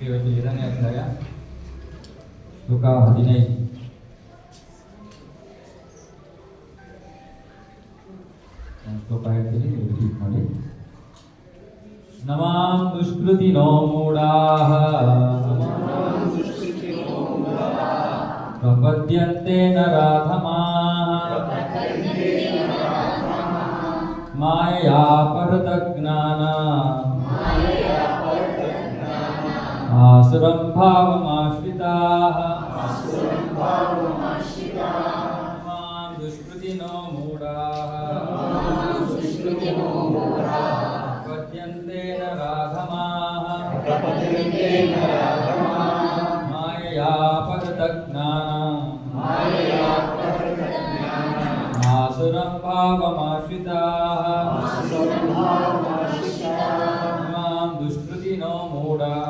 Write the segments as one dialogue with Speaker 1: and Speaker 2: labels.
Speaker 1: ಇವತ್ತು 7ನೇ ಅಧ್ಯಾಯ ಶ್ಲೋಕ 15. ಶ್ಲೋಕ ಹೇಳ್ತೀನಿ, ರಿಪೀಟ್ ಮಾಡಿ. ನಮಾಂ ದುಷ್ಕೃತಿನೋ ಮೂಢಾಃ ಪ್ರಪದ್ಯಂತೆ ನರಾಧಮಾಃ ಮಾಯಾ ಪರತಜ್ಞಾನ ಆಸುರಂ ಭಾವಮಾಶ್ರಿತಾಃ ಮಾಂ ದುಷ್ಕೃತಿನೋ ಮೂಢಾಃ ಪ್ರಪದ್ಯಂತೆ ನರಾಧಮಾಃ ಮಾಯಾ ಪರತಜ್ಞಾನ ಆಸುರಂ ಭಾವಮಾಶ್ರಿತಾಃ ಮಾಂ ದುಷ್ಕೃತಿನೋ ಮೂಢಾಃ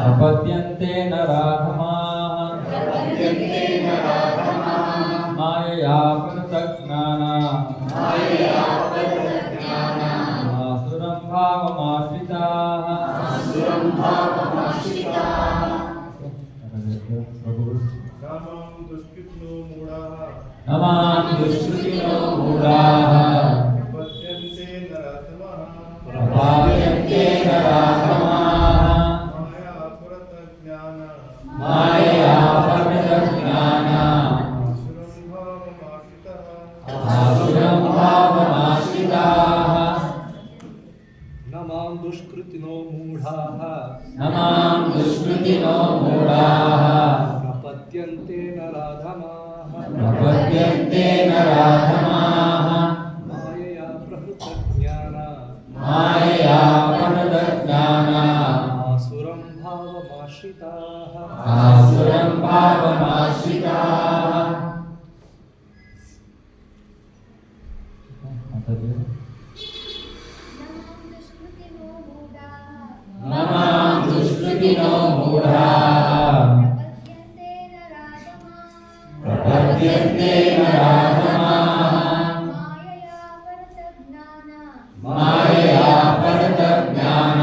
Speaker 1: ಪ್ರಪದ್ಯಂತೆ ನರಾಧಮಾಃ ಮಾಯಾ ಪರತಜ್ಞಾನ ಆಸುರಂ ಭಾವಮಾಶ್ರಿತಾಃ. ನಮಾಂ ದುಷ್ಕೃತಿನೋ ಮೂಢಾಃ ಪ್ರಪದ್ಯಂತೆ ನರಾಧಮಾಃ ಮಾಯಾ ಪರತಜ್ಞಾನ ಆಸುರಂ ಭಾವಮಾಶ್ರಿತಾಃ.
Speaker 2: ನಮಾಂ ದುಷ್ಕೃತಿನೋ ಮೂಢಾಃ
Speaker 1: ನಮಾಂ ದುಷ್ಕೃತಿನೋ ಮೂಢಾಃ
Speaker 2: ಪ್ರಪದ್ಯಂತೆ ನರಾಧಮಾಃ
Speaker 1: ಪ್ರಪದ್ಯಂತೆ ನರಾಧಮಾಃ
Speaker 2: ಮಾಯೆಯ ಪ್ರಹೃತಜ್ಞಾನ
Speaker 1: ಮಾಯಾ ಪರತಜ್ಞಾನ
Speaker 2: ಆಸುರಂ ಭಾವಮಾಶ್ರಿತಾಃ
Speaker 1: ಆಸುರಂ ಭಾವಮಾಶ್ರಿತಾಃ. ನಮಾಂ ದುಷ್ಕೃತಿನೋ ಮೂಢಾಃ ಪ್ರಪದ್ಯಂತೆ ನರಾಧಮಾಃ ಮಾಯಾ ಪರತಜ್ಞಾನ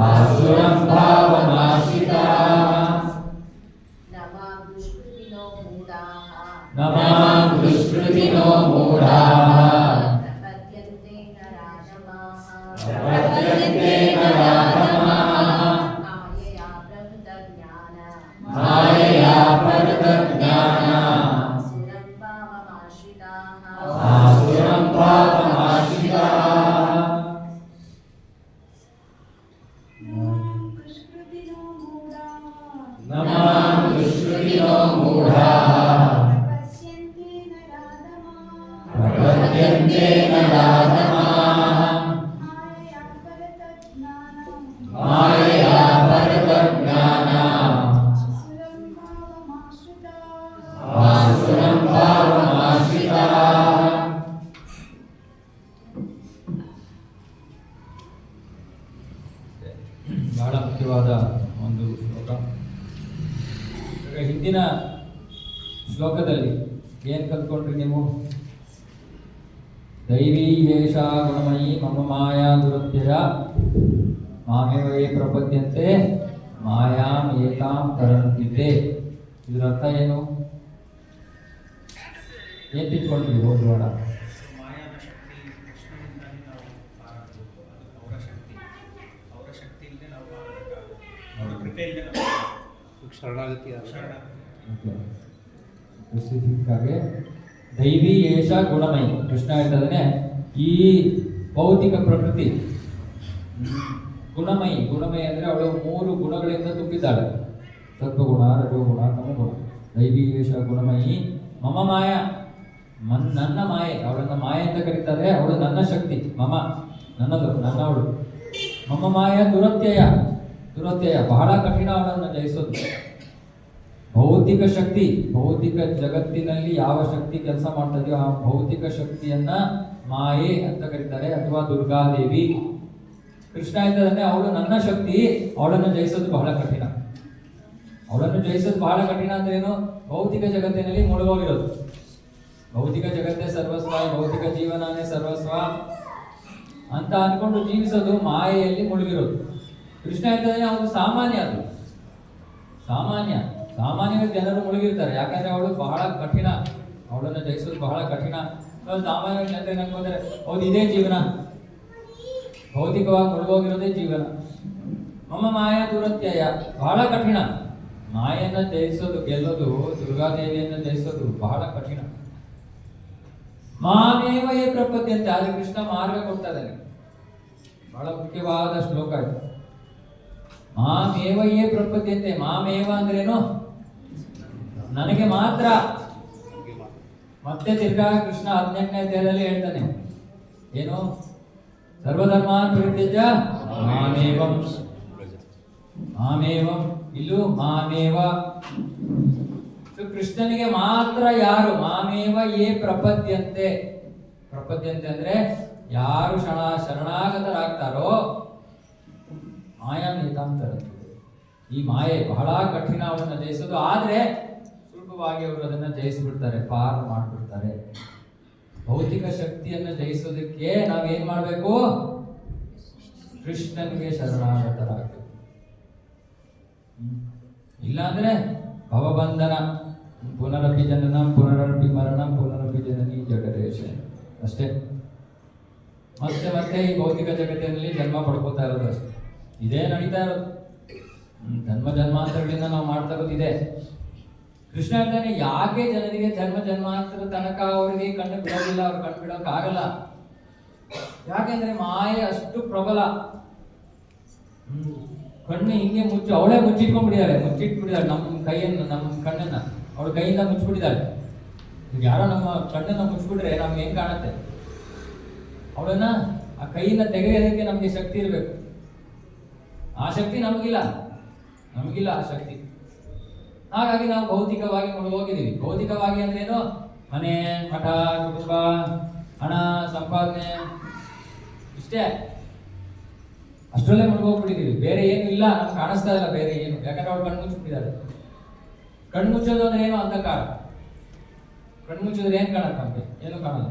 Speaker 1: ಆಸುರಂ ಭಾವಮಾಶ್ರಿತಾಃ. ನಮಾಂ ದುಷ್ಕೃತಿನೋ ಮೂಢಾಃ ಪ್ರಪದ್ಯಂತೆ ನರಾಧಮಾಃ ಮಾಯಾ ಪರತಜ್ಞಾನ ಆಸುರಂ ಭಾವಮಾಶ್ರಿತಾಃ. ನಮಾಂ ದುಷ್ಕೃತಿನೋ ಮೂಢಾಃ ಪ್ರಪದ್ಯಂತೆ ನರಾಧಮಾಃ ಮಾಯಾ ಪರತಜ್ಞಾನ ಆಸುರಂ ಭಾವಮಾಶ್ರಿತಾಃ. ಬಹಳ ಮುಖ್ಯವಾದ ಒಂದು ಶ್ಲೋಕ. ಹಿಂದಿನ ಶ್ಲೋಕದಲ್ಲಿ ಏನು ಕಲ್ತ್ಕೊಂಡ್ರಿ ನೀವು? ದೈವೀ ಏಷಾ ಗುಣಮಯಿ ಮಮ ಮಾಯಾ ದುರತ್ಯಯ ಮಾಮೇವ ಯೇ ಪ್ರಪದ್ಯಂತೆ ಮಾಯಾಂ ಏತಾಂ ತರಂತಿತೆ. ಇದರ ಅರ್ಥ ಏನು? ಏನು ತಿಳ್ಕೊಂಡ್ರಿ ಹೋದ್ವಾಡ?
Speaker 3: ಮಾಯಾದ ಶಕ್ತಿ ಕೃಷ್ಣನಿಂದಾಗಿ ನಾವು ಪಾರಾಗಬೇಕು. ಅದು ಅವರ ಶಕ್ತಿ, ಅವರ ಶಕ್ತಿಯಿಂದ ನಾವು ಪಾರಾಗಬೇಕಾಗುತ್ತೆ. ಅವರ ಕೃಪೆಯಿಂದ ನಾವು
Speaker 2: ಶರಣಾಗತಿ
Speaker 1: ಸ್ಪೆಸಿಫಿಕ್ ಆಗಿ ದೈವಿ ಏಷ ಗುಣಮಯಿ. ಕೃಷ್ಣ ಹೇಳ್ತದಾನೆ ಈ ಭೌತಿಕ ಪ್ರಕೃತಿ ಗುಣಮಯಿ. ಗುಣಮಯಿ ಅಂದರೆ ಅವಳು 3 ಗುಣಗಳಿಂದ ತುಂಬಿದ್ದಾಳೆ. ಸತ್ವಗುಣ, ರಜೋಗುಣ, ತಮಗುಣ. ದೈವಿ ಏಷ ಗುಣಮಯಿ ಮಮ ಮಾಯ, ನನ್ನ ಮಾಯೆ. ಅವಳನ್ನು ಮಾಯೆ ಅಂತ ಕರೀತಾರೆ. ಅವಳು ನನ್ನ ಶಕ್ತಿ, ಮಮ ನನ್ನದು, ನನ್ನವಳು. ಮಮ ಮಾಯ ದುರತ್ಯಯ, ದುರತ್ಯಯ ಬಹಳ ಕಠಿಣ ಅವಳನ್ನು ಜಯಿಸೋದು. ಭೌತಿಕ ಶಕ್ತಿ, ಭೌತಿಕ ಜಗತ್ತಿನಲ್ಲಿ ಯಾವ ಶಕ್ತಿ ಕೆಲಸ ಮಾಡ್ತಾ ಇದೆಯೋ ಆ ಭೌತಿಕ ಶಕ್ತಿಯನ್ನ ಮಾಯೆ ಅಂತ ಕರೀತಾರೆ, ಅಥವಾ ದುರ್ಗಾದೇವಿ. ಕೃಷ್ಣ ಇದ್ದದನ್ನೇ ಅವಳು ನನ್ನ ಶಕ್ತಿ, ಅವಳನ್ನು ಜಯಿಸೋದು ಬಹಳ ಕಠಿಣ. ಅವಳನ್ನು ಜಯಿಸೋದು ಬಹಳ ಕಠಿಣ ಅಂದ್ರೆ ಏನು? ಭೌತಿಕ ಜಗತ್ತಿನಲ್ಲಿ ಮುಳುಗೋಗಿರೋದು. ಭೌತಿಕ ಜಗತ್ತೇ ಸರ್ವಸ್ವ, ಭೌತಿಕ ಜೀವನನೇ ಸರ್ವಸ್ವ. ಅಂತ ಅನ್ಕೊಂಡು ಜೀವಿಸೋದು ಮಾಯೆಯಲ್ಲಿ ಮುಳುಗಿರೋದು. ಕೃಷ್ಣ ಹೇಳ್ತಾನೆ ಅವನು ಸಾಮಾನ್ಯ, ಅದು ಸಾಮಾನ್ಯವಾಗಿ ಜನರು ಮುಳುಗಿರ್ತಾರೆ. ಯಾಕಂದ್ರೆ ಅವಳು ಬಹಳ ಕಠಿಣ, ಅವಳನ್ನು ಜಯಿಸೋದು ಬಹಳ ಕಠಿಣ. ಸಾಮಾನ್ಯವಾಗಿ ಜನರು ಅನ್ಕೊಂಡ್ರೆ ಹೌದು ಇದೇ ಜೀವನ, ಭೌತಿಕವಾಗಿ ಮುಳುಗೋಗಿರೋದೇ ಜೀವನ. ಮಮ್ಮ ಮಾಯಾ ದುರತ್ಯಯ, ಬಹಳ ಕಠಿಣ. ಮಾಯೆಯನ್ನು ಜಯಿಸೋದು, ಗೆಲ್ಲೋದು, ದುರ್ಗಾದೇವಿಯನ್ನು ಜಯಿಸೋದು ಬಹಳ ಕಠಿಣ. ಮಾಮೇವ ಯೇ ಪ್ರಪದ್ಯಂತೆ, ಆದ್ರೆ ಕೃಷ್ಣ ಮಾರ್ಗ ಕೊಡ್ತಾ ಇದ್ದಾನೆ. ಬಹಳ ಮುಖ್ಯವಾದ ಶ್ಲೋಕ ಇದು. ಮಾಮೇವ ಯೇ ಪ್ರಪದ್ಯಂತೆ, ಮಾಮೇವ ಅಂದ್ರೇನು? ನನಗೆ ಮಾತ್ರ. ಮತ್ತೆ ತಿರ್ಗಾ ಕೃಷ್ಣ 18ನೇ ಅಧ್ಯಾಯದಲ್ಲಿ ಹೇಳ್ತಾನೆ ಏನು? ಸರ್ವಧರ್ಮಾನ್ ಪರಿತ್ಯಜ್ಯ ಮಾಮೇವಂ, ಮಾಮೇವಂ. ಇಲ್ಲೂ ಮಾಮೇವ. ಕೃಷ್ಣನಿಗೆ ಮಾತ್ರ ಯಾರು ಮಾಮೇವ ಯೇ ಪ್ರಪದ್ಯಂತೆ, ಪ್ರಪದ್ಯಂತೆ ಅಂದ್ರೆ ಯಾರು ಶರಣಾಗತರಾಗ್ತಾರೋ ಮಾಯಾ ನಿತಾಂತರ. ಈ ಮಾಯೆ ಬಹಳ ಕಠಿಣ, ಅವರನ್ನ ಜಯಿಸೋದು. ಆದ್ರೆ ಸುಲಭವಾಗಿ ಅವರು ಅದನ್ನ ಜಯಿಸಿಬಿಡ್ತಾರೆ, ಪಾರ್ ಮಾಡ್ಬಿಡ್ತಾರೆ. ಭೌತಿಕ ಶಕ್ತಿಯನ್ನು ಜಯಿಸೋದಕ್ಕೆ ನಾವೇನ್ ಮಾಡ್ಬೇಕು? ಕೃಷ್ಣನಿಗೆ ಶರಣಾಗತರಾಗಬೇಕು. ಇಲ್ಲಾಂದ್ರೆ ಭವಬಂಧನ, ಪುನರಪಿ ಜನನ, ಪುನರಪಿ ಮರಣ, ಪುನರಪಿ ಜನನಿ ಜಠರೇಶ, ಅಷ್ಟೇ. ಮತ್ತೆ ಮತ್ತೆ ಈ ಭೌತಿಕ ಜಗತ್ತಿನಲ್ಲಿ ಜನ್ಮ ಪಡ್ಕೋತಾ ಇರೋದು ಅಷ್ಟೇ. ಇದೇ ನಡೀತಾ ಇರೋದು. ಜನ್ಮಾಂತರಗಳಿಂದ ನಾವು ಮಾಡ್ತಾ ಇರೋದು ಇದೆ. ಕೃಷ್ಣ ಹೇಳ್ತಾನೆ ಯಾಕೆ ಜನರಿಗೆ ಜನ್ಮಾಂತರ ತನಕ ಅವರಿಗೆ ಕಣ್ಣು ಬಿಡೋದಿಲ್ಲ, ಅವ್ರು ಕಣ್ಣು ಬಿಡೋಕ್ಕಾಗಲ್ಲ. ಯಾಕೆಂದ್ರೆ ಮಾಯೆ ಅಷ್ಟು ಪ್ರಬಲ. ಕಣ್ಣು ಹಿಂಗೆ ಅವಳೇ ಮುಚ್ಚಿಟ್ಕೊಂಡ್ಬಿಟ್ಟಿದ್ದಾಳೆ, ನಮ್ಮ ಕೈಯನ್ನು, ನಮ್ಮ ಕಣ್ಣನ್ನ ಅವಳ ಕೈಯಿಂದ ಮುಚ್ಚಿಬಿಟ್ಟಿದ್ದಾಳೆ. ಯಾರೋ ನಮ್ಮ ಕಣ್ಣನ್ನ ಮುಚ್ಚಿಬಿಟ್ರೆ ನಮ್ಗೆ ಹೆಂಗ್ ಕಾಣುತ್ತೆ? ಅವಳನ್ನ ಆ ಕೈಯಿಂದ ತೆಗೆಯೋದಕ್ಕೆ ನಮಗೆ ಶಕ್ತಿ ಇರಬೇಕು. ಆ ಶಕ್ತಿ ನಮಗಿಲ್ಲ ಆ ಶಕ್ತಿ. ಹಾಗಾಗಿ ನಾವು ಭೌತಿಕವಾಗಿ ಮುಳುಗೋಗಿದ್ದೀವಿ. ಭೌತಿಕವಾಗಿ ಅಂದ್ರೇನು? ಮನೆ, ಮಠ, ಕುಟುಂಬ, ಹಣ, ಸಂಪಾದನೆ, ಇಷ್ಟೇ. ಅಷ್ಟರಲ್ಲೇ ಮುಳುಗೋಗ್ಬಿಟ್ಟಿದ್ದೀವಿ. ಬೇರೆ ಏನು ಇಲ್ಲ, ನಮ್ಗೆ ಕಾಣಿಸ್ತಾ ಇಲ್ಲ ಬೇರೆ ಏನು. ಯಾಕಂದ್ರೆ ಅವ್ರು ಕಣ್ಣು ಮುಚ್ಚಿಬಿಟ್ಟಿದ್ದಾರೆ. ಕಣ್ಣು ಮುಚ್ಚೋದು ಅಂದ್ರೆ ಏನು? ಅಂಧಕಾರ. ಕಣ್ಣು ಮುಚ್ಚಿದ್ರೆ ಏನ್ ಕಾಣುತ್ತೆ? ನಮ್ಗೆ ಏನು ಕಾಣಲ್ಲ,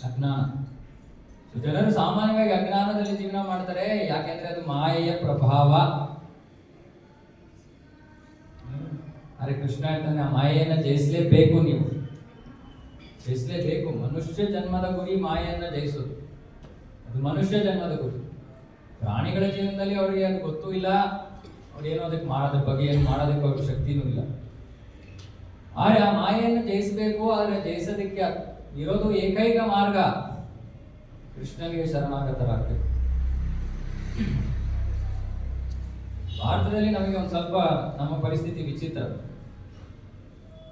Speaker 1: ಅಜ್ಞಾನ. ಜನರು ಸಾಮಾನ್ಯವಾಗಿ ಅಜ್ಞಾನದಲ್ಲಿ ಜೀವನ ಮಾಡ್ತಾರೆ. ಯಾಕೆಂದ್ರೆ ಅದು ಮಾಯೆಯ ಪ್ರಭಾವ. ಅರೆ ಕೃಷ್ಣ ಹೇಳ್ತಾನೆ ಆ ಮಾಯೆಯನ್ನ ಜಯಿಸಲೇಬೇಕು, ನೀವು ಜಯಿಸಲೇಬೇಕು. ಮನುಷ್ಯ ಜನ್ಮದ ಗುರಿ ಮಾಯೆಯನ್ನ ಜಯಿಸೋದು, ಅದು ಮನುಷ್ಯ ಜನ್ಮದ ಗುರಿ. ಪ್ರಾಣಿಗಳ ಜೀವನದಲ್ಲಿ ಅವರಿಗೆ ಅದು ಗೊತ್ತೂ ಇಲ್ಲ, ಅವ್ರೇನೋ ಅದಕ್ಕೆ ಮಾಡೋದ್ರ ಬಗ್ಗೆ ಏನು ಮಾಡೋದಕ್ಕೆ ಅವ್ರಿಗೆ ಶಕ್ತಿನೂ ಇಲ್ಲ. ಆದ್ರೆ ಆ ಮಾಯೆಯನ್ನು ಜಯಿಸಬೇಕು. ಆದ್ರೆ ಜಯಿಸೋದಕ್ಕೆ ಇರೋದು ಏಕೈಕ ಮಾರ್ಗ ಕೃಷ್ಣನಿಗೆ ಶರಣಾಗತರಾಗಬೇಕು. ಭಾರತದಲ್ಲಿ ನಮಗೆ ಒಂದು ಸ್ವಲ್ಪ ನಮ್ಮ ಪರಿಸ್ಥಿತಿ ವಿಚಿತ್ರ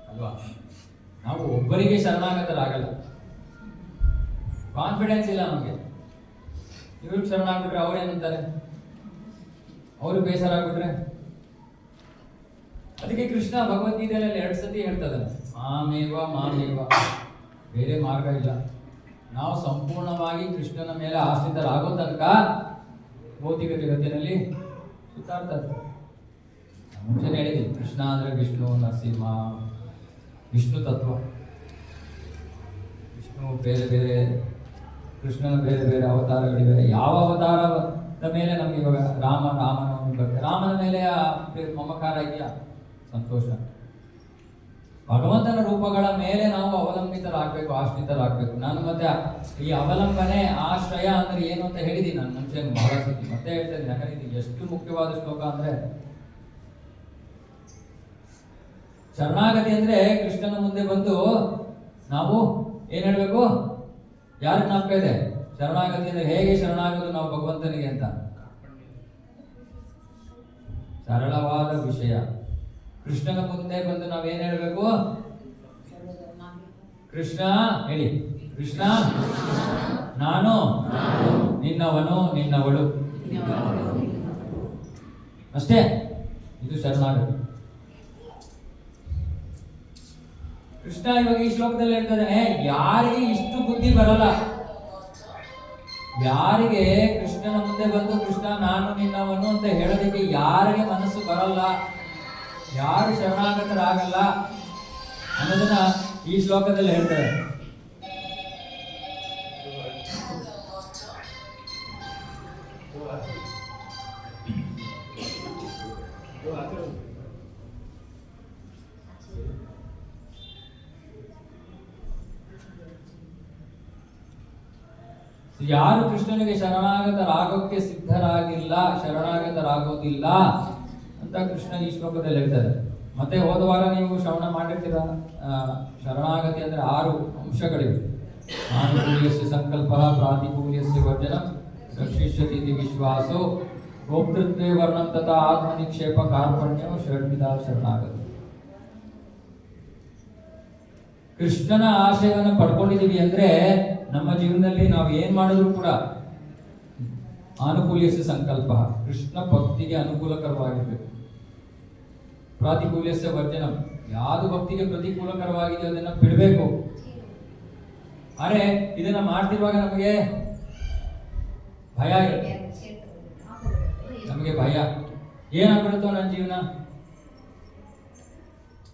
Speaker 1: ಅಲ್ವಾ? ನಾವು ಒಬ್ಬರಿಗೆ ಶರಣಾಗತರಾಗಲ್ಲ, ಕಾನ್ಫಿಡೆನ್ಸ್ ಇಲ್ಲ ನಮಗೆ. ಇವ್ರಿಗೆ ಶರಣಾಗ್ಬಿಟ್ರೆ ಅವ್ರೇನಂತಾರೆ, ಅವರು ಬೇಸರ ಆಗ್ಬಿಟ್ರೆ. ಅದಕ್ಕೆ ಕೃಷ್ಣ ಭಗವದ್ಗೀತೆಯಲ್ಲಿ 2 ಸತಿ ಹೇಳ್ತದೆ ಮಾಮೇವ ಮಾಮೇವ, ಬೇರೆ ಮಾರ್ಗ ಇಲ್ಲ. ನಾವು ಸಂಪೂರ್ಣವಾಗಿ ಕೃಷ್ಣನ ಮೇಲೆ ಆಶ್ರಿತರಾಗೋ ತನಕ ಭೌತಿಕ ಜಗತ್ತಿನಲ್ಲಿ ಸುತ್ತಾಡ್ತಾ ಇರ್ತಾರೆ. ಮುಂಚೆನೆ ಹೇಳಿದ್ವಿ, ಕೃಷ್ಣ ಅಂದ್ರೆ ವಿಷ್ಣು, ನರಸಿಂಹ, ವಿಷ್ಣು ತತ್ವ. ವಿಷ್ಣು ಬೇರೆ ಬೇರೆ, ಕೃಷ್ಣನ ಬೇರೆ ಬೇರೆ ಅವತಾರಗಳಿವೆ. ಯಾವ ಅವತಾರದ ಮೇಲೆ ನಮ್ಗೆ ಇವಾಗ ರಾಮನವಮಿ ಬಗ್ಗೆ ರಾಮನ ಮೇಲೆ ಮಮಕಾರ ಇದೆಯಾ? ಸಂತೋಷ. ಭಗವಂತನ ರೂಪಗಳ ಮೇಲೆ ನಾವು ಅವಲಂಬಿತರಾಗಬೇಕು, ಆಶ್ರಿತರಾಗಬೇಕು. ನಾನು ಮತ್ತೆ ಈ ಅವಲಂಬನೆ, ಆಶ್ರಯ ಅಂದ್ರೆ ಏನು ಅಂತ ಹೇಳಿದ್ದೀನಿ ನಾನು ಮುಂಚೆ ಬಹಳ ಸತಿ, ಮತ್ತೆ ಹೇಳ್ತಾ ಇದ್ದೀನಿ. ಯಾಕಂದ್ರೆ ಇದು ಎಷ್ಟು ಮುಖ್ಯವಾದ ಶ್ಲೋಕ ಅಂದ್ರೆ, ಶರಣಾಗತಿ ಅಂದ್ರೆ ಕೃಷ್ಣನ ಮುಂದೆ ಬಂದು ನಾವು ಏನ್ ಹೇಳ್ಬೇಕು? ಯಾರ ಜ್ಞಾಪಕ ಇದೆ? ಶರಣಾಗತಿ ಅಂದ್ರೆ ಹೇಗೆ ಶರಣಾಗೋದು ನಾವು ಭಗವಂತನಿಗೆ ಅಂತ. ಸರಳವಾದ ವಿಷಯ. ಕೃಷ್ಣನ ಮುಂದೆ ಬಂದು ನಾವೇನ್ ಹೇಳ್ಬೇಕು? ಕೃಷ್ಣ ಹೇಳಿ, ಕೃಷ್ಣ ನಾನು ನಿನ್ನವನು ನಿನ್ನವಳು, ಅಷ್ಟೇ. ಇದು ಶರಣಾಗತಿ. ಕೃಷ್ಣ ಇವಾಗ ಈ ಶ್ಲೋಕದಲ್ಲಿ ಹೇಳ್ತಿದ್ದಾನೆ, ಯಾರಿಗೆ ಇಷ್ಟು ಬುದ್ಧಿ ಬರಲ್ಲ, ಯಾರಿಗೆ ಕೃಷ್ಣನ ಮುಂದೆ ಬಂದು ಕೃಷ್ಣ ನಾನು ನಿನ್ನವನು ಅಂತ ಹೇಳೋದಕ್ಕೆ ಯಾರಿಗೆ ಮನಸ್ಸು ಬರಲ್ಲ, ಯಾರು ಶರಣಾಗತರಾಗಲ್ಲ ಅನ್ನೋದನ್ನ ಈ ಶ್ಲೋಕದಲ್ಲಿ ಹೇಳ್ತಾರೆ. ಯಾರು ಕೃಷ್ಣನಿಗೆ ಶರಣಾಗತರಾಗೋಕ್ಕೆ ಸಿದ್ಧರಾಗಿಲ್ಲ, ಶರಣಾಗತರಾಗೋದಿಲ್ಲ ಅಂತ ಕೃಷ್ಣ ಈ ಶ್ಲೋಕದಲ್ಲಿ ಹೇಳ್ತಾರೆ. ಮತ್ತೆ ಹೋದ ವಾರ ನೀವು ಶ್ರವಣ ಮಾಡಿರ್ತೀರ, ಶರಣಾಗತಿ ಅಂದ್ರೆ 6 ಅಂಶಗಳಿವೆ. ಆನುಕೂಲ್ಯಸ್ಯ ಸಂಕಲ್ಪ, ಪ್ರಾತಿಕೂಲ್ಯಸ್ಯ ವರ್ಜನ, ರಕ್ಷಿಷ್ಯತಿ ಇತಿ ವಿಶ್ವಾಸೋ, ಗೋಪ್ತೃತ್ವೇ ವರ್ಣಂ ತಥಾ ಆತ್ಮನಿಕ್ಷೇಪ, ಕಾರ್ಪಣ್ಯೋ, ಷಡ್ವಿಧ ಶರಣಾಗತಿ. ಕೃಷ್ಣನ ಆಶಯವನ್ನು ಪಡ್ಕೊಂಡಿದೀವಿ ಅಂದ್ರೆ ನಮ್ಮ ಜೀವನದಲ್ಲಿ ನಾವು ಏನ್ ಮಾಡಿದ್ರು ಕೂಡ ಆನುಕೂಲ್ಯಸ್ಯ ಸಂಕಲ್ಪ, ಕೃಷ್ಣ ಭಕ್ತಿಗೆ ಅನುಕೂಲಕರವಾಗಿರ್ಬೇಕು. ಪ್ರಾತಿಕೂಲ್ಯಸ್ಯ ವರ್ಜನಂ, ಯಾವುದು ಭಕ್ತಿಗೆ ಪ್ರತಿಕೂಲಕರವಾಗಿದೆಯೋ ಅದನ್ನ ಬಿಡಬೇಕು. ಅರೆ ಇದನ್ನ ಮಾಡ್ತಿರುವಾಗ ನಮಗೆ ಭಯ ಇರುತ್ತೆ, ನಮಗೆ ಭಯ ಏನಾಗ್ಬಿಡುತ್ತೋ ನನ್ನ ಜೀವನ.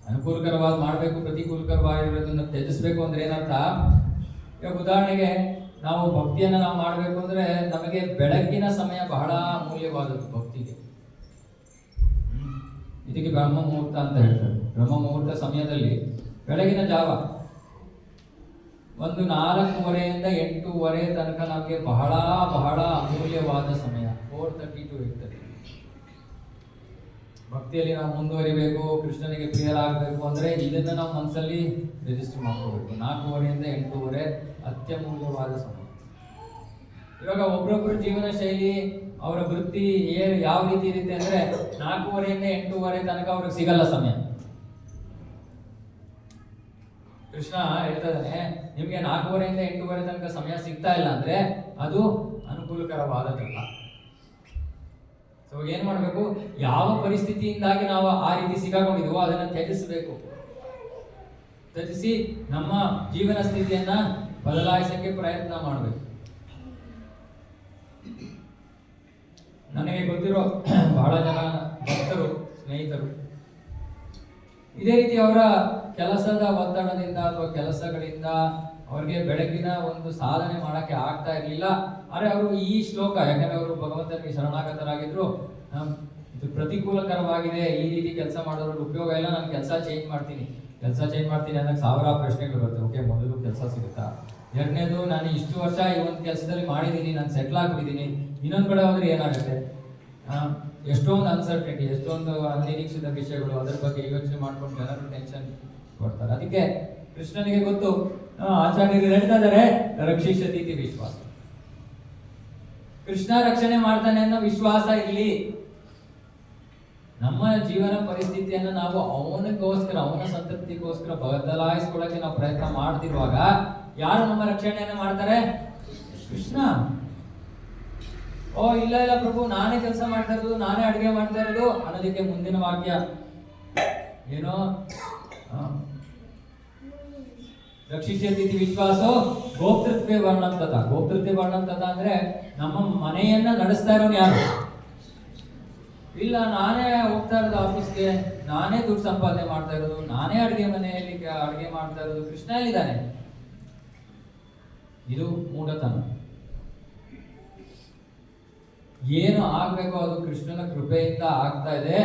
Speaker 1: ಅನುಕೂಲಕರವಾಗಿ ಮಾಡಬೇಕು, ಪ್ರತಿಕೂಲಕರವಾಗಿರೋದನ್ನ ತ್ಯಜಿಸ್ಬೇಕು ಅಂದ್ರೆ ಏನರ್ಥ? ಇವಾಗ ಉದಾಹರಣೆಗೆ ನಾವು ಭಕ್ತಿಯನ್ನು ನಾವು ಮಾಡಬೇಕು ಅಂದ್ರೆ ನಮಗೆ ಬೆಳಗ್ಗಿನ ಸಮಯ ಬಹಳ ಅಮೂಲ್ಯವಾದದ್ದು ಭಕ್ತಿಗೆ. ಇದಕ್ಕೆ ಬ್ರಹ್ಮ ಮುಹೂರ್ತ ಅಂತ ಹೇಳ್ತಾರೆ. ಬ್ರಹ್ಮ ಮುಹೂರ್ತ ಸಮಯದಲ್ಲಿ ಬೆಳಗಿನ ಜಾವ 4:30 8:30 ತನಕ ನಮಗೆ ಬಹಳ ಬಹಳ ಅಮೂಲ್ಯವಾದ ಸಮಯ. 4:30 to 8:30 ಭಕ್ತಿಯಲ್ಲಿ ನಾವು ಮುಂದುವರಿಬೇಕು, ಕೃಷ್ಣನಿಗೆ ಪ್ರಿಯರಾಗಬೇಕು ಅಂದ್ರೆ ಇದನ್ನ ನಾವು ಮನಸ್ಸಲ್ಲಿ ರಿಜಿಸ್ಟರ್ ಮಾಡ್ಕೋಬೇಕು. 4:30 8:30 ಅತ್ಯಮೂಲ್ಯವಾದ ಸಮಯ. ಇವಾಗ ಒಬ್ರೊಬ್ರು ಜೀವನ ಶೈಲಿ, ಅವರ ವೃತ್ತಿ ಯಾವ ರೀತಿ ಇರುತ್ತೆ ಅಂದ್ರೆ 4:30 8:30 ತನಕ ಅವ್ರಿಗೆ ಸಿಗಲ್ಲ ಸಮಯ. ಕೃಷ್ಣ ಹೇಳ್ತಾನೆ, ನಿಮ್ಗೆ 4:30 8:30 ತನಕ ಸಮಯ ಸಿಗ್ತಾ ಇಲ್ಲ ಅಂದ್ರೆ ಅದು ಅನುಕೂಲಕರವಾದದ್ದಲ್ಲ. ಸೊ ಏನ್ ಮಾಡ್ಬೇಕು? ಯಾವ ಪರಿಸ್ಥಿತಿಯಿಂದಾಗಿ ನಾವು ಆ ರೀತಿ ಸಿಗಾಕೊಂಡಿದ್ವೋ ಅದನ್ನ ತ್ಯಜಿಸಬೇಕು. ತ್ಯಜಿಸಿ ನಮ್ಮ ಜೀವನ ಸ್ಥಿತಿಯನ್ನ ಬದಲಾಯಿಸಕ್ಕೆ ಪ್ರಯತ್ನ ಮಾಡಬೇಕು. ನನಗೆ ಗೊತ್ತಿರೋ ಬಹಳ ಜನ ಭಕ್ತರು, ಸ್ನೇಹಿತರು ಇದೇ ರೀತಿ ಅವರ ಕೆಲಸದ ಒತ್ತಡದಿಂದ ಅಥವಾ ಕೆಲಸಗಳಿಂದ ಅವ್ರಿಗೆ ಬೆಳಗಿನ ಒಂದು ಸಾಧನೆ ಮಾಡಕ್ಕೆ ಆಗ್ತಾ ಇರ್ಲಿಲ್ಲ. ಆದ್ರೆ ಅವರು ಈ ಶ್ಲೋಕ, ಯಾಕಂದ್ರೆ ಅವರು ಭಗವಂತನಿಗೆ ಶರಣಾಗತರಾಗಿದ್ರು, ಇದು ಪ್ರತಿಕೂಲಕರವಾಗಿದೆ, ಈ ರೀತಿ ಕೆಲಸ ಮಾಡೋದ್ರಲ್ಲಿ ಉಪಯೋಗ ಇಲ್ಲ, ನಾನು ಕೆಲಸ ಚೇಂಜ್ ಮಾಡ್ತೀನಿ ಅನ್ನೋಕೆ 1000 ಪ್ರಶ್ನೆಗಳು ಬರ್ತವೆ. ಓಕೆ, ಮೊದಲು ಕೆಲಸ ಸಿಗುತ್ತಾ? ಎರಡನೇದು, ನಾನು ಇಷ್ಟು ವರ್ಷ ಈ ಒಂದು ಕೆಲಸದಲ್ಲಿ ಮಾಡಿದ್ದೀನಿ, ನಾನು ಸೆಟ್ಲ್ ಆಗ್ಬಿಟ್ಟಿದ್ದೀನಿ, ಇನ್ನೊಂದು ಕಡೆ ಹೋದ್ರೆ ಏನಾಗುತ್ತೆ? ಎಷ್ಟೊಂದು ಅನ್ಸರ್ಟನಿಟಿ, ಎಷ್ಟೊಂದು ಅನಿರೀಕ್ಷಿತ ವಿಷಯಗಳು, ಅದ್ರ ಬಗ್ಗೆ ಯೋಚನೆ ಮಾಡ್ಕೊಂಡು ಜನರು ಟೆನ್ಷನ್ ಕೊಡ್ತಾರೆ. ಅದಕ್ಕೆ ಕೃಷ್ಣನಿಗೆ ಗೊತ್ತು, ಆಚಾರ್ಯರು ಹೇಳ್ತಾ ಇದ್ದಾರೆ, ರಕ್ಷಿಷ್ಯತಿ ಇತಿ ವಿಶ್ವಾಸ. ಕೃಷ್ಣ ರಕ್ಷಣೆ ಮಾಡ್ತಾನೆ ಅನ್ನೋ ವಿಶ್ವಾಸ ಇರಲಿ. ನಮ್ಮ ಜೀವನ ಪರಿಸ್ಥಿತಿಯನ್ನು ನಾವು ಅವನಿಗೋಸ್ಕರ, ಅವನ ಸಂತೃಪ್ತಿಗೋಸ್ಕರ ಬದಲಾಯಿಸ್ಕೊಳ್ಳಕ್ಕೆ ನಾವು ಪ್ರಯತ್ನ ಮಾಡ್ತಿರುವಾಗ ಯಾರು ನಮ್ಮ ರಕ್ಷಣೆಯನ್ನ ಮಾಡ್ತಾರೆ? ಕೃಷ್ಣ. ಓ ಇಲ್ಲ ಪ್ರಭು, ನಾನೇ ಕೆಲಸ ಮಾಡ್ತಾ ಇರೋದು, ನಾನೇ ಅಡುಗೆ ಮಾಡ್ತಾ ಇರೋದು ಅನ್ನೋದಕ್ಕೆ ಮುಂದಿನ ವಾಕ್ಯ ಏನೋ, ರಕ್ಷಿಷ್ಯತಿ ವಿಶ್ವಾಸೋ ಗೋಪ್ತೃತ್ವೇ ವರ್ಣಂತದ. ಗೋಪ್ತೃತ್ವೇ ವರ್ಣಂತದ ಅಂದ್ರೆ ನಮ್ಮ ಮನೆಯನ್ನ ನಡೆಸ್ತಾ ಇರೋನು ಯಾರು? ಇಲ್ಲ, ನಾನೇ ಹೋಗ್ತಾ ಇರೋದು ಆಫೀಸ್ಗೆ, ನಾನೇ ದುಡ್ಡು ಸಂಪಾದನೆ ಮಾಡ್ತಾ ಇರೋದು, ನಾನೇ ಮನೆಯಲ್ಲಿ ಅಡುಗೆ ಮಾಡ್ತಾ ಇರೋದು, ಕೃಷ್ಣ ಎಲ್ಲಿದ್ದಾನೆ? ಇದು ಮೂಢತನ. ಏನು ಆಗ್ಬೇಕೋ ಅದು ಕೃಷ್ಣನ ಕೃಪೆಯಿಂದ ಆಗ್ತಾ ಇದೆ.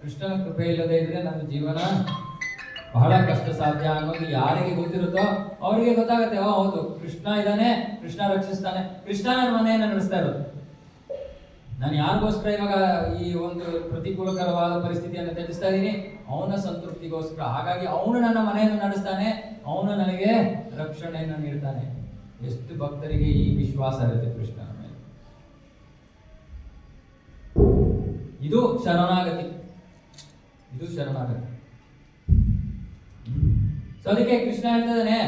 Speaker 1: ಕೃಷ್ಣನ ಕೃಪೆ ಇಲ್ಲದೆ ಇದ್ರೆ ನನ್ನ ಜೀವನ ಬಹಳ ಕಷ್ಟ ಸಾಧ್ಯ ಅನ್ನೋದು ಯಾರಿಗೆ ಗೊತ್ತಿರುತ್ತೋ ಅವರಿಗೆ ಗೊತ್ತಾಗುತ್ತೆ. ಹೌದು, ಕೃಷ್ಣ ಇದ್ದಾನೆ, ಕೃಷ್ಣ ರಕ್ಷಿಸ್ತಾನೆ, ಕೃಷ್ಣ ನನ್ನ ಮನೆಯನ್ನು ನಡೆಸ್ತಾ ಇರೋದು. ನಾನು ಯಾರಿಗೋಸ್ಕರ ಇವಾಗ ಈ ಒಂದು ಪ್ರತಿಕೂಲಕರವಾದ ಪರಿಸ್ಥಿತಿಯನ್ನು ತ್ಯಜಿಸ್ತಾ ಇದ್ದೀನಿ? ಅವನ ಸಂತೃಪ್ತಿಗೋಸ್ಕರ. ಹಾಗಾಗಿ ಅವನು ನನ್ನ ಮನೆಯನ್ನು ನಡೆಸ್ತಾನೆ, ಅವನು ನನಗೆ ರಕ್ಷಣೆಯನ್ನು ನೀಡ್ತಾನೆ. ಎಷ್ಟು ಭಕ್ತರಿಗೆ ಈ ವಿಶ್ವಾಸ ಇರುತ್ತೆ ಕೃಷ್ಣನ ಮೇಲೆ. ಇದು ಶರಣಾಗತಿ. ಸೊ ಅದಕ್ಕೆ ಕೃಷ್ಣ ಹೇಳ್ತಿದ್ದಾನೆ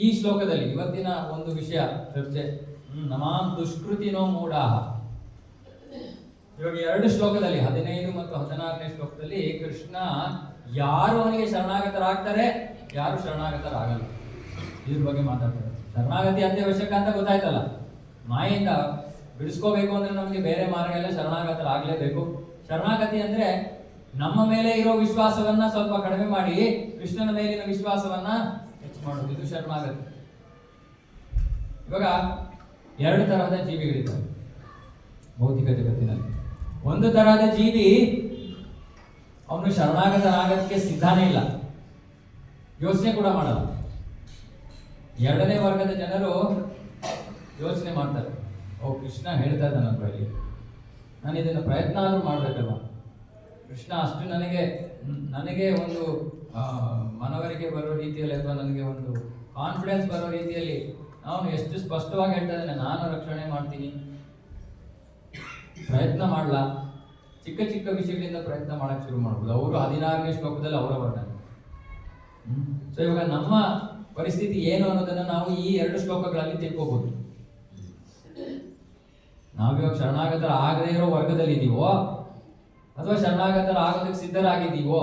Speaker 1: ಈ ಶ್ಲೋಕದಲ್ಲಿ, ಇವತ್ತಿನ ಒಂದು ವಿಷಯ ಚರ್ಚೆ, ನಮಾಂ ದುಷ್ಕೃತಿನೋ ಮೂಢಾಹ. ಇವಾಗ 2 ಶ್ಲೋಕದಲ್ಲಿ 15 ಮತ್ತು 16ನೇ ಶ್ಲೋಕದಲ್ಲಿ ಕೃಷ್ಣ ಯಾರು ಅವನಿಗೆ ಶರಣಾಗತರಾಗ್ತಾರೆ, ಯಾರು ಶರಣಾಗತರಾಗಲ್ಲ, ಇದ್ರ ಬಗ್ಗೆ ಮಾತಾಡ್ತಾರೆ. ಶರಣಾಗತಿ ಅತ್ಯವಶ್ಯಕ ಅಂತ ಗೊತ್ತಾಯ್ತಲ್ಲ. ಮಾಯಿಂದ ಬಿಡಿಸ್ಕೋಬೇಕು ಅಂದ್ರೆ ನಮಗೆ ಬೇರೆ ಮಾರ್ಗ ಎಲ್ಲ, ಶರಣಾಗತರಾಗಲೇಬೇಕು. ಶರಣಾಗತಿ ಅಂದ್ರೆ ನಮ್ಮ ಮೇಲೆ ಇರೋ ವಿಶ್ವಾಸವನ್ನ ಸ್ವಲ್ಪ ಕಡಿಮೆ ಮಾಡಿ ಕೃಷ್ಣನ ಮೇಲಿನ ವಿಶ್ವಾಸವನ್ನ ಹೆಚ್ಚು ಮಾಡೋದು, ಇದು ಶರಣಾಗತಿ. ಇವಾಗ 2 ತರಹದ ಜೀವಿಗಳಿದ್ದಾವೆ ಭೌತಿಕ ಜಗತ್ತಿನಲ್ಲಿ. ಒಂದು ತರಹದ ಜೀವಿ ಅವನು ಶರಣಾಗತನಾಗಕ್ಕೆ ಸಿದ್ಧನೇ ಇಲ್ಲ, ಯೋಚನೆ ಕೂಡ ಮಾಡಲ್ಲ. ಎರಡನೇ ವರ್ಗದ ಜನರು ಯೋಚನೆ ಮಾಡ್ತಾರೆ, ಓ ಕೃಷ್ಣ ಹೇಳ್ತಾ ಇದ್ದಾನಪ್ಪ ಇಲ್ಲಿ, ನಾನು ಇದನ್ನು ಪ್ರಯತ್ನ ಆದರೂ ಮಾಡಬೇಕಲ್ವ, ಕೃಷ್ಣ ಅಷ್ಟು ನನಗೆ ಒಂದು ಮನವರಿಕೆ ಬರೋ ರೀತಿಯಲ್ಲಿ ಅಥವಾ ನನಗೆ ಒಂದು ಕಾನ್ಫಿಡೆನ್ಸ್ ಬರೋ ರೀತಿಯಲ್ಲಿ ಅವನು ಎಷ್ಟು ಸ್ಪಷ್ಟವಾಗಿ ಹೇಳ್ತಾ ಇದ್ದಾನೆ, ನಾನು ರಕ್ಷಣೆ ಮಾಡ್ತೀನಿ, ಪ್ರಯತ್ನ ಮಾಡಲ್ಲ. ಚಿಕ್ಕ ಚಿಕ್ಕ ವಿಷಯಗಳಿಂದ ಪ್ರಯತ್ನ ಮಾಡಕ್ಕೆ ಶುರು ಮಾಡ್ಬೋದು. ಅವರು 16ನೇ ಶ್ಲೋಕದಲ್ಲಿ ಅವರ ವರ್ಣನೆ. ಸೊ ಇವಾಗ ನಮ್ಮ ಪರಿಸ್ಥಿತಿ ಏನು ಅನ್ನೋದನ್ನ ನಾವು ಈ 2 ಶ್ಲೋಕಗಳಲ್ಲಿ ತಿಳ್ಕೋಬಹುದು. ನಾವಿವಾಗ ಶರಣಾಗತರ ಆಗದೇ ಇರೋ ವರ್ಗದಲ್ಲಿ ಇದೀವೋ ಅಥವಾ ಶರಣಾಗತರ ಆಗೋದಕ್ಕೆ ಸಿದ್ಧರಾಗಿದ್ದೀವೋ?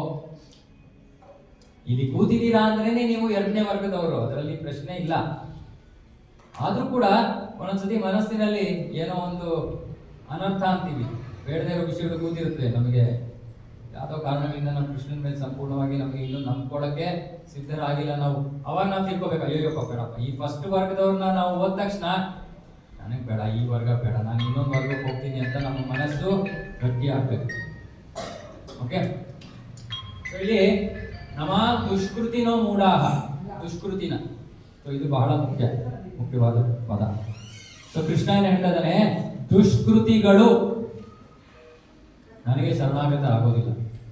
Speaker 1: ಇಲ್ಲಿ ಕೂತಿದ್ದೀರಾ ಅಂದ್ರೇನೆ ನೀವು 2ನೇ ವರ್ಗದವರು, ಅದರಲ್ಲಿ ಪ್ರಶ್ನೆ ಇಲ್ಲ. ಆದ್ರೂ ಕೂಡ ಒಂದೊಂದ್ಸತಿ ಮನಸ್ಸಿನಲ್ಲಿ ಏನೋ ಒಂದು ಅನರ್ಥ ಅಂತೀವಿ, ಬೇಡದೇ ಇರೋ ವಿಷಯಗಳು ಕೂತಿರುತ್ತೆ. ನಮಗೆ ಯಾವುದೋ ಕಾರಣಗಳಿಂದ ನಮ್ಮ ಕೃಷ್ಣನ ಮೇಲೆ ಸಂಪೂರ್ಣವಾಗಿ ನಮಗೆ ಇನ್ನೂ ನಂಬ್ಕೊಳ್ಳೋಕ್ಕೆ ಸಿದ್ಧರಾಗಿಲ್ಲ ನಾವು. ಅವಾಗ ನಾವು ತಿಳ್ಕೊಬೇಕು, ಅಯ್ಯೋಪ್ಪ ಬೇಡಪ್ಪ, ಈ ಫಸ್ಟ್ ವರ್ಗದವ್ರನ್ನ ನಾವು ಹೋದ ತಕ್ಷಣ ನನಗೆ ಬೇಡ, ಈ ವರ್ಗ ಬೇಡ, ನಾನು ಇನ್ನೊಂದು ವರ್ಗಕ್ಕೆ ಹೋಗ್ತೀನಿ ಅಂತ ನಮ್ಮ ಮನಸ್ಸು ಗಟ್ಟಿ ಆಗ್ಬೇಕು. ಓಕೆ, ಸೊ ಇಲ್ಲಿ ನಮ ದುಷ್ಕೃತಿನೋ ಮೂಢಾಹ, ದುಷ್ಕೃತಿನ, ಸೊ ಇದು ಬಹಳ ಮುಖ್ಯವಾದ ಪದ. ಸೊ ಕೃಷ್ಣ ಏನು ಹೇಳ್ತಾ ಇದ್ದಾನೆ, ದುಷ್ಕೃತಿಗಳು ನನಗೆ ಶರಣಾಗತ ಆಗೋದಿಲ್ಲ.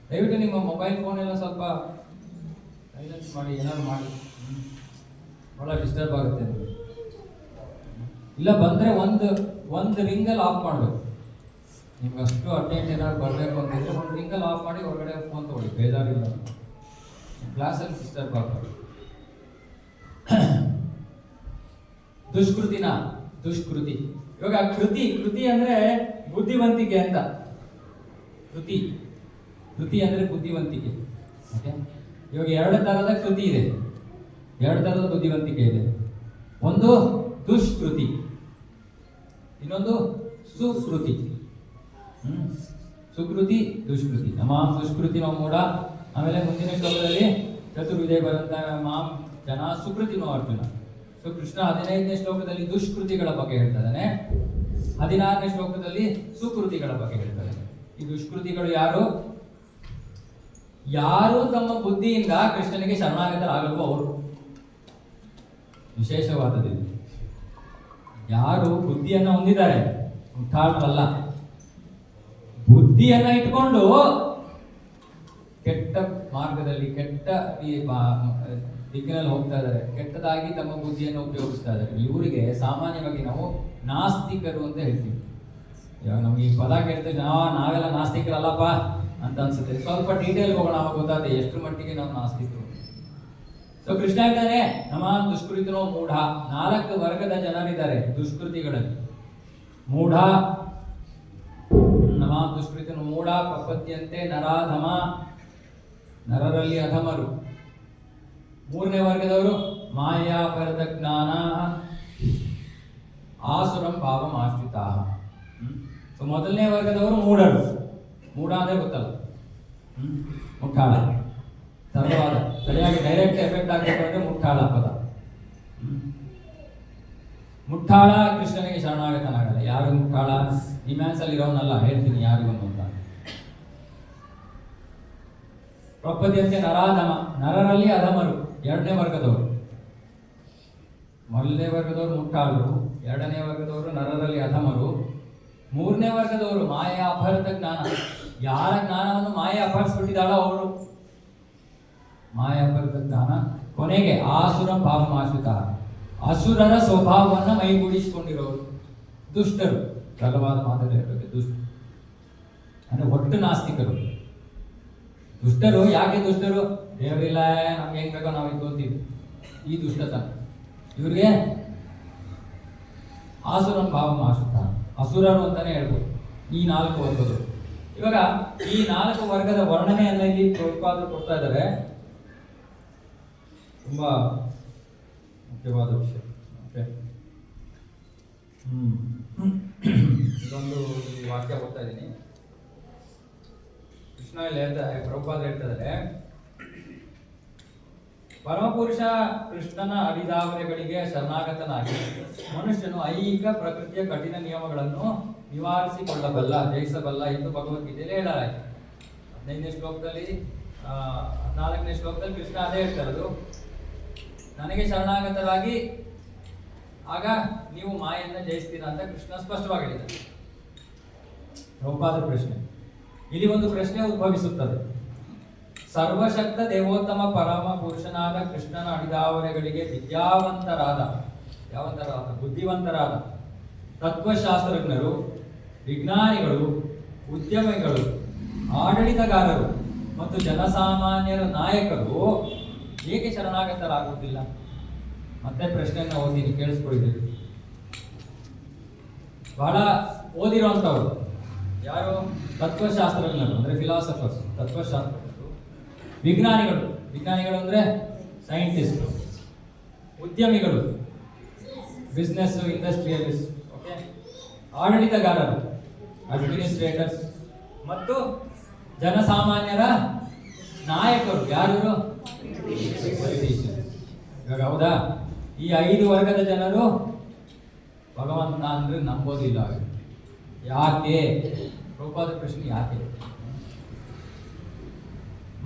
Speaker 1: ದಯವಿಟ್ಟು ನಿಮ್ಮ ಮೊಬೈಲ್ ಫೋನ್ ಎಲ್ಲ ಸ್ವಲ್ಪ ಸೈಲೆನ್ಸ್ ಮಾಡಿ, ಏನಾದ್ರು ಮಾಡಿ, ಬಹಳ ಡಿಸ್ಟರ್ಬ್ ಆಗುತ್ತೆ. ಇಲ್ಲ ಬಂದರೆ ಒಂದು ರಿಂಗಲ್ಲಿ ಆಫ್ ಮಾಡಬೇಕು. ನಿಮ್ಗೆ ಅಷ್ಟು ಅರ್ಜೆಂಟ್ ಏನಾದ್ರು ಬರಬೇಕು ಅಂತಿದ್ರೆ ಒಂದು ರಿಂಗಲ್ಲಿ ಆಫ್ ಮಾಡಿ ಹೊರಗಡೆ ಫೋನ್ ತಗೊಳ್ಳಿ, ಬೇಜಾರಿಲ್ಲ. ಕ್ಲಾಸಲ್ಲಿ ಡಿಸ್ಟರ್ಬ್ ಆಗ್ತದೆ. ದುಷ್ಕೃತಿ. ಇವಾಗ ಕೃತಿ ಅಂದ್ರೆ ಬುದ್ಧಿವಂತಿಕೆ ಅಂತ. ಕೃತಿ ಅಂದ್ರೆ ಬುದ್ಧಿವಂತಿಕೆ. ಓಕೆ, ಇವಾಗ 2 ತರದ ಕೃತಿ ಇದೆ, 2 ತರದ ಬುದ್ಧಿವಂತಿಕೆ ಇದೆ. ಒಂದು ದುಷ್ಕೃತಿ, ಇನ್ನೊಂದು ಸುಕೃತಿ. ಸುಕೃತಿ, ದುಷ್ಕೃತಿ. ಮಾಂ ದುಷ್ಕೃತಿ ನೋ ಮೂಢ. ಆಮೇಲೆ ಮುಂದಿನ ಶ್ಲೋಕದಲ್ಲಿ ಚತುರ್ವಿಧೆ ಬರಂತ ಮಾಂ ಜನ ಸುಕೃತಿನೋ ಅರ್ಜುನ. ಸೊ ಕೃಷ್ಣ 15ನೇ ಶ್ಲೋಕದಲ್ಲಿ ದುಷ್ಕೃತಿಗಳ ಬಗ್ಗೆ ಹೇಳ್ತಾನೆ, 16ನೇ ಶ್ಲೋಕದಲ್ಲಿ ಸುಕೃತಿಗಳ ಬಗ್ಗೆ ಹೇಳ್ತಾನೆ. ಈ ದುಷ್ಕೃತಿಗಳು ಯಾರು ತಮ್ಮ ಬುದ್ಧಿಯಿಂದ ಕೃಷ್ಣನಿಗೆ ಶರಣಾಗತರಾಗಲ್ವೋ ಅವರು. ವಿಶೇಷವಾದದ್ದು, ಯಾರು ಬುದ್ಧಿಯನ್ನ ಹೊಂದಿದ್ದಾರೆ, ಮುಟ್ಟಾಳರಲ್ಲ, ಬುದ್ಧಿಯನ್ನ ಇಟ್ಕೊಂಡು ಕೆಟ್ಟ ಮಾರ್ಗದಲ್ಲಿ ಕೆಟ್ಟ ದಿಕ್ಕಿನಲ್ಲಿ ಹೋಗ್ತಾ ಇದ್ದಾರೆ, ಕೆಟ್ಟದಾಗಿ ತಮ್ಮ ಬುದ್ಧಿಯನ್ನು ಉಪಯೋಗಿಸ್ತಾ ಇದ್ದಾರೆ. ಇವರಿಗೆ ಸಾಮಾನ್ಯವಾಗಿ ನಾವು ನಾಸ್ತಿಕರು ಅಂತ ಹೇಳ್ತೀವಿ. ಇವಾಗ ನಮ್ಗೆ ಈ ಪದ ಕೇಳ್ತೇವೆ, ನಾವೆಲ್ಲ ನಾಸ್ತಿಕರಲ್ಲಪ್ಪ ಅಂತ ಅನ್ಸುತ್ತೆ. ಸ್ವಲ್ಪ ಡೀಟೇಲ್ ಹೋಗೋಣ, ಅವಾಗ ಗೊತ್ತಾಗುತ್ತೆ ಎಷ್ಟು ಮಟ್ಟಿಗೆ ನಾವು ನಾಸ್ತಿಕರು. ಸೊ ಕೃಷ್ಣ ಹೇಳ್ತಾನೆ, ನಮ ದುಷ್ಕೃತಿನೋ ಮೂಢ. 4 ವರ್ಗದ ಜನರಿದ್ದಾರೆ ದುಷ್ಕೃತಿಗಳಲ್ಲಿ. ಮೂಢ, ನಮ ದುಷ್ಕೃತಿನೋ ಮೂಢ ಪ್ರಪದ್ಯಂತೆ ನರಾಧಮ, ನರರಲ್ಲಿ ಅಧಮರು. 3ನೇ ವರ್ಗದವರು ಮಾಯಾಪರತ ಜ್ಞಾನ, ಆಸುರಂ ಭಾವಂ ಆಶ್ರಿತಾ. ಸೊ ಮೊದಲನೇ ವರ್ಗದವರು ಮೂಢರು. ಮೂಢ ಅಂದ್ರೆ ಗೊತ್ತಲ್ಲ, ಮುಟ್ಟಾಳ. ಸರ್ವಾದ ಸರಿಯಾಗಿ ಡೈರೆಕ್ಟ್ ಎಫೆಕ್ಟ್ ಆಗಬೇಕು ಅಂದ್ರೆ ಮುಟ್ಟಾಳ ಪದ. ಮುಟ್ಟಾಳ ಕೃಷ್ಣನಿಗೆ ಶರಣಾಗತನಾಗಲ್ಲ. ಯಾರು ಮುಟ್ಟಾಳ? ನಿಮ್ಯಾನ್ಸ್ ಅಲ್ಲಿ ಇರೋನಲ್ಲ, ಹೇಳ್ತೀನಿ ಯಾರಿಗೊಂದು ಅಂತ. ಪ್ರಪದ್ಯಂತೆ ನರಾಧಮ, ನರರಲ್ಲಿ ಅಧಮರು. 2ನೇ ವರ್ಗದವರು. ಮೊದಲನೇ ವರ್ಗದವರು ಮುಟ್ಟಾಳರು, 2ನೇ ವರ್ಗದವರು ನರರಲ್ಲಿ ಅಧಮರು, 3ನೇ ವರ್ಗದವರು ಮಾಯಾ ಅಪಹೃತ ಜ್ಞಾನ. ಯಾರ ಜ್ಞಾನವನ್ನು ಮಾಯೆ ಅಪಹರಿಸ್ಬಿಟ್ಟಿದ್ದಾಳೋ ಅವರು ಮಾಯಾ ಅಪಹೃತ ಜ್ಞಾನ. ಕೊನೆಗೆ ಆಸುರಂ ಭಾವಂ ಆಶ್ರಿತ, ಅಸುರರ ಸ್ವಭಾವವನ್ನು ಮೈಗೂಡಿಸಿಕೊಂಡಿರೋರು, ದುಷ್ಟರು. ಸರಳವಾದ ಮಾತಲ್ಲಿ ಹೇಳಬೇಕು, ದುಷ್ಟ ಅಂದ್ರೆ ಒಟ್ಟು ನಾಸ್ತಿಕರು. ದುಷ್ಟರು ಯಾಕೆ ದುಷ್ಟರು? ದೇವರಿಲ್ಲ, ನಮ್ಗೆ ಹೆಂಗ್ ಬೇಕೋ ನಾವು ಇಟ್ಕೊಂತೀವಿ, ಈ ದುಷ್ಟತನ. ಇವ್ರಿಗೆ ಆಸುರಂ ಭಾವಂ ಆಶ್ರಿತ, ಅಸುರರು ಅಂತಾನೆ ಹೇಳ್ಬೋದು ಈ 4 ವರ್ಗಗಳು. ಇವಾಗ ಈ 4 ವರ್ಗದ ವರ್ಣನೆಯನ್ನ ಇಲ್ಲಿ ಪ್ರಭುಪಾದರು ಕೊಡ್ತಾ ಇದ್ದಾರೆ. ತುಂಬಾ ಮುಖ್ಯವಾದ ವಿಷಯ. ಓಕೆ, ಇದೊಂದು ಈ ವಾಕ್ಯ ಓದ್ತಾ ಇದ್ದೀನಿ. ಕೃಷ್ಣ ಇಲ್ಲಿ ಹೇಳ್ತಾರೆ, ಪ್ರಭುಪಾದ ಹೇಳ್ತಾ ಇದ್ದಾರೆ, ಪರಮಪುರುಷ ಕೃಷ್ಣನ ಅಡಿದಾವರೆಗಳಿಗೆ ಶರಣಾಗತನಾಗಿ ಮನುಷ್ಯನು ಐಹಿಕ ಪ್ರಕೃತಿಯ ಕಠಿಣ ನಿಯಮಗಳನ್ನು ನಿವಾರಿಸಿಕೊಳ್ಳಬಲ್ಲ, ಜಯಿಸಬಲ್ಲ ಎಂದು ಭಗವದ್ಗೀತೆಯಲ್ಲಿ ಹೇಳಲಾಯಿತು. 15ನೇ ಶ್ಲೋಕದಲ್ಲಿ 4ನೇ ಶ್ಲೋಕದಲ್ಲಿ ಕೃಷ್ಣ ಅದೇ ಹೇಳ್ತಾರದು, ನನಗೆ ಶರಣಾಗತರಾಗಿ ಆಗ ನೀವು ಮಾಯೆಯನ್ನು ಜಯಿಸ್ತೀರಾ ಅಂತ ಕೃಷ್ಣ ಸ್ಪಷ್ಟವಾಗಿ ಹೇಳಿದ್ದಾರೆ. ಪ್ರಭುಪಾದರ ಪ್ರಶ್ನೆ, ಇಲ್ಲಿ ಒಂದು ಪ್ರಶ್ನೆ ಉದ್ಭವಿಸುತ್ತದೆ. ಸರ್ವಶಕ್ತ ದೇವೋತ್ತಮ ಪರಮ ಪುರುಷನಾದ ಕೃಷ್ಣನ ಅಡಿದಾವರೆಗಳಿಗೆ ಬುದ್ಧಿವಂತರಾದ ತತ್ವಶಾಸ್ತ್ರಜ್ಞರು, ವಿಜ್ಞಾನಿಗಳು, ಉದ್ಯಮಿಗಳು, ಆಡಳಿತಗಾರರು ಮತ್ತು ಜನಸಾಮಾನ್ಯರ ನಾಯಕರು ಏಕೆ ಶರಣಾಗತರಾಗುವುದಿಲ್ಲ? ಮತ್ತೆ ಪ್ರಶ್ನೆಯನ್ನು ಓದಿ ಕೇಳಿಸ್ಕೊಳ್ತೀವಿ. ಬಹಳ ಓದಿರುವಂಥವ್ರು ಯಾರು? ತತ್ವಶಾಸ್ತ್ರಜ್ಞರು ಅಂದರೆ ಫಿಲಾಸಫರ್ಸ್, ತತ್ವಶಾಸ್ತ್ರಜ್ಞರು, ವಿಜ್ಞಾನಿಗಳು ಅಂದರೆ ಸೈಂಟಿಸ್ಟ್, ಉದ್ಯಮಿಗಳು ಬಿಸ್ನೆಸ್ ಇಂಡಸ್ಟ್ರಿಯಲಿಸ್ಟ್, ಓಕೆ, ಆಡಳಿತಗಾರರು ಅಡ್ಮಿನಿಸ್ಟ್ರೇಟರ್ಸ್ ಮತ್ತು ಜನಸಾಮಾನ್ಯರ ನಾಯಕರು ಯಾರು? ಇವಾಗ ಹೌದಾ? ಈ 5 ವರ್ಗದ ಜನರು ಭಗವಂತ ಅಂದ್ರೆ ನಂಬೋದಿಲ್ಲ. ಯಾಕೆ? ಪ್ರಭುಪಾದ ಪ್ರಶ್ನೆ ಯಾಕೆ?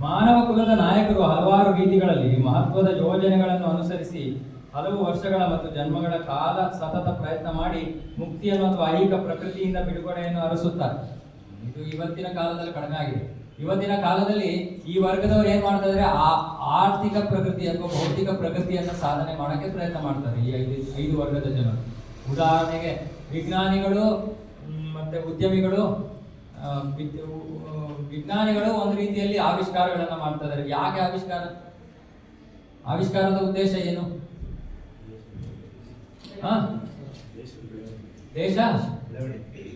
Speaker 1: ಮಾನವ ಕುಲದ ನಾಯಕರು ಹಲವಾರು ರೀತಿಗಳಲ್ಲಿ ಮಹತ್ವದ ಯೋಜನೆಗಳನ್ನು ಅನುಸರಿಸಿ ಹಲವು ವರ್ಷಗಳ ಮತ್ತು ಜನ್ಮಗಳ ಕಾಲ ಸತತ ಪ್ರಯತ್ನ ಮಾಡಿ ಮುಕ್ತಿಯನ್ನು ಅಥವಾ ಐಹಿಕ ಪ್ರಕೃತಿಯಿಂದ ಬಿಡುಗಡೆಯನ್ನು ಅರಸುತ್ತಾರೆ. ಇದು ಇವತ್ತಿನ ಕಾಲದಲ್ಲಿ ಕಡಿಮೆ ಆಗಿದೆ. ಇವತ್ತಿನ ಕಾಲದಲ್ಲಿ ಈ ವರ್ಗದವರು ಏನ್ ಮಾಡ್ತಾ ಇದ್ದಾರೆ? ಆರ್ಥಿಕ ಪ್ರಗತಿ ಅಥವಾ ಭೌತಿಕ ಪ್ರಗತಿಯನ್ನು ಸಾಧನೆ ಮಾಡಕ್ಕೆ ಪ್ರಯತ್ನ ಮಾಡ್ತಾರೆ ಈ 5 ವರ್ಗದ ಜನರು. ಉದಾಹರಣೆಗೆ ವಿಜ್ಞಾನಿಗಳು ಮತ್ತೆ ಉದ್ಯಮಿಗಳು. ವಿಜ್ಞಾನಿಗಳು ಒಂದು ರೀತಿಯಲ್ಲಿ ಆವಿಷ್ಕಾರಗಳನ್ನ ಮಾಡ್ತಾ ಇದ್ದಾರೆ. ಯಾಕೆ ಆವಿಷ್ಕಾರದ ಉದ್ದೇಶ ಏನು?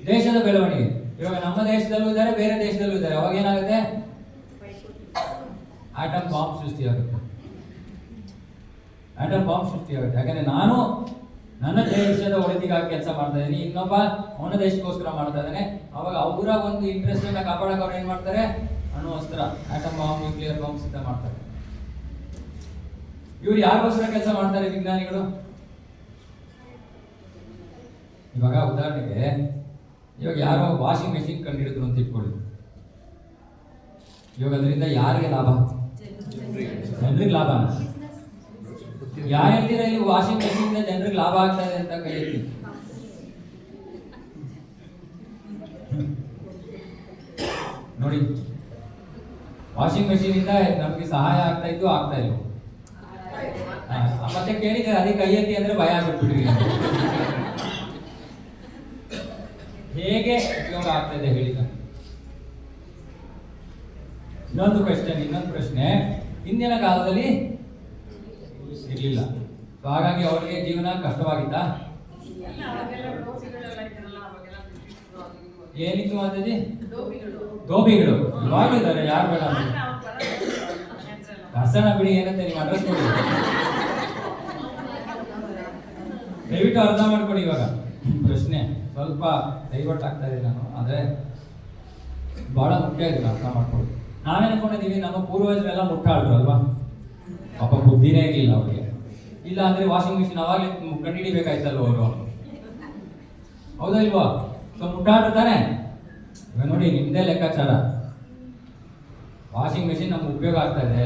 Speaker 1: ದೇಶದ ಬೆಳವಣಿಗೆ. ಇವಾಗ ನಮ್ಮ ದೇಶದಲ್ಲೂ ಇದ್ದಾರೆ, ಬೇರೆ ದೇಶದಲ್ಲೂ ಇದ್ದಾರೆ. ಅವಾಗ ಏನಾಗುತ್ತೆ? ಆಟಮ್ ಬಾಂಬ್ ಸೃಷ್ಟಿಯಾಗುತ್ತೆ. ಯಾಕಂದ್ರೆ ನಾನು ನನ್ನ ದೇಶದ ಒಳಿತಿಗಾಗಿ ಕೆಲಸ ಮಾಡ್ತಾ ಇದ್ದೀನಿ, ಇನ್ನೊಬ್ಬ ಅವನ ದೇಶಕ್ಕೋಸ್ಕರ ಮಾಡ್ತಾ ಇದ್ದಾನೆ. ಅವಾಗ ಅವರ ಒಂದು ಇಂಟ್ರೆಸ್ಟ್ ಅನ್ನ ಕಾಪಾಡಕ್ಕೆ ಅವ್ರು ಏನ್ ಮಾಡ್ತಾರೆ? ಅಣ್ವಸ್ತ್ರ, ಆಟಮ್ ಬಾಂಬ್, ನ್ಯೂಕ್ಲಿಯರ್ ಬಾಂಬ್ ಸಿದ್ಧ ಮಾಡ್ತಾರೆ. ಇವ್ರು ಯಾರಿಗೋಸ್ಕರ ಕೆಲಸ ಮಾಡ್ತಾರೆ ವಿಜ್ಞಾನಿಗಳು? ಇವಾಗ ಉದಾಹರಣೆಗೆ ಇವಾಗ ಯಾರೋ ವಾಷಿಂಗ್ ಮೆಷಿನ್ ಕಂಡುಹಿಡಿದ್ರು ಅಂತ ಇಟ್ಕೊಳ್ಳಿ. ಇವಾಗ ಅದರಿಂದ ಯಾರಿಗೆ ಲಾಭ? ಜನರಿಗೆ ಲಾಭನ? ಯಾರು ಹೇಳ್ತೀರಾ ಇಲ್ಲಿ ವಾಷಿಂಗ್ ಮೆಷಿನ್ ಇಂದ ಜನರಿಗೆ ಲಾಭ ಆಗ್ತಾ ಇದೆ ಅಂತ? ಕೈ ಎತ್ತಿ. ನೋಡಿ, ವಾಷಿಂಗ್ ಮೆಷಿನ್ ಇಂದ ನಮ್ಗೆ ಸಹಾಯ ಆಗ್ತಾ ಇದ್ದು ಆಗ್ತಾ ಇಲ್ಲ. ಮತ್ತೆ ಕೇಳಿದ್ರೆ ಅದಕ್ಕೆ ಕೈ ಎತ್ತಿ ಅಂದ್ರೆ ಭಯ ಆಗ್ಬಿಟ್ಬಿಟ್ರಿ. ಹೇಗೆ ಉಪಯೋಗ ಆಗ್ತಾ ಇದೆ ಹೇಳಿ? ಇನ್ನೊಂದು ಪ್ರಶ್ನೆ, ಹಿಂದಿನ ಕಾಲದಲ್ಲಿ ಇರಲಿಲ್ಲ, ಹಾಗಾಗಿ ಅವರಿಗೆ ಜೀವನ ಕಷ್ಟವಾಗಿತ್ತ? ಏನಿತ್ತು ಮಾತಾಜಿ? ದೋಬಿಗಳು ಇವಾಗಲೂ ಇದ್ದಾರೆ. ಯಾರು ಬೇಡ ದರ್ಶನ ಬಿಡಿ, ಏನಂತೆ ನೀವು ಅಡ್ರೆಸ್ ಕೊಡಿ, ದಯವಿಟ್ಟು ಅರ್ಥ ಮಾಡ್ಕೊಡಿ. ಇವಾಗ ಪ್ರಶ್ನೆ ಸ್ವಲ್ಪ ಡೈವರ್ಟ್ ಆಗ್ತಾ ಇದೆ ನಾನು, ಆದರೆ ಬಹಳ ಮುಖ್ಯ ಇದೆ ಅರ್ಥ ಮಾಡ್ಕೊಳ್ಳಿ. ನಾವೇನ್ಕೊಂಡಿದ್ದೀವಿ ನಮ್ಮ ಪೂರ್ವಜರೆಲ್ಲ ಮುಟ್ಟಾಳ್ರು ಅಲ್ವಾ? ಪಾಪ ಬುದ್ಧಿನೇ ಇರಲಿಲ್ಲ ಅವ್ರಿಗೆ. ಇಲ್ಲ ಅಂದ್ರೆ ವಾಷಿಂಗ್ ಮಿಷಿನ್ ಅವಾಗಲೇ ಕಂಡುಹಿಡಿಬೇಕಾಯ್ತಲ್ವ ಅವರು, ಹೌದಾ ಇಲ್ವಾ? ಸೊ ಮುಟ್ಟಾಡ್ರು ತಾನೆ. ಇವಾಗ ನೋಡಿ, ನಿಮ್ದೇ ಲೆಕ್ಕಾಚಾರ. ವಾಷಿಂಗ್ ಮಿಷಿನ್ ನಮ್ಗೆ ಉಪಯೋಗ ಆಗ್ತಾ ಇದೆ,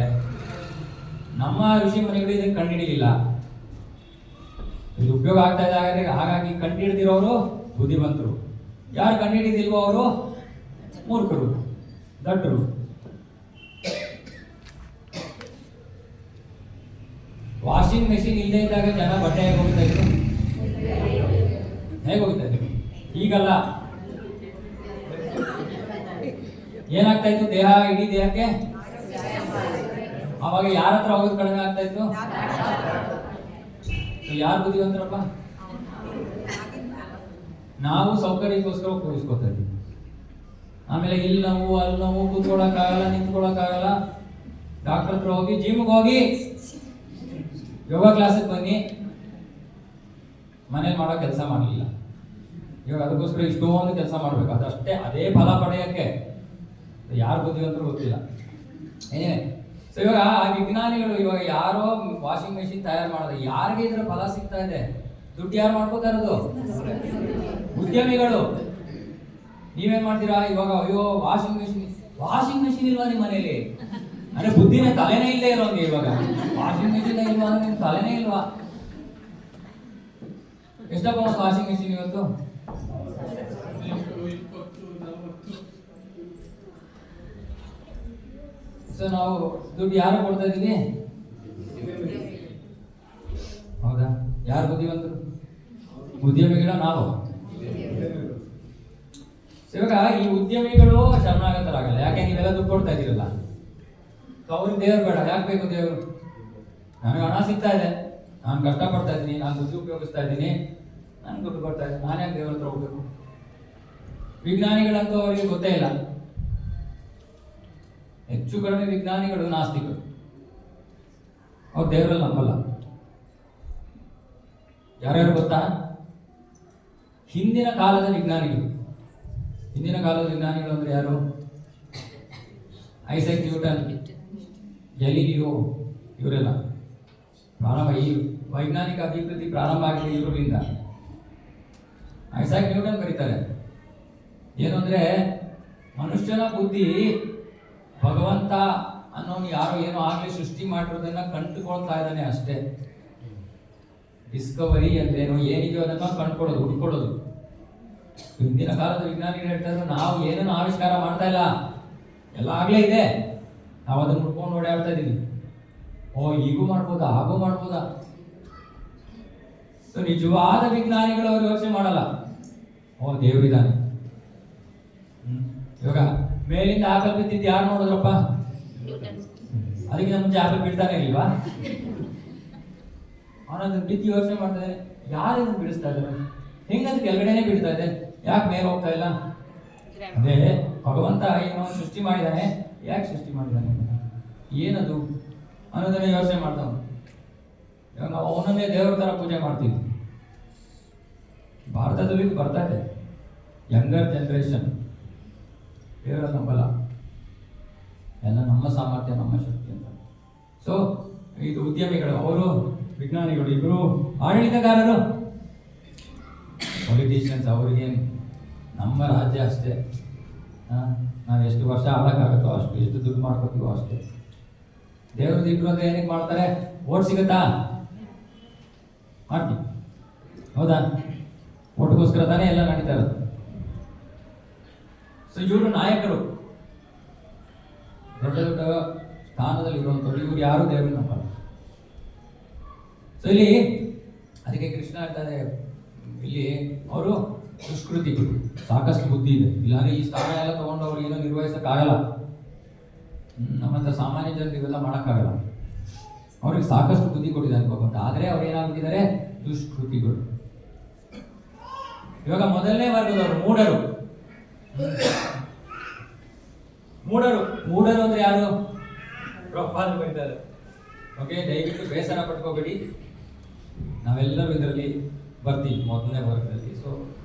Speaker 1: ನಮ್ಮ ಋಷಿ ಮನೆಗಳು ಇದನ್ನು ಕಂಡುಹಿಡಿಯಲಿಲ್ಲ. ಇದು ಉಪಯೋಗ ಆಗ್ತಾ ಇದೆ, ಹಾಗಾಗಿ ಕಂಡುಹಿಡಿದಿರೋರು ಬುದ್ಧಿವಂತರು, ಯಾರು ಕಂಡುಹಿಡಿದಿಲ್ವೋ ಅವರು ಮೂರ್ಖರು, ದಡ್ಡರು. ವಾಷಿಂಗ್ ಮೆಷಿನ್ ಇಲ್ಲದೆ ಇದ್ದಾಗ ಜನ ಬಟ್ಟೆ ಹೇಗೆ ಹೋಗ್ತಾ ಇದ್ರು? ಈಗಲ್ಲ. ಏನಾಗ್ತಾ ಇತ್ತು? ಇಡೀ ದೇಹಕ್ಕೆ. ಅವಾಗ ಯಾರ ಹತ್ರ ಹೋಗೋದು ಕಡಿಮೆ ಆಗ್ತಾ ಇತ್ತು? ಯಾರು ಬುದ್ಧಿವಂತರಪ್ಪ? ನಾವು ಸೌಕರ್ಯಕ್ಕೋಸ್ಕರ ಕೂರಿಸ್ಕೊತಾ ಇದ್ವಿ. ಆಮೇಲೆ ಇಲ್ಲಿ ನೋವು, ಅಲ್ಲಿ ನೋವು, ಕೂತ್ಕೊಳ್ಳೋಕ್ಕಾಗಲ್ಲ, ನಿಂತ್ಕೊಳ್ಳೋಕ್ಕಾಗಲ್ಲ, ಡಾಕ್ಟರ್ ಹತ್ರ ಹೋಗಿ, ಜಿಮ್ಗೆ ಹೋಗಿ, ಯೋಗ ಕ್ಲಾಸಿಗೆ ಬನ್ನಿ. ಮನೇಲಿ ಮಾಡೋ ಕೆಲಸ ಮಾಡಲಿಲ್ಲ. ಇವಾಗ ಅದಕ್ಕೋಸ್ಕರ ಇಷ್ಟೊಂದು ಕೆಲಸ ಮಾಡಬೇಕು. ಅದಷ್ಟೇ, ಅದೇ ಫಲ ಪಡೆಯೋಕ್ಕೆ ಯಾರು ಬುದ್ಧಿವಂತರು ಗೊತ್ತಿಲ್ಲ. ಏನೇ ಸೊ ಇವಾಗ ಆ ವಿಜ್ಞಾನಿಗಳು ಇವಾಗ ಯಾರೋ ವಾಷಿಂಗ್ ಮೆಷಿನ್ ತಯಾರು ಮಾಡೋದು, ಯಾರಿಗೆ ಇದರ ಫಲ ಸಿಗ್ತಾ ಇದೆ? ದುಡ್ಡು ಯಾರು ಮಾಡ್ಕೋತಾ ಇರೋದು? ಉದ್ಯಮಿಗಳು. ನೀವೇನ್ ಮಾಡ್ತೀರಾ? ಇವಾಗ ಅಯ್ಯೋ ವಾಷಿಂಗ್ ಮೆಷಿನ್ ವಾಷಿಂಗ್ ಮೆಷಿನ್ ಇಲ್ವಾ ನಿಮ್ಮ ಮನೇಲಿ? ಅಂದ್ರೆ ಬುದ್ಧಿನೇ ತಲೆನೇ ಇಲ್ಲೇ ಇರೋಂಗೆ ಇವಾಗ. ವಾಷಿಂಗ್ ಮೆಷಿನ್ ಇಲ್ವಾ ಅಂದ್ರೆ ನಿಮ್ ತಲೆನೇ ಇಲ್ವಾ? ಎಷ್ಟಪ್ಪ ಒಂದು ವಾಷಿಂಗ್ ಮೆಷಿನ್ ಇವತ್ತು? ಸೊ ನಾವು ದುಡ್ಡು ಯಾರು ಕೊಡ್ತಾ ಇದೀವಿ? ಹೌದಾ? ಯಾರು ಬುದ್ಧಿವಂತರು? ಉದ್ಯಮಿಗಳ ನಾವು. ಇವಾಗ ಈ ಉದ್ಯಮಿಗಳು ಶರಣಾಗತರಾಗಲ್ಲ. ಯಾಕೆ? ನೀವೆಲ್ಲ ದುಡ್ಡು ಕೊಡ್ತಾ ಇದ್ದೀರಲ್ಲ. ಅವ್ರಿಗೆ ದೇವ್ರು ಬೇಡ. ಯಾಕೆ ಬೇಕು ದೇವರು? ನನಗೆ ಹಣ ಸಿಗ್ತಾ ಇದೆ, ನಾನು ಕಷ್ಟಪಡ್ತಾ ಇದ್ದೀನಿ, ನಾನು ಬುದ್ಧಿ ಉಪಯೋಗಿಸ್ತಾ ಇದ್ದೀನಿ, ನಾನು ದುಡ್ಡು ಕೊಡ್ತಾ ಇದ್ದೀನಿ, ನಾನು ಯಾಕೆ ದೇವ್ರ ಹತ್ರ ಹೋಗ್ಬೇಕು? ವಿಜ್ಞಾನಿಗಳಂತೂ ಅವರಿಗೆ ಗೊತ್ತೇ ಇಲ್ಲ. ಹೆಚ್ಚು ಕಡಿಮೆ ವಿಜ್ಞಾನಿಗಳು ನಾಸ್ತಿಕರು. ಅವ್ರು ದೇವರಲ್ಲಿ ನಂಬಲ್ಲ. ಯಾರ್ಯಾರು ಗೊತ್ತಾ? ಹಿಂದಿನ ಕಾಲದ ವಿಜ್ಞಾನಿಗಳು. ಹಿಂದಿನ ಕಾಲದ ವಿಜ್ಞಾನಿಗಳು ಅಂದ್ರೆ ಯಾರು? ಐಸಕ್ ನ್ಯೂಟನ್, ಗ್ಯಾಲಿಲಿಯೋ, ಇವರೆಲ್ಲ. ಪ್ರಾರಂಭ ಈ ವೈಜ್ಞಾನಿಕ ಅಭಿವೃದ್ಧಿ ಪ್ರಾರಂಭ ಆಗಿದೆ ಇವರಿಂದ. ಐಸಾಕ್ ನ್ಯೂಟನ್ ಬರೀತಾರೆ ಏನು ಅಂದ್ರೆ, ಮನುಷ್ಯನ ಬುದ್ಧಿ ಭಗವಂತ ಅನ್ನೋನು ಯಾರೋ ಏನೋ ಆಗ್ಲಿ ಸೃಷ್ಟಿ ಮಾಡಿರೋದನ್ನ ಕಂಡುಕೊಳ್ತಾ ಇದ್ದಾನೆ ಅಷ್ಟೇ. ಡಿಸ್ಕವರಿ ಅಂದ್ರೇನು, ಏನಿದೆಯೋ ಅದನ್ನ ಕಂಡುಕೊಳ್ಳೋದು, ಹುಡ್ಕೊಳ್ಳೋದು. ಹಿಂದಿನ ಕಾಲದ ವಿಜ್ಞಾನಿಗಳು ಹೇಳ್ತಾರೆ, ನಾವು ಏನನ್ನು ಆವಿಷ್ಕಾರ ಮಾಡ್ತಾ ಇಲ್ಲ, ಎಲ್ಲ ಆಗ್ಲೇ ಇದೆ, ನಾವು ಅದನ್ನ ಹುಡ್ಕೊಂಡು ಓಡಾಡ್ತಾ ಇದೀವಿ. ಓ ಈಗೂ ಮಾಡ್ಬೋದಾ, ಹಾಗೂ ಮಾಡ್ಬೋದಾ? ಸೊ ನಿಜವಾದ ವಿಜ್ಞಾನಿಗಳು ಅವರು ಯೋಚನೆ ಮಾಡಲ್ಲ, ಓ ದೇವರಿದ್ದಾನೆ. ಇವಾಗ ಮೇಲಿಂದ ಆಪಲ್ ಬಿದ್ದಿದ್ದು ಯಾರು ನೋಡಿದ್ರಪ್ಪ? ಅದಕ್ಕೆ ಮುಂಚೆ ಆಪಲ್ ಬಿಡ್ತಾನೆ ಇರ್ಲಿಲ್ವಾ? ಅವನದನ್ನ ಬಿದ್ದು ಯೋಚನೆ ಮಾಡ್ತಾರೆ, ಯಾರು ಬಿಡಿಸ್ತಾ ಇದ್ದಾರೆ, ಹೆಂಗಂತ ಕೆಳಗಡೆನೆ ಬಿಡ್ತಾ ಇದೆ, ಯಾಕೆ ಮೇಲೆ ಹೋಗ್ತಾ ಇಲ್ಲ? ಅದೇ ಭಗವಂತ ಏನೋ ಸೃಷ್ಟಿ ಮಾಡಿದ್ದಾನೆ, ಯಾಕೆ ಸೃಷ್ಟಿ ಮಾಡಿದ್ದಾನೆ, ಏನದು ಅನ್ನೋದನ್ನೇ ಯೋಚನೆ ಮಾಡ್ತಾವ. ಇವಾಗ ನಾವು ಅವನನ್ನೇ ದೇವರ ತರ ಪೂಜೆ ಮಾಡ್ತೀವಿ. ಭಾರತದಲ್ಲಿ ಬರ್ತಾ ಇದೆ ಯಂಗರ್ ಜನರೇಷನ್, ದೇವರ ನಂಬಲ್ಲ, ಎಲ್ಲ ನಮ್ಮ ಸಾಮರ್ಥ್ಯ, ನಮ್ಮ ಶಕ್ತಿ ಅಂತ. ಸೊ ಇದು ಉದ್ಯಮಿಗಳು, ಅವರು ವಿಜ್ಞಾನಿಗಳು, ಇಬ್ಬರು ಆಡಳಿತಗಾರರು, ಪೊಲಿಟಿಷಿಯನ್ಸ್. ಅವ್ರಿಗೇನು ನಮ್ಮ ರಾಜ್ಯ ಅಷ್ಟೇ, ನಾವು ಎಷ್ಟು ವರ್ಷ ಆಳಕ್ಕಾಗುತ್ತೋ ಅಷ್ಟು, ಎಷ್ಟು ದುಡ್ಡು ಮಾಡ್ಕೋತೀವೋ ಅಷ್ಟೇ. ದೇವ್ರದ್ದು ಇಬ್ರು ಅಂದ್ರೆ ಏನಕ್ಕೆ ಮಾಡ್ತಾರೆ? ಓಟ್ ಸಿಗುತ್ತಾ? ಮಾಡ್ತೀವಿ, ಹೌದಾ? ಓಟ್ಗೋಸ್ಕರ ತಾನೇ ಎಲ್ಲ ನಡೀತಾ ಇರೋದು. ಸೊ ಇವರು ನಾಯಕರು, ದೊಡ್ಡ ದೊಡ್ಡ ಸ್ಥಾನದಲ್ಲಿ ಇರುವಂಥವ್ರು, ಇವ್ರು ಯಾರು ದೇವರು ನಂಬಲ್ಲ. ಸೊ ಇಲ್ಲಿ ಅದಕ್ಕೆ ಕೃಷ್ಣ ಹೇಳ್ತಾರೆ, ಇಲ್ಲಿ ಅವರು ದುಷ್ಕೃತಿಗಳು, ಸಾಕಷ್ಟು ಬುದ್ಧಿ ಇದೆ, ಇಲ್ಲಾಂದ್ರೆ ಈ ಸ್ಥಾನ ಎಲ್ಲ ತಗೊಂಡು ಅವ್ರು ಏನೋ ನಿರ್ವಹಿಸಕ್ಕಾಗಲ್ಲ. ನಮ್ಮಂತ ಸಾಮಾನ್ಯ ಜನರಿಗೆ ಇವೆಲ್ಲ ಮಾಡೋಕ್ಕಾಗಲ್ಲ. ಅವ್ರಿಗೆ ಸಾಕಷ್ಟು ಬುದ್ಧಿ ಕೊಟ್ಟಿದ್ದಾರೆ ಭಗವಂತ, ಆದರೆ ಅವ್ರು ಏನಾಗ್ಬಿಟ್ಟಿದ್ದಾರೆ? ದುಷ್ಕೃತಿಗಳು. ಇವಾಗ ಮೊದಲನೇ ವರ್ಗದವರು ಮೂಢರು. ಮೂಢರು ಅಂದ್ರೆ ಯಾರು? ಬರೀತಾರೆ. ಓಕೆ, ದಯವಿಟ್ಟು ಬೇಸರ ಪಟ್ಕೋಬೇಡಿ, ನಾವೆಲ್ಲರೂ ಇದರಲ್ಲಿ ಬರ್ತೀವಿ ಮೊದಲನೇ ವರ್ಗದಲ್ಲಿ. ಸೊ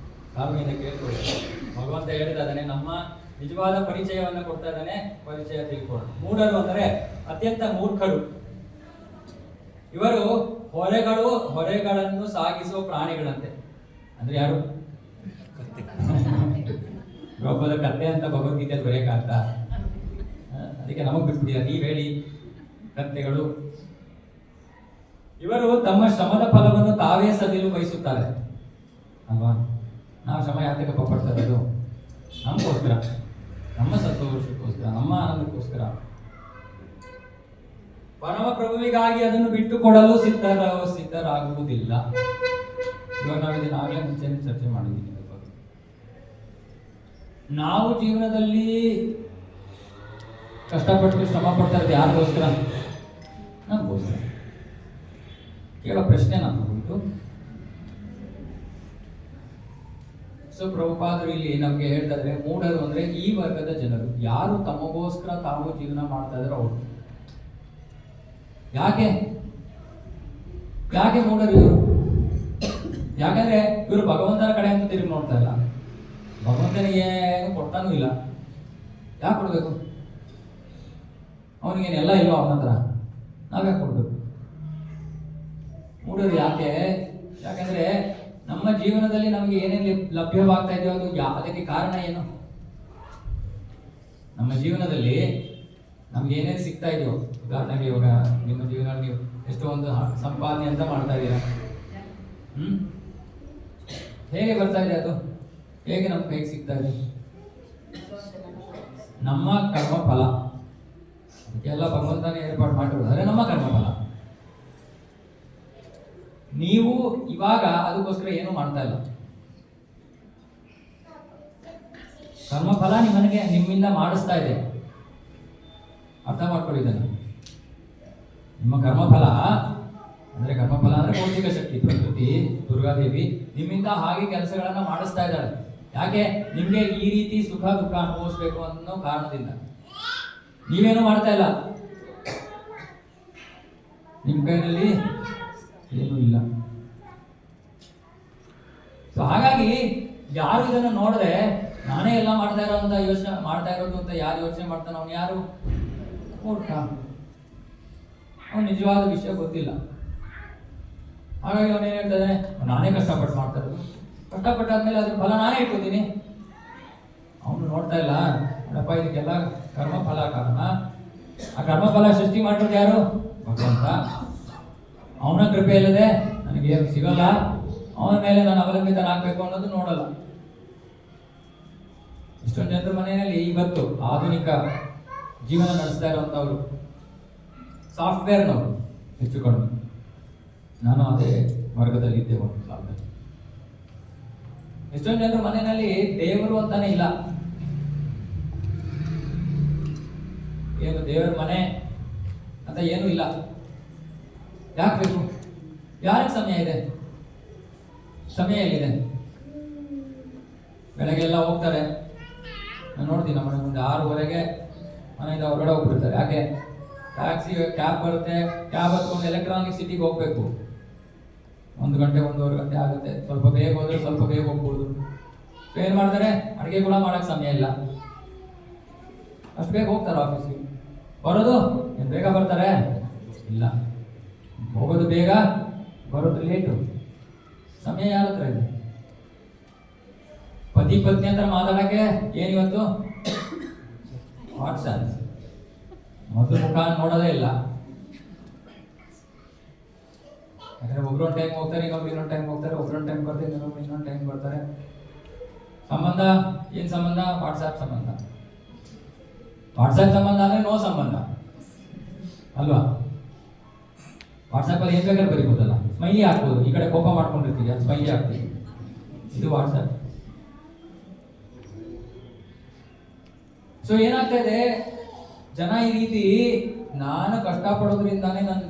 Speaker 1: ತಾಳ್ಮೆಯಿಂದ ಕೇಳ್ಕೊಳ್ಳಿ. ಭಗವಂತ ಹೇಳ್ತಾ ಇದ್ದಾನೆ, ನಮ್ಮ ನಿಜವಾದ ಪರಿಚಯವನ್ನು ಕೊಡ್ತಾ ಇದ್ದಾನೆ, ಪರಿಚಯ ತಿಳ್ಕೊಳ್ಳೋಣ. ಮೂಢರು ಅಂದರೆ ಅತ್ಯಂತ ಮೂರ್ಖರು. ಇವರು ಹೊರೆಗಳನ್ನು ಸಾಗಿಸುವ ಪ್ರಾಣಿಗಳಂತೆ. ಅಂದ್ರೆ ಯಾರು? ಒಬ್ಬದ ಕತ್ತೆ ಅಂತ ಭಗವದ್ಗೀತೆಯಲ್ಲಿ ಬರೆಯಕ್ಕಾಗ್ತಾ? ಅದಕ್ಕೆ ನಮಗ್ ಬಿಟ್ಬಿಡಿ, ನೀವ್ ಹೇಳಿ ಕತ್ತೆಗಳು. ಇವರು ತಮ್ಮ ಶ್ರಮದ ಫಲವನ್ನು ತಾವೇ ಸದಿಲು ಬಯಸುತ್ತಾರೆ ಅಲ್ವಾ? ನಾವು ಶ್ರಮ ಯಾತಕಪ್ಪ ಪಡ್ತಾ ಇರೋದು? ನಮಗೋಸ್ಕರ, ನಮ್ಮ ಸಂತೋಷಕ್ಕೋಸ್ಕರ, ನಮ್ಮ ಆನಂದಕ್ಕೋಸ್ಕರ. ಪರಮ ಪ್ರಭುವಿಗಾಗಿ ಅದನ್ನು ಬಿಟ್ಟು ಕೊಡಲು ಸಿದ್ಧರಾಗುವುದಿಲ್ಲ. ಇವಾಗ ನಾವು ಇದನ್ನ ಆಗಲೇ ಮುಂಚೆ ಚರ್ಚೆ ಮಾಡಿದ್ದೀವಿ. ನಾವು ಜೀವನದಲ್ಲಿ ಕಷ್ಟಪಟ್ಟು ಶ್ರಮ ಪಡ್ತಾ ಇರೋದು ಯಾರಿಗೋಸ್ಕರ? ನಮಗೋಸ್ಕರ. ಕೇಳೋ ಪ್ರಶ್ನೆ ನಮಗುಂಟು. ಸೊ ಪ್ರಭುಪಾದರು ಇಲ್ಲಿ ನಮ್ಗೆ ಹೇಳ್ತಾ ಇದ್ರೆ, ಮೂಢರು ಅಂದ್ರೆ ಈ ವರ್ಗದ ಜನರು, ಯಾರು ತಮಗೋಸ್ಕರ ತಾವು ಜೀವನ ಮಾಡ್ತಾ ಇದ್ರು ಅವರು. ಯಾಕೆ ಮೂಢರು ಇವರು? ಯಾಕಂದ್ರೆ ಇವರು ಭಗವಂತನ ಕಡೆ ಅಂತ ತಿರುಗಿ ನೋಡ್ತಾ ಇಲ್ಲ, ಭಗವಂತನಿಗೆ ಏನು ಕೊಡ್ತಾನೂ ಇಲ್ಲ. ಯಾಕೆ ಕೊಡ್ಬೇಕು? ಅವನಿಗೇನೆಲ್ಲ ಇಲ್ವಾ ಅವನ ಹತ್ರ? ನಾವ್ಯಾಕೆ ಕೊಡ್ಬೇಕು? ಮೂಢರು ಯಾಕಂದ್ರೆ ನಮ್ಮ ಜೀವನದಲ್ಲಿ ನಮಗೆ ಏನೇನು ಲಭ್ಯವಾಗ್ತಾ ಇದೆಯೋ ಅದು ಅದಕ್ಕೆ ಕಾರಣ ಏನು? ನಮ್ಮ ಜೀವನದಲ್ಲಿ ನಮ್ಗೆ ಏನೇನು ಸಿಗ್ತಾ ಇದೆಯೋ, ಉದಾಹರಣೆಗೆ ಇವಾಗ ನಿಮ್ಮ ಜೀವನ ನೀವು ಎಷ್ಟೋ ಒಂದು ಸಂಪಾದನೆ ಅಂತ ಮಾಡ್ತಾ ಇದ್ದೀರಾ, ಹೇಗೆ ಬರ್ತಾ ಇದೆ ಅದು? ಹೇಗೆ ನಮ್ಮ ಕೈಗೆ ಸಿಗ್ತಾ ಇದೆ? ನಮ್ಮ ಕರ್ಮ ಫಲ. ಎಲ್ಲ ಭಗವಂತನೇ ಏರ್ಪಾಡು ಮಾಡಿರೋದಾದ್ರೆ ನಮ್ಮ ಕರ್ಮ ಫಲ. ನೀವು ಇವಾಗ ಅದಕ್ಕೋಸ್ಕರ ಏನು ಮಾಡ್ತಾ ಇಲ್ಲ. ಕರ್ಮಫಲ ನಿಮ್ಮಿಂದ ಮಾಡಿಸ್ತಾ ಇದೆ. ಅರ್ಥ ಮಾಡ್ಕೊಳ್ಳಿದ್ದಾನೆ. ನಿಮ್ಮ ಕರ್ಮಫಲ ಅಂದ್ರೆ ಭೌತಿಕ ಶಕ್ತಿ, ಪ್ರಕೃತಿ, ದುರ್ಗಾದೇವಿ ನಿಮ್ಮಿಂದ ಹಾಗೆ ಕೆಲಸಗಳನ್ನ ಮಾಡಿಸ್ತಾ ಇದ್ದಾಳೆ. ಯಾಕೆ? ನಿಮ್ಗೆ ಈ ರೀತಿ ಸುಖ ದುಃಖ ಅನುಭವಿಸ್ಬೇಕು ಅನ್ನೋ ಕಾರಣದಿಂದ. ನೀವೇನು ಮಾಡ್ತಾ ಇಲ್ಲ, ನಿಮ್ಮ ಕೈಯಲ್ಲಿ ಏನೂ ಇಲ್ಲ. ಸೊ ಹಾಗಾಗಿ ಯಾರು ಇದನ್ನು ನೋಡಿದ್ರೆ ನಾನೇ ಎಲ್ಲ ಮಾಡ್ತಾ ಇರೋದು ಅಂತ ಯಾರು ಯೋಚನೆ ಮಾಡ್ತಾನೆ, ಅವನು ಯಾರು? ಮೂರ್ಖ. ಅವನು ನಿಜವಾದ ವಿಷಯ ಗೊತ್ತಿಲ್ಲ. ಹಾಗಾಗಿ ಅವನೇನು ಹೇಳ್ತಾನೆ, ನಾನೇ ಕಷ್ಟಪಟ್ಟು ಮಾಡ್ತಾ ಇರೋದು, ಕಷ್ಟಪಟ್ಟಾದ್ಮೇಲೆ ಅದ್ರ ಫಲ ನಾನೇ ಇಟ್ಕೋತೀನಿ. ಅವನು ನೋಡ್ತಾ ಇಲ್ಲ, ಅಡಪ್ಪ ಇದಕ್ಕೆಲ್ಲ ಕರ್ಮಫಲ ಕಾರಣ. ಆ ಕರ್ಮಫಲ ಸೃಷ್ಟಿ ಮಾಡಿರೋದು ಯಾರು? ಭಗವಂತ. ಅವನ ಕೃಪೆ ಇಲ್ಲದೆ ನನಗೆ ಸಿಗಲ್ಲ, ಅವನ ಮೇಲೆ ನಾನು ಅವಲಂಬಿತನಾಗಬೇಕು ಅನ್ನೋದು ನೋಡಲ್ಲ. ಇಷ್ಟೊಂದು ಜನರ ಮನೆಯಲ್ಲಿ ಇವತ್ತು ಆಧುನಿಕ ಜೀವನ ನಡೆಸ್ತಾ ಇರುವಂಥವ್ರು ಸಾಫ್ಟ್ವೇರ್ನವರು ಹೆಚ್ಚುಕೊಂಡು. ನಾನು ಅದೇ ವರ್ಗದಲ್ಲಿ ಇದ್ದೆ ಒಂದು ಕಾಲದಲ್ಲಿ. ಎಷ್ಟೊಂದು ಜನರ ಮನೆಯಲ್ಲಿ ದೇವರು ಅಂತಾನೆ ಇಲ್ಲ. ಏನು ದೇವರ ಮನೆ ಅಂತ ಏನೂ ಇಲ್ಲ. ಯಾಕೆ ಬೇಕು? ಯಾರಿಗೆ ಸಮಯ ಇದೆ? ಸಮಯ ಎಲ್ಲಿದೆ? ಬೆಳಗ್ಗೆಲ್ಲ ಹೋಗ್ತಾರೆ. ನಾನು ನೋಡ್ತೀನಿ ನಮ್ಮ ಮನೆ ಮುಂದೆ 6:30 ಮನೆಯಿಂದ ಹೊರಗಡೆ ಹೋಗ್ಬಿಡ್ತಾರೆ. ಯಾಕೆ? ಟ್ಯಾಕ್ಸಿ ಕ್ಯಾಬ್ ಬರುತ್ತೆ, ಕ್ಯಾಬ್ ಹತ್ಕೊಂಡು ಎಲೆಕ್ಟ್ರಾನಿಕ್ ಸಿಟಿಗೆ ಹೋಗ್ಬೇಕು. 1 ಗಂಟೆ 1.5 ಗಂಟೆ ಆಗುತ್ತೆ. ಸ್ವಲ್ಪ ಬೇಗ ಹೋದ್ರೆ ಸ್ವಲ್ಪ ಬೇಗ ಹೋಗ್ಬೋದು. ಏನು ಮಾಡ್ತಾರೆ? ಅಡುಗೆ ಕೂಡ ಮಾಡೋಕ್ಕೆ ಸಮಯ ಇಲ್ಲ. ಅಷ್ಟು ಬೇಗ ಹೋಗ್ತಾರೆ ಆಫೀಸಿಗೆ. ಬರೋದು ಏನು ಬೇಗ ಬರ್ತಾರೆ? ಇಲ್ಲ. ಹೋಗೋದು ಬೇಗ, ಬರೋದು ಲೇಟು. ಸಮಯ ಯಾರ ಹತ್ರ ಇದೆ? ಪತಿ ಪತ್ನಿ ಹತ್ರ ಮಾತಾಡೋಕ್ಕೆ ಏನಿವತ್ತು? ವಾಟ್ಸಪ್. ಮೊದಲು ಮುಖ ನೋಡೋದೇ ಇಲ್ಲ. ಯಾಕಂದ್ರೆ ಒಬ್ರು ಒಂದು ಟೈಮ್ ಹೋಗ್ತಾರೆ, ಇನ್ನೊಬ್ರು ಇನ್ನೊಂದು ಟೈಮ್ ಹೋಗ್ತಾರೆ, ಒಬ್ರೊಂದು ಟೈಮ್ ಬರ್ತಾರೆ, ಇನ್ನೊಬ್ರು ಇನ್ನೊಂದು ಟೈಮ್ ಬರ್ತಾರೆ. ಸಂಬಂಧ ಏನು ಸಂಬಂಧ? ವಾಟ್ಸಪ್ ಸಂಬಂಧ. ವಾಟ್ಸಪ್ ಸಂಬಂಧ ಅಂದರೆ ನೋ ಸಂಬಂಧ ಅಲ್ವಾ? ವಾಟ್ಸಪ್ಪಲ್ಲಿ ಏನು ಬೇಕಾದ್ರೆ ಬರೀಬೋದಲ್ಲ, ಸ್ಮೈಲಿ ಹಾಕ್ಬೋದು. ಈ ಕಡೆ ಕೋಪ ಮಾಡ್ಕೊಂಡಿರ್ತೀವಿ, ಅದು ಸ್ಮೈಲಿ ಹಾಕ್ತೀವಿ. ಇದು ವಾಟ್ಸಪ್. ಸೊ ಏನಾಗ್ತಾ ಇದೆ, ಜನ ಈ ರೀತಿ ನಾನು ಕಷ್ಟಪಡೋದ್ರಿಂದಾನೇ ನನ್ನ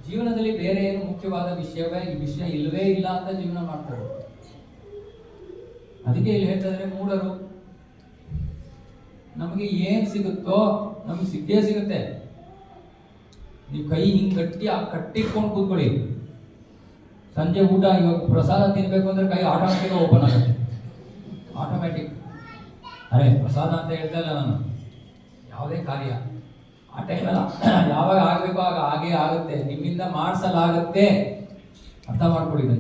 Speaker 1: ಜೀವನದಲ್ಲಿ ಬೇರೆ ಏನು ಮುಖ್ಯವಾದ ಈ ವಿಷಯ ಇಲ್ಲವೇ ಇಲ್ಲ ಅಂತ ಜೀವನ ಮಾಡ್ತಾರೆ. ಅದಕ್ಕೆ ಇಲ್ಲಿ ಹೇಳ್ತಾ ಮೂಢರು. ನಮಗೆ ಏನ್ ಸಿಗುತ್ತೋ ನಮ್ಗೆ ಸಿಕ್ಕೇ ಸಿಗುತ್ತೆ. ನೀವು ಕೈ ಹಿಂಗ್ ಕಟ್ಟಿಟ್ಕೊಂಡು ಕೂತ್ಕೊಳ್ಳಿ. ಸಂಜೆ ಊಟ, ಇವಾಗ ಪ್ರಸಾದ ತಿನ್ಬೇಕು ಅಂದ್ರೆ ಕೈ ಆಟೋಮೆಟಿಕ್ ಓಪನ್ ಆಗುತ್ತೆ. ಆಟೋಮೆಟಿಕ್. ಅರೆ ಪ್ರಸಾದ ಅಂತ ಹೇಳ್ತಾ ಇಲ್ಲ ನಾನು, ಯಾವುದೇ ಕಾರ್ಯ ಆ ಟೈಮಲ್ಲ, ಯಾವಾಗ ಆಗಬೇಕೋ ಆಗ ಹಾಗೇ ಆಗುತ್ತೆ. ನಿಮ್ಮಿಂದ ಮಾಡಿಸಲಾಗತ್ತೆ. ಅರ್ಥ ಮಾಡ್ಕೊಳ್ಳಿ.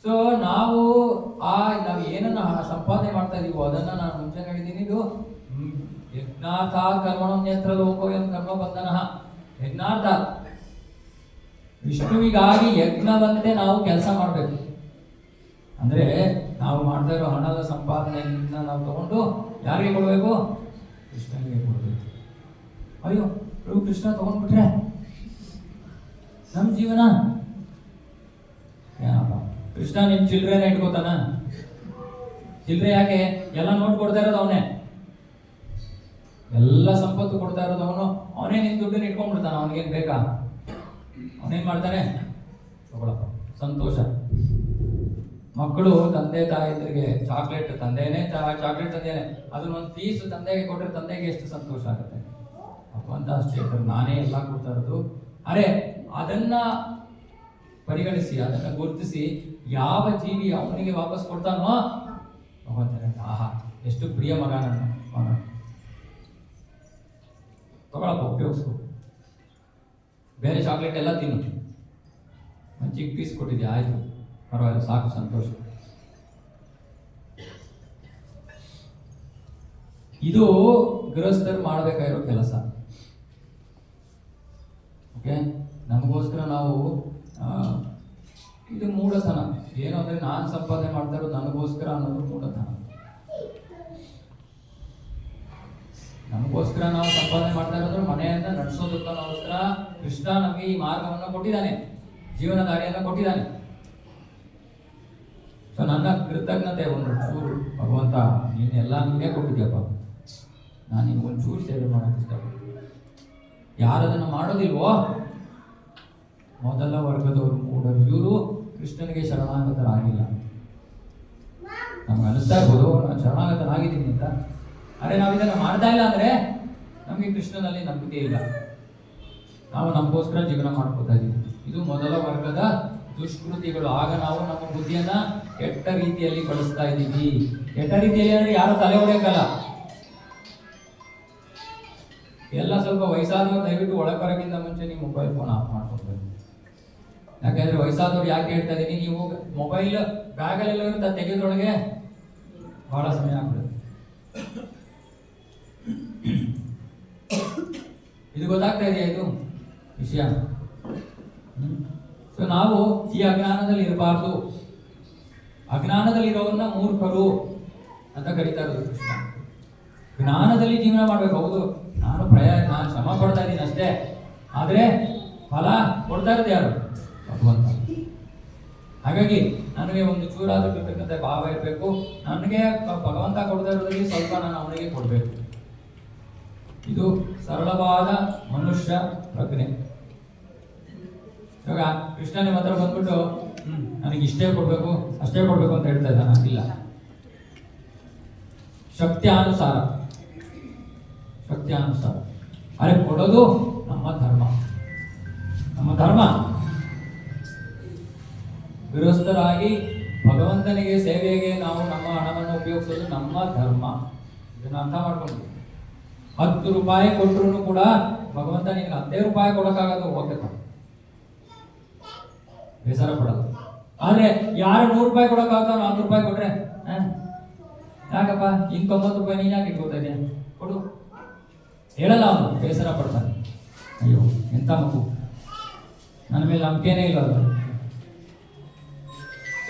Speaker 1: ಸೊ ನಾವು ಏನನ್ನ ಸಂಪಾದನೆ ಮಾಡ್ತಾ ಇದೀವೋ ಅದನ್ನ ನಾನು ಮುಂಚೆ ಹೇಳಿದ್ದೀನಿ. ಇದು ಯಜ್ಞಾರ್ಥ ಕರ್ಮಣೋ ನೇತ್ರ ಲೋಕೋ ಎಂ ಕರ್ಮ ಬಂಧನ. ಯಜ್ಞಾರ್ಥ, ವಿಷ್ಣುವಿಗಾಗಿ ಯಜ್ಞವಂತೆ ನಾವು ಕೆಲಸ ಮಾಡಬೇಕು. ಅಂದ್ರೆ ನಾವು ಮಾಡ್ತಾ ಇರೋ ಹಣದ ಸಂಪಾದನೆಯನ್ನ ನಾವು ತಗೊಂಡು ಯಾರಿಗೆ ಕೊಡಬೇಕು? ಕೃಷ್ಣನಿಗೆ ಕೊಡಬೇಕು. ಅಯ್ಯೋ ಪ್ರಭು ಕೃಷ್ಣ ತಗೊಂಡ್ಬಿಟ್ರೆ ನಮ್ಮ ಜೀವನ ಏನಪ್ಪ? ಕೃಷ್ಣ ನಿಮ್ ಚಿಲ್ಡ್ರೇನ ಇಟ್ಕೋತಾನ? ಚಿಲ್ಡ್ರೆ ಯಾಕೆ? ಎಲ್ಲ ನೋಟ್ ಕೊಡ್ತಾ ಇರೋದು ಅವನೇ, ಎಲ್ಲ ಸಂಪತ್ತು ಕೊಡ್ತಾ ಇರೋದು ಅವನು. ಅವನೇ ನಿನ್ ದುಡ್ಡನ್ನ ಇಟ್ಕೊಂಡ್ಬಿಡ್ತಾನ. ಅವನಿಗೇನ್ ಬೇಕಾ? ಅವನೇನ್ ಮಾಡ್ತಾನೆ? ತಗೊಳಪ್ಪ, ಸಂತೋಷ. ಮಕ್ಕಳು ತಂದೆ ತಾಯಿಗಳಿಗೆ ಚಾಕ್ಲೇಟ್, ತಂದೆನೇ ಚಾಕ್ಲೇಟ್ ತಂದೇನೆ, ಅದನ್ನ ಒಂದು ಪೀಸ್ ತಂದೆಗೆ ಕೊಟ್ಟರೆ ತಂದೆಗೆ ಎಷ್ಟು ಸಂತೋಷ ಆಗುತ್ತೆ. ಭಗವಂತ ಅಷ್ಟೇ, ನಾನೇ ಎಲ್ಲ ಕೊಡ್ತಾ ಇರೋದು. ಅರೆ ಅದನ್ನ ಪರಿಗಣಿಸಿ, ಅದನ್ನ ಗುರುತಿಸಿ ಯಾವ ಜೀವಿ ಅವನಿಗೆ ವಾಪಸ್ ಕೊಡ್ತಾನೋ ಭಗವಂತನೇ, ಆಹಾ ಎಷ್ಟು ಪ್ರಿಯ ಮಗ ನನ್ನ ಮಗ, ತಗೊಳಪ್ಪ, ಉಪಯೋಗಿಸ್ಕೊ. ಬೇರೆ ಚಾಕ್ಲೇಟ್ ಎಲ್ಲ ತಿನ್ನು, ಒಂದು ಚಿಕ್ಕ ಪೀಸ್ ಕೊಟ್ಟಿದ್ದೆ, ಆಯ್ತು ಪರವಾಗಿಲ್ಲ, ಸಾಕು, ಸಂತೋಷ. ಇದು ಗೃಹಸ್ಥರು ಮಾಡಬೇಕಾಗಿರೋ ಕೆಲಸ. ಓಕೆ, ನಮಗೋಸ್ಕರ ನಾವು ಇದು ಮೂಢತನ. ಏನು ಅಂದ್ರೆ ನಾನು ಸಂಪಾದನೆ ಮಾಡ್ತಾ ಇರೋದು ನನಗೋಸ್ಕರ ಅನ್ನೋದು ಮೂಢತನ. ನಮಗೋಸ್ಕರ ನಾವು ಸಂಪಾದನೆ ಮಾಡ್ತಾ ಇರೋದು ಮನೆಯನ್ನ ನಡೆಸೋದಕ್ಕೋಸ್ಕರ ಕೃಷ್ಣ ನಮಗೆ ಈ ಮಾರ್ಗವನ್ನು ಕೊಟ್ಟಿದ್ದಾನೆ, ಜೀವನ ದಾರಿಯನ್ನು ಕೊಟ್ಟಿದ್ದಾನೆ. ಸೊ ನನ್ನ ಕೃತಜ್ಞತೆ ಒಂದು ಚೂರು, ಭಗವಂತ ನೀನೆಲ್ಲ ನೀನೇ ಕೊಟ್ಟಿದ್ಯಪ್ಪ, ನಾನು ನಿಮ್ಗೆ ಒಂಚೂರು ಸೇವೆ ಮಾಡೋಕೆ ಇಷ್ಟಪಡ್ತೀನಿ. ಯಾರದನ್ನು ಮಾಡೋದಿಲ್ವೋ ಮೊದಲ ವರ್ಗದವರು ಮೂಢರು, ಇವರು ಕೃಷ್ಣನಿಗೆ ಶರಣಾಗತರಾಗಿಲ್ಲ. ನಮ್ಗೆ ಅನಿಸ್ತಾ ಇರ್ಬೋದು ನಾನು ಶರಣಾಗತನಾಗಿದ್ದೀನಿ ಅಂತ, ಅರೆ ನಾವು ಇದನ್ನು ಮಾಡ್ತಾ ಇಲ್ಲ ಅಂದ್ರೆ ನಮಗೆ ಕೃಷ್ಣನಲ್ಲಿ ನಂಬಿಕೆ ಇಲ್ಲ, ನಾವು ನಮಗೋಸ್ಕರ ಜೀವನ ಮಾಡ್ಕೋತಾ ಇದ್ದೀವಿ. ಇದು ಮೊದಲ ವರ್ಗದ ದುಷ್ಕೃತಿಗಳು. ಆಗ ನಾವು ನಮ್ಮ ಬುದ್ಧಿಯನ್ನ ಕೆಟ್ಟ ರೀತಿಯಲ್ಲಿ ಬಳಸ್ತಾ ಇದ್ದೀವಿ. ಕೆಟ್ಟ ರೀತಿಯಲ್ಲಿ ಅಂದ್ರೆ ಯಾರು ತಲೆ ಹೊಡೆಯಕ್ಕಲ್ಲ, ಎಲ್ಲ ಸ್ವಲ್ಪ ವಯಸ್ಸಾದವರು ದಯವಿಟ್ಟು ಒಳಗೆ ಬರೋಕ್ಕಿಂತ ಮುಂಚೆ ನೀವು ಮೊಬೈಲ್ ಫೋನ್ ಆಫ್ ಮಾಡ್ಕೊಳ್ಬೇಕು. ಯಾಕಂದ್ರೆ ವಯಸ್ಸಾದವ್ರು ಯಾಕೆ ಹೇಳ್ತಾ ಇದೀನಿ, ನೀವು ಮೊಬೈಲ್ ಬ್ಯಾಗಲ್ಲೆಲ್ಲ ಇರುತ್ತೆ, ತೆಗೆದ್ರೊಳಗೆ ಬಹಳ ಸಮಯ ಆಗ್ತದೆ. ಇದು ಗೊತ್ತಾಗ್ತಾ ಇದೆಯಾ ಇದು ವಿಷಯ? ಸೊ ನಾವು ಈ ಅಜ್ಞಾನದಲ್ಲಿ ಇರಬಾರ್ದು. ಅಜ್ಞಾನದಲ್ಲಿರೋರನ್ನ ಮೂರ್ಖರು ಅಂತ ಕರೀತಾ ಇರೋದು ಕೃಷ್ಣ. ಜ್ಞಾನದಲ್ಲಿ ಜೀವನ ಮಾಡ್ಬೇಕು. ಹೌದು, ನಾನು ಶ್ರಮ ಪಡ್ತಾ ಇದ್ದೀನಿ ಅಷ್ಟೇ, ಆದ್ರೆ ಫಲ ಕೊಡ್ತಾ ಇರೋದು ಯಾರು? ಭಗವಂತ. ಹಾಗಾಗಿ ನನಗೆ ಒಂದು ಚೂರಾದ ಕೃತಜ್ಞತೆ ಭಾವ ಇರಬೇಕು. ನನಗೆ ಭಗವಂತ ಕೊಡ್ತಾ ಇರೋದ್ರಲ್ಲಿ ಸ್ವಲ್ಪ ನಾನು ಅವನಿಗೆ ಕೊಡಬೇಕು. ಇದು ಸರಳವಾದ ಮನುಷ್ಯ ಪ್ರಜ್ಞೆ. ಇವಾಗ ಕೃಷ್ಣ ನಿಮ್ಮ ಹತ್ರ ಬಂದ್ಬಿಟ್ಟು ನನಗೆ ಇಷ್ಟೇ ಕೊಡ್ಬೇಕು ಅಷ್ಟೇ ಕೊಡ್ಬೇಕು ಅಂತ ಹೇಳ್ತಾ ಇದ್ದಾನ? ಇಲ್ಲ, ಶಕ್ತ್ಯಾನುಸಾರ. ಶಕ್ತ್ಯಾನುಸಾರ ಅರೆ ಕೊಡೋದು ನಮ್ಮ ಧರ್ಮ. ನಮ್ಮ ಧರ್ಮ ಗೃಹಸ್ಥರಾಗಿ ಭಗವಂತನಿಗೆ ಸೇವೆಗೆ ನಾವು ನಮ್ಮ ಹಣವನ್ನು ಉಪಯೋಗಿಸೋದು ನಮ್ಮ ಧರ್ಮ. ಇದನ್ನ ಅರ್ಥ ಮಾಡ್ಕೊಂಡು 10 ರೂಪಾಯಿ ಕೊಟ್ಟರು ಕೂಡ ಭಗವಂತ ನಿನ್ಗೆ 10 ರೂಪಾಯಿ ಕೊಡಕ್ಕಾಗದು, ಓಕೆ, ಬೇಸರ ಪಡಲ್ಲ. ಆದ್ರೆ ಯಾರು 100 ರೂಪಾಯಿ ಕೊಡಕ್ಕಾಗ 4 ರೂಪಾಯಿ ಕೊಟ್ರೆ ಯಾಕಪ್ಪ ಇನ್ 90 ರೂಪಾಯಿ ನೀನ್ ಯಾಕೆ ಇಟ್ಕೋತಾ ಇದೆಯಾ, ಕೊಡು ಹೇಳಲ್ಲ. ಅವನು ಬೇಸರ ಪಡ್ತಾನೆ, ಅಯ್ಯೋ ಎಂತ ಮಗು, ನನ್ನ ಮೇಲೆ ನಂಬಿಕೆನೇ ಇಲ್ಲ ಅದು.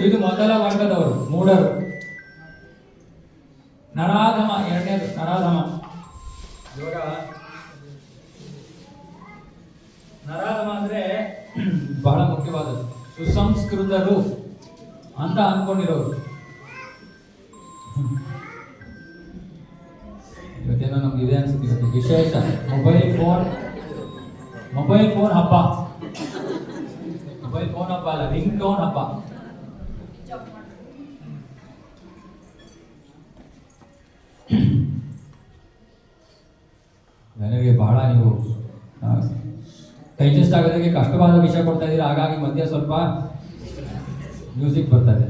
Speaker 1: ಇದು ಮೊದಲ ವರ್ಗದವರು ಮೂಢರು. ನರಾಧಮ ಎರಡನೇದು. ನರಾಧಮ ಇವಾಗ ನರಾಧಮ ಅಂದ್ರೆ ಬಹಳ ಮುಖ್ಯವಾದದ್ದು. ಸುಸಂಸ್ಕೃತರು ಅಂತ ಅನ್ಕೊಂಡಿರೋರು. ಇವತ್ತೇನೋ ನಮ್ಗೆ ಇದೆ ಅನ್ಸುತ್ತೆ. ಇವತ್ತು ವಿಶೇಷ ಮೊಬೈಲ್ ಫೋನ್ ಹಬ್ಬ. ಮೊಬೈಲ್ ಫೋನ್ ಹಬ್ಬ ಅಲ್ಲ, ರಿಂಗ್ ಟೋನ್ ಹಬ್ಬ. ನನಗೆ ಬಹಳ ನೀವು ಡೈಜೆಸ್ಟ್ ಆಗೋದಕ್ಕೆ ಕಷ್ಟವಾದ ವಿಷಯ ಕೊಡ್ತಾ ಇದ್ದೀರಾ, ಹಾಗಾಗಿ ಮಧ್ಯೆ ಸ್ವಲ್ಪ ಮ್ಯೂಸಿಕ್ ಬರ್ತದೆ.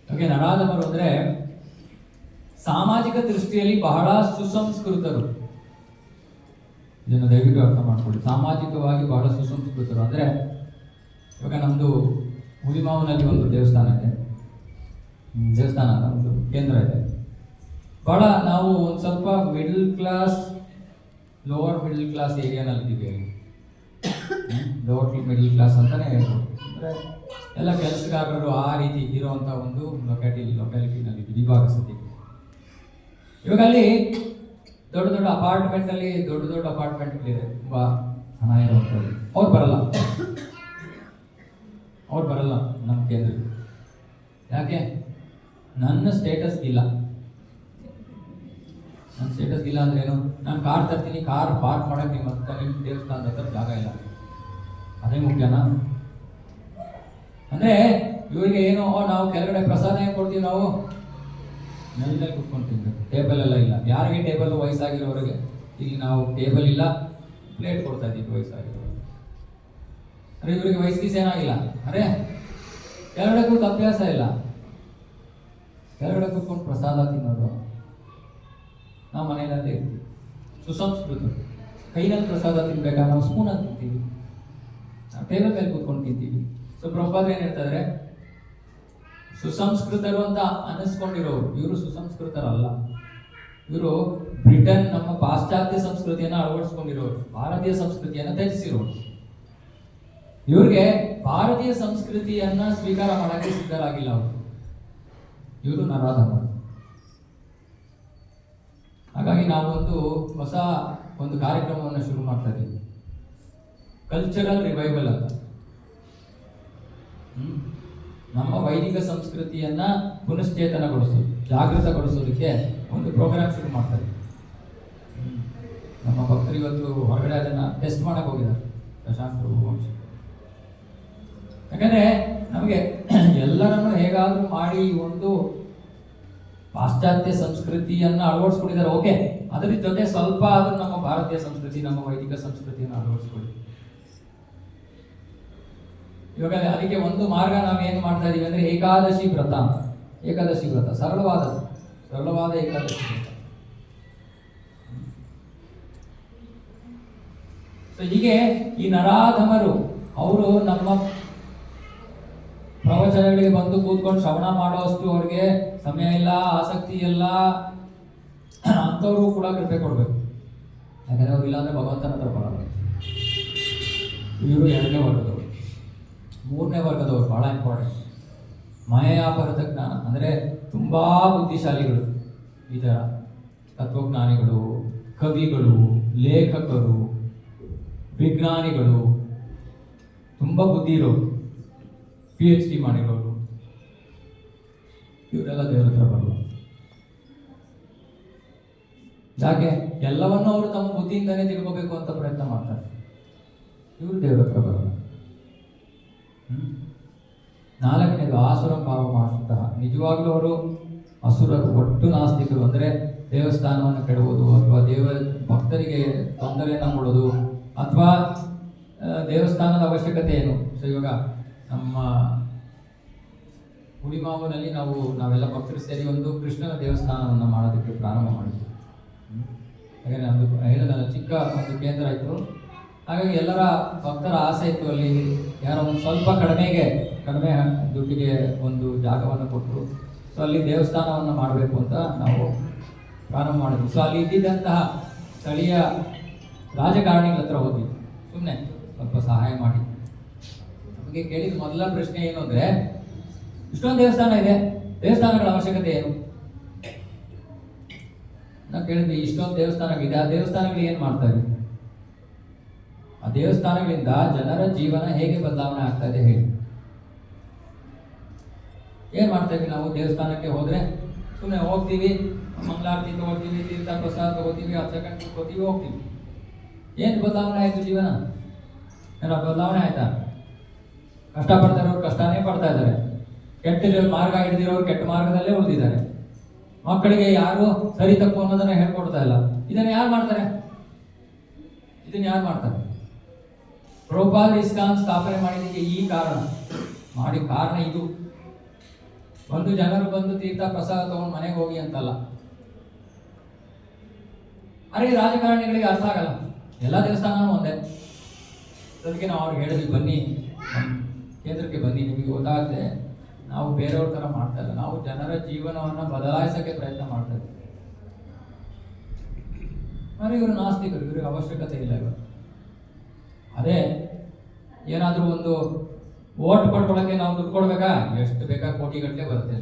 Speaker 1: ಹಾಗೆ ನರಾಧಮರು ಅಂದ್ರೆ ಸಾಮಾಜಿಕ ದೃಷ್ಟಿಯಲ್ಲಿ ಬಹಳ ಸುಸಂಸ್ಕೃತರು. ಇದನ್ನು ದಯವಿಟ್ಟು ಅರ್ಥ ಮಾಡ್ಕೊಳ್ಳಿ. ಸಾಮಾಜಿಕವಾಗಿ ಬಹಳ ಸುಸಂಸ್ಕೃತರು ಅಂದ್ರೆ ಇವಾಗ ನಮ್ದು ಹುಲಿಮಾವಿನಲ್ಲಿ ಒಂದು ದೇವಸ್ಥಾನ ಒಂದು ಕೇಂದ್ರ ಇದೆ. ಬಹಳ ನಾವು ಒಂದು ಸ್ವಲ್ಪ middle class, lower middle class ಏರಿಯಾನಲ್ಲಿ ಇದ್ದೀವಿ. ಲೋವರ್ ಮಿಡಲ್ ಕ್ಲಾಸ್ ಅಂತಾನೆ ಹೇಳ್ಬೋದು. ಅಂದರೆ ಎಲ್ಲ ಕೆಲಸಗಾರರು ಆ ರೀತಿ ಇರುವಂಥ ಒಂದು ಲೊಕ್ಯಾಲಿಟಿನಲ್ಲಿ ವಿಭಾಗ ಸತಿ. ಇವಾಗ ಅಲ್ಲಿ ದೊಡ್ಡ ಅಪಾರ್ಟ್ಮೆಂಟಲ್ಲಿ ದೊಡ್ಡ ಅಪಾರ್ಟ್ಮೆಂಟ್ಗಳಿದೆ, ತುಂಬ ಹಣ ಇರುವಂಥದ್ದು. ಅವ್ರು ಬರಲ್ಲ ನಮ್ಮ ಕೇಂದ್ರಕ್ಕೆ. ಯಾಕೆ? ನನ್ನ ಸ್ಟೇಟಸ್ ಇಲ್ಲ. ನನ್ನ ಸ್ಟೇಟಸ್ ಇಲ್ಲ ಅಂದ್ರೆ ಏನು? ನಾನು ಕಾರ್ ತರ್ತೀನಿ, ಕಾರ್ ಪಾರ್ಕ್ ಮಾಡಕ್ಕೆ ನಿಮ್ಮ ದೇವಸ್ಥಾನದ ಹತ್ರ ಜಾಗ ಇಲ್ಲ, ಅದೇ ಮುಖ್ಯನಾ? ಅಂದ್ರೆ ಇವರಿಗೆ ಏನು, ನಾವು ಕೆಳಗಡೆ ಪ್ರಸಾದ ಏನು ಕೊಡ್ತೀವಿ, ನಾವು ನೆಲದಲ್ಲಿ ಕುತ್ಕೊಂಡು ತಿನ್ಬೇಕು, ಟೇಬಲ್ ಎಲ್ಲ ಇಲ್ಲ. ಯಾರಿಗೆ ಟೇಬಲ್? ವಯಸ್ಸಾಗಿರೋರಿಗೆ. ಇಲ್ಲಿ ನಾವು ಟೇಬಲ್ ಇಲ್ಲ, ಪ್ಲೇಟ್ ಕೊಡ್ತಾ ಇದ್ದೀವಿ ವಯಸ್ಸಾಗಿರೋರಿಗೆ. ಅರೆ ಇವರಿಗೆ ವಯಸ್ಸಿಗೆ ಏನಾಗಿಲ್ಲ, ಅರೆ ಕೆಳಗಡೆ ಕೂತು ಅಭ್ಯಾಸ ಇಲ್ಲ, ಕೆಳಗಡೆ ಕೂತ್ಕೊಂಡು ಪ್ರಸಾದ ತಿನ್ನೋದು. ನಾವು ಮನೆಯಲ್ಲೇ ಇರ್ತೀವಿ, ಸುಸಂಸ್ಕೃತ. ಕೈನಲ್ಲಿ ಪ್ರಸಾದ ತಿನ್ಬೇಕಾ? ನಾವು ಸ್ಪೂನಲ್ಲಿ ತಿಂತೀವಿ, ನಾವು ಟೇಬಲ್ ಮೇಲೆ ಕೂತ್ಕೊಂಡು ತಿಂತೀವಿ. ಸೊ ಪ್ರಭುಪಾದರು ಏನು ಹೇಳ್ತಾರೆ, ಸುಸಂಸ್ಕೃತರು ಅಂತ ಅನ್ನಿಸ್ಕೊಂಡಿರೋರು. ಇವರು ಸುಸಂಸ್ಕೃತರಲ್ಲ. ಇವರು ಬ್ರಿಟನ್, ನಮ್ಮ ಪಾಶ್ಚಾತ್ಯ ಸಂಸ್ಕೃತಿಯನ್ನು ಅಳವಡಿಸ್ಕೊಂಡಿರೋರು, ಭಾರತೀಯ ಸಂಸ್ಕೃತಿಯನ್ನು ತ್ಯಜಿಸಿರೋರು. ಇವ್ರಿಗೆ ಭಾರತೀಯ ಸಂಸ್ಕೃತಿಯನ್ನ ಸ್ವೀಕಾರ ಮಾಡಕ್ಕೆ ಸಿದ್ಧರಾಗಿಲ್ಲ ಅವರು. ಇವರು ನರಾಧಮರು. ಹಾಗಾಗಿ ನಾವು ಹೊಸ ಒಂದು ಕಾರ್ಯಕ್ರಮವನ್ನು ಶುರು ಮಾಡ್ತಾ ಇದ್ದೀವಿ, ಕಲ್ಚರಲ್ ರಿವೈವಲ್ ಅಂತ. ನಮ್ಮ ವೈದಿಕ ಸಂಸ್ಕೃತಿಯನ್ನ ಪುನಶ್ಚೇತನಗೊಳಿಸೋದು, ಜಾಗೃತಗೊಳಿಸೋದಕ್ಕೆ ಒಂದು ಪ್ರೋಗ್ರಾಮ್ ಶುರು ಮಾಡ್ತಾ ಇದ್ದೀವಿ. ನಮ್ಮ ಭಕ್ತರು ಇವತ್ತು ಹೊರಗಡೆ ಅದನ್ನ ಟೆಸ್ಟ್ ಮಾಡಕ್ ಹೋಗಿದ್ದಾರೆ, ಶಶಾಂಕ್ ವಂಶ. ಯಾಕಂದ್ರೆ ನಮಗೆ ಎಲ್ಲರನ್ನು ಹೇಗಾದ್ರೂ ಮಾಡಿ ಒಂದು ಪಾಶ್ಚಾತ್ಯ ಸಂಸ್ಕೃತಿಯನ್ನ ಅಳವಡಿಸ್ಕೊಂಡಿದ್ದಾರೆ, ಓಕೆ, ಅದರ ಜೊತೆ ಸ್ವಲ್ಪ ಆದ್ರೂ ನಮ್ಮ ಭಾರತೀಯ ಸಂಸ್ಕೃತಿ, ನಮ್ಮ ವೈದಿಕ ಸಂಸ್ಕೃತಿಯನ್ನು ಅಳವಡಿಸ್ಕೊಳ್ಳಿ. ಇವಾಗ ಅದಕ್ಕೆ ಒಂದು ಮಾರ್ಗ ನಾವೇನು ಮಾಡ್ತಾ ಇದೀವಿ ಅಂದ್ರೆ ಏಕಾದಶಿ ವ್ರತ. ಏಕಾದಶಿ ವ್ರತ ಸರಳವಾದ ಏಕಾದಶಿ ವ್ರತ. ಸೊ ಹೀಗೆ ಈ ನರಾಧಮರು ಅವರು ನಮ್ಮ ಪ್ರವಚನಗಳಿಗೆ ಬಂದು ಕೂತ್ಕೊಂಡು ಶ್ರವಣ ಮಾಡೋಷ್ಟು ಅವ್ರಿಗೆ ಸಮಯ ಇಲ್ಲ, ಆಸಕ್ತಿ ಇಲ್ಲ. ಅಂಥವ್ರು ಕೂಡ ಕೃಪೆ ಕೊಡ್ಬೇಕು. ಯಾಕಂದ್ರೆ ಅವ್ರು ಇಲ್ಲಾಂದ್ರೆ ಭಗವಂತನ ಹತ್ರ ಬರಲ್ಲ. ಇವರು 2ನೇ ವರ್ಗದವರು. 3ನೇ ವರ್ಗದವರು ಬಹಳ ಇಂಪಾರ್ಟೆಂಟ್. ಮಾಯಾಪರತ ಜ್ಞಾನ ಅಂದ್ರೆ ತುಂಬಾ ಬುದ್ಧಿಶಾಲಿಗಳು. ಈ ಥರ ತತ್ವಜ್ಞಾನಿಗಳು, ಕವಿಗಳು, ಲೇಖಕರು, ವಿಜ್ಞಾನಿಗಳು, ತುಂಬಾ ಬುದ್ಧಿ ಇರೋರು, PhD ಮಾಡಿರೋರು, ಇವರೆಲ್ಲ ದೇವರ ಹತ್ರ ಬರಲ್ಲ. ಯಾಕೆ? ಎಲ್ಲವನ್ನೂ ಅವರು ತಮ್ಮ ಬುದ್ಧಿಯಿಂದಲೇ ತಿಳ್ಕೋಬೇಕು ಅಂತ ಪ್ರಯತ್ನ ಮಾಡ್ತಾರೆ. ಇವರು ದೇವರ ಹತ್ರ ಬರಲ್ಲ. 4ನೇದು ಆಸುರಂ ಭಾವ ಮಾಶ್ರಿತ. ನಿಜವಾಗ್ಲೂ ಅವರು ಅಸುರರು, ಒಟ್ಟು ನಾಸ್ತಿಕರು. ಅಂದರೆ ದೇವಸ್ಥಾನವನ್ನು ಕೆಡುವುದು ಅಥವಾ ಭಕ್ತರಿಗೆ ತೊಂದರೆಯನ್ನು ಕೊಡೋದು ಅಥವಾ ದೇವಸ್ಥಾನದ ಅವಶ್ಯಕತೆ ಏನು. ಸೊ ಇವಾಗ ನಮ್ಮ ಹುಳಿಮಾವಿನಲ್ಲಿ ನಾವೆಲ್ಲ ಭಕ್ತರು ಸೇರಿ ಒಂದು ಕೃಷ್ಣನ ದೇವಸ್ಥಾನವನ್ನು ಮಾಡೋದಕ್ಕೆ ಪ್ರಾರಂಭ ಮಾಡಿದ್ವಿ. ಹಾಗೆ ನಮ್ಮದು ಹೇಳಿದಲ್ಲ, ಚಿಕ್ಕ ಒಂದು ಕೇಂದ್ರ ಇತ್ತು. ಹಾಗಾಗಿ ಎಲ್ಲರ ಭಕ್ತರ ಆಸೆ ಇತ್ತು, ಅಲ್ಲಿ ಯಾರೋ ಒಂದು ಸ್ವಲ್ಪ ಕಡಿಮೆ ದುಡ್ಡಿಗೆ ಒಂದು ಜಾಗವನ್ನು ಕೊಟ್ಟರು. ಸೊ ಅಲ್ಲಿ ದೇವಸ್ಥಾನವನ್ನು ಮಾಡಬೇಕು ಅಂತ ನಾವು ಪ್ರಾರಂಭ ಮಾಡಿದ್ವಿ. ಸೊ ಅಲ್ಲಿ ಇದ್ದಿದ್ದಂತಹ ಸ್ಥಳೀಯ ರಾಜಕಾರಣಿಗಳ ಹತ್ರ ಹೋದ್ವಿ, ಸುಮ್ಮನೆ ಸ್ವಲ್ಪ ಸಹಾಯ ಮಾಡಿ. ನಮಗೆ ಕೇಳಿದ ಮೊದಲ ಪ್ರಶ್ನೆ ಏನು ಅಂದರೆ, ಇಷ್ಟೊಂದು ದೇವಸ್ಥಾನ ಇದೆ, ದೇವಸ್ಥಾನಗಳ ಅವಶ್ಯಕತೆ ಏನು? ನಾವು ಕೇಳಿದ್ವಿ, ಇಷ್ಟೊಂದು ದೇವಸ್ಥಾನಗಳಿದೆ, ಆ ದೇವಸ್ಥಾನಗಳು ಏನು ಮಾಡ್ತಾ ಇದೆ? ಆ ದೇವಸ್ಥಾನಗಳಿಂದ ಜನರ ಜೀವನ ಹೇಗೆ ಬದಲಾವಣೆ ಆಗ್ತಾ ಇದೆ ಹೇಳಿ. ಏನು ಮಾಡ್ತಾ ಇದ್ವಿ ನಾವು? ದೇವಸ್ಥಾನಕ್ಕೆ ಹೋದರೆ ಸುಮ್ಮನೆ ಹೋಗ್ತೀವಿ, ಮಂಗಳಾರತಿ ತಗೋತೀವಿ, ತೀರ್ಥ ಪ್ರಸಾದ ತಗೋತೀವಿ, ಅರ್ಚಕನ ಕೂತ್ಕೋತೀವಿ, ಹೋಗ್ತೀವಿ. ಏನು ಬದಲಾವಣೆ ಆಯಿತು ಜೀವನ? ಏನೋ ಬದಲಾವಣೆ ಆಯ್ತಾ? ಕಷ್ಟಪಡ್ತಾ ಇರೋರು ಕಷ್ಟನೇ ಪಡ್ತಾ ಇದ್ದಾರೆ, ಕೆಟ್ಟ ಮಾರ್ಗ ಹಿಡಿದಿರೋರು ಕೆಟ್ಟ ಮಾರ್ಗದಲ್ಲೇ ಉಳಿದಿದ್ದಾರೆ. ಮಕ್ಕಳಿಗೆ ಯಾರು ಸರಿ ತಪ್ಪು ಅನ್ನೋದನ್ನ ಹೇಳ್ಕೊಡ್ತಾ ಇಲ್ಲ. ಇದನ್ನು ಯಾರು ಮಾಡ್ತಾರೆ? ಪ್ರಭುಪಾದ ಇಸ್ಕಾನ್ ಸ್ಥಾಪನೆ ಮಾಡಿದ್ದಕ್ಕೆ ಈ ಕಾರಣ ಇದು. ಒಂದು ಜನರು ಬಂದು ತೀರ್ಥ ಪ್ರಸಾದ ತಗೊಂಡು ಮನೆಗೆ ಹೋಗಿ ಅಂತಲ್ಲ. ಅರೆ ರಾಜಕಾರಣಿಗಳಿಗೆ ಅರ್ಥ ಆಗಲ್ಲ, ಎಲ್ಲ ದೇವಸ್ಥಾನನೂ ಒಂದೇ. ಅದಕ್ಕೆ ನಾವು ಅವ್ರಿಗೆ ಹೇಳಿದ್ವಿ, ಬನ್ನಿ ಕೇಂದ್ರಕ್ಕೆ ಬನ್ನಿ, ನಿಮಗೆ ಗೊತ್ತಾಗುತ್ತೆ ನಾವು ಬೇರೆಯವ್ರ ಥರ ಮಾಡ್ತಾ ಇಲ್ಲ, ನಾವು ಜನರ ಜೀವನವನ್ನು ಬದಲಾಯಿಸೋಕ್ಕೆ ಪ್ರಯತ್ನ ಮಾಡ್ತಾ ಇದ್ದೀವಿ. ಆದರೆ ಇವರು ನಾಸ್ತಿಕರು, ಇವ್ರಿಗೆ ಅವಶ್ಯಕತೆ ಇಲ್ಲ. ಇವರು ಅದೇ ಏನಾದರೂ ಒಂದು ಓಟ್ ಪಡ್ಕೊಳ್ಳೋಕ್ಕೆ ನಾವು ದುಡ್ಡು ಕೊಡ್ಬೇಕಾ? ಎಷ್ಟು ಬೇಕಾ ಕೋಟಿಗಟ್ಟಲೆ ಬರುತ್ತೆ.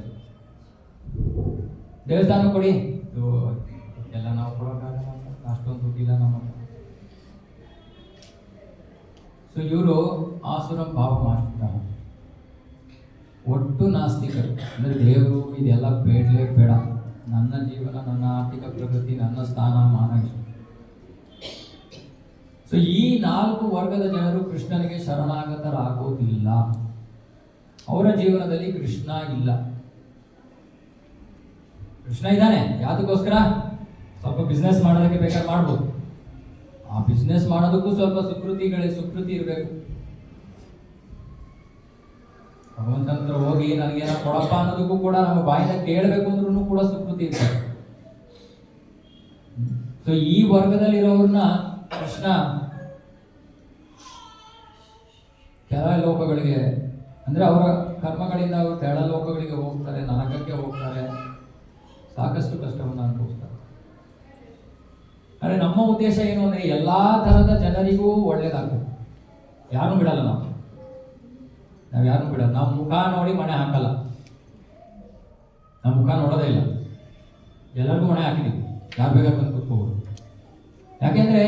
Speaker 1: ದೇವಸ್ಥಾನ ಕೊಡಿ, ಎಲ್ಲ ನಾವು ಕೊಡೋಕ್ಕಾಗಲ್ಲ, ಅಷ್ಟೊಂದು ದುಡ್ಡಿಲ್ಲ ನಮ್ಮ. ಸೊ ಇವರು ಆಸುರಂ ಭಾವ ಮಾಸ್ಟರ್, ಒಟ್ಟು ನಾಸ್ತಿಕರು. ಅಂದರೆ ದೇವರು ಇದೆಲ್ಲ ಬೇಡ, ನನ್ನ ಜೀವನ, ನನ್ನ ಆರ್ಥಿಕ ಪ್ರಗತಿ, ನನ್ನ ಸ್ಥಾನ ಮಾನ. ಸೊ ಈ 4 ವರ್ಗದ ಜನರು ಕೃಷ್ಣನಿಗೆ ಶರಣಾಗತರಾಗೋದಿಲ್ಲ. ಅವರ ಜೀವನದಲ್ಲಿ ಕೃಷ್ಣ ಇಲ್ಲ. ಕೃಷ್ಣ ಇದ್ದಾನೆ, ಯಾತಕ್ಕೋಸ್ಕರ? ಸ್ವಲ್ಪ ಬಿಸ್ನೆಸ್ ಮಾಡೋದಕ್ಕೆ ಬೇಕಾದ್ರೆ ಮಾಡ್ಬೋದು. ಆ ಬಿಸ್ನೆಸ್ ಮಾಡೋದಕ್ಕೂ ಸ್ವಲ್ಪ ಸುಕೃತಿ ಇರಬೇಕು. ಭಗವಂತನ ಹೋಗಿ ನನಗೇನೋ ಕೊಡಪ್ಪ ಅನ್ನೋದಕ್ಕೂ ಕೂಡ ನಮ್ಮ ಬಾಯಿನ ಕೇಳಬೇಕು ಅಂದ್ರೂ ಕೂಡ ಸುಕೃತಿ ಇರ್ಬೇಕು. ಸೊ ಈ ವರ್ಗದಲ್ಲಿರೋರನ್ನ ಕೃಷ್ಣ ಕೆಳ ಲೋಕಗಳಿಗೆ ಅಂದರೆ ಅವರ ಕರ್ಮಗಳಿಂದ ಅವರು ಕೆಳಲೋಕಗಳಿಗೆ ಹೋಗ್ತಾರೆ, ನರಕಕ್ಕೆ ಹೋಗ್ತಾರೆ, ಸಾಕಷ್ಟು ಕಷ್ಟವನ್ನು ಅನುಭವಿಸ್ತಾರೆ. ಆದರೆ ನಮ್ಮ ಉದ್ದೇಶ ಏನು ಅಂದರೆ ಎಲ್ಲ ಥರದ ಜನರಿಗೂ ಒಳ್ಳೇದಾಗಬೇಕು. ಯಾರೂ ಬಿಡಲ್ಲ, ನಾವು ಯಾರೂ ಬಿಡಲ್ಲ. ನಾವು ಮುಖ ನೋಡಿ ಮಣೆ ಹಾಕಲ್ಲ, ನಾವು ಮುಖ ನೋಡೋದೇ ಇಲ್ಲ, ಎಲ್ಲರಿಗೂ ಮಣೆ ಹಾಕಿದ್ದೀವಿ, ಯಾರು ಬೇಕಾದ್ರೂ ಬಂದು ಕೂತ್ಕೋಬೋದು. ಯಾಕೆಂದರೆ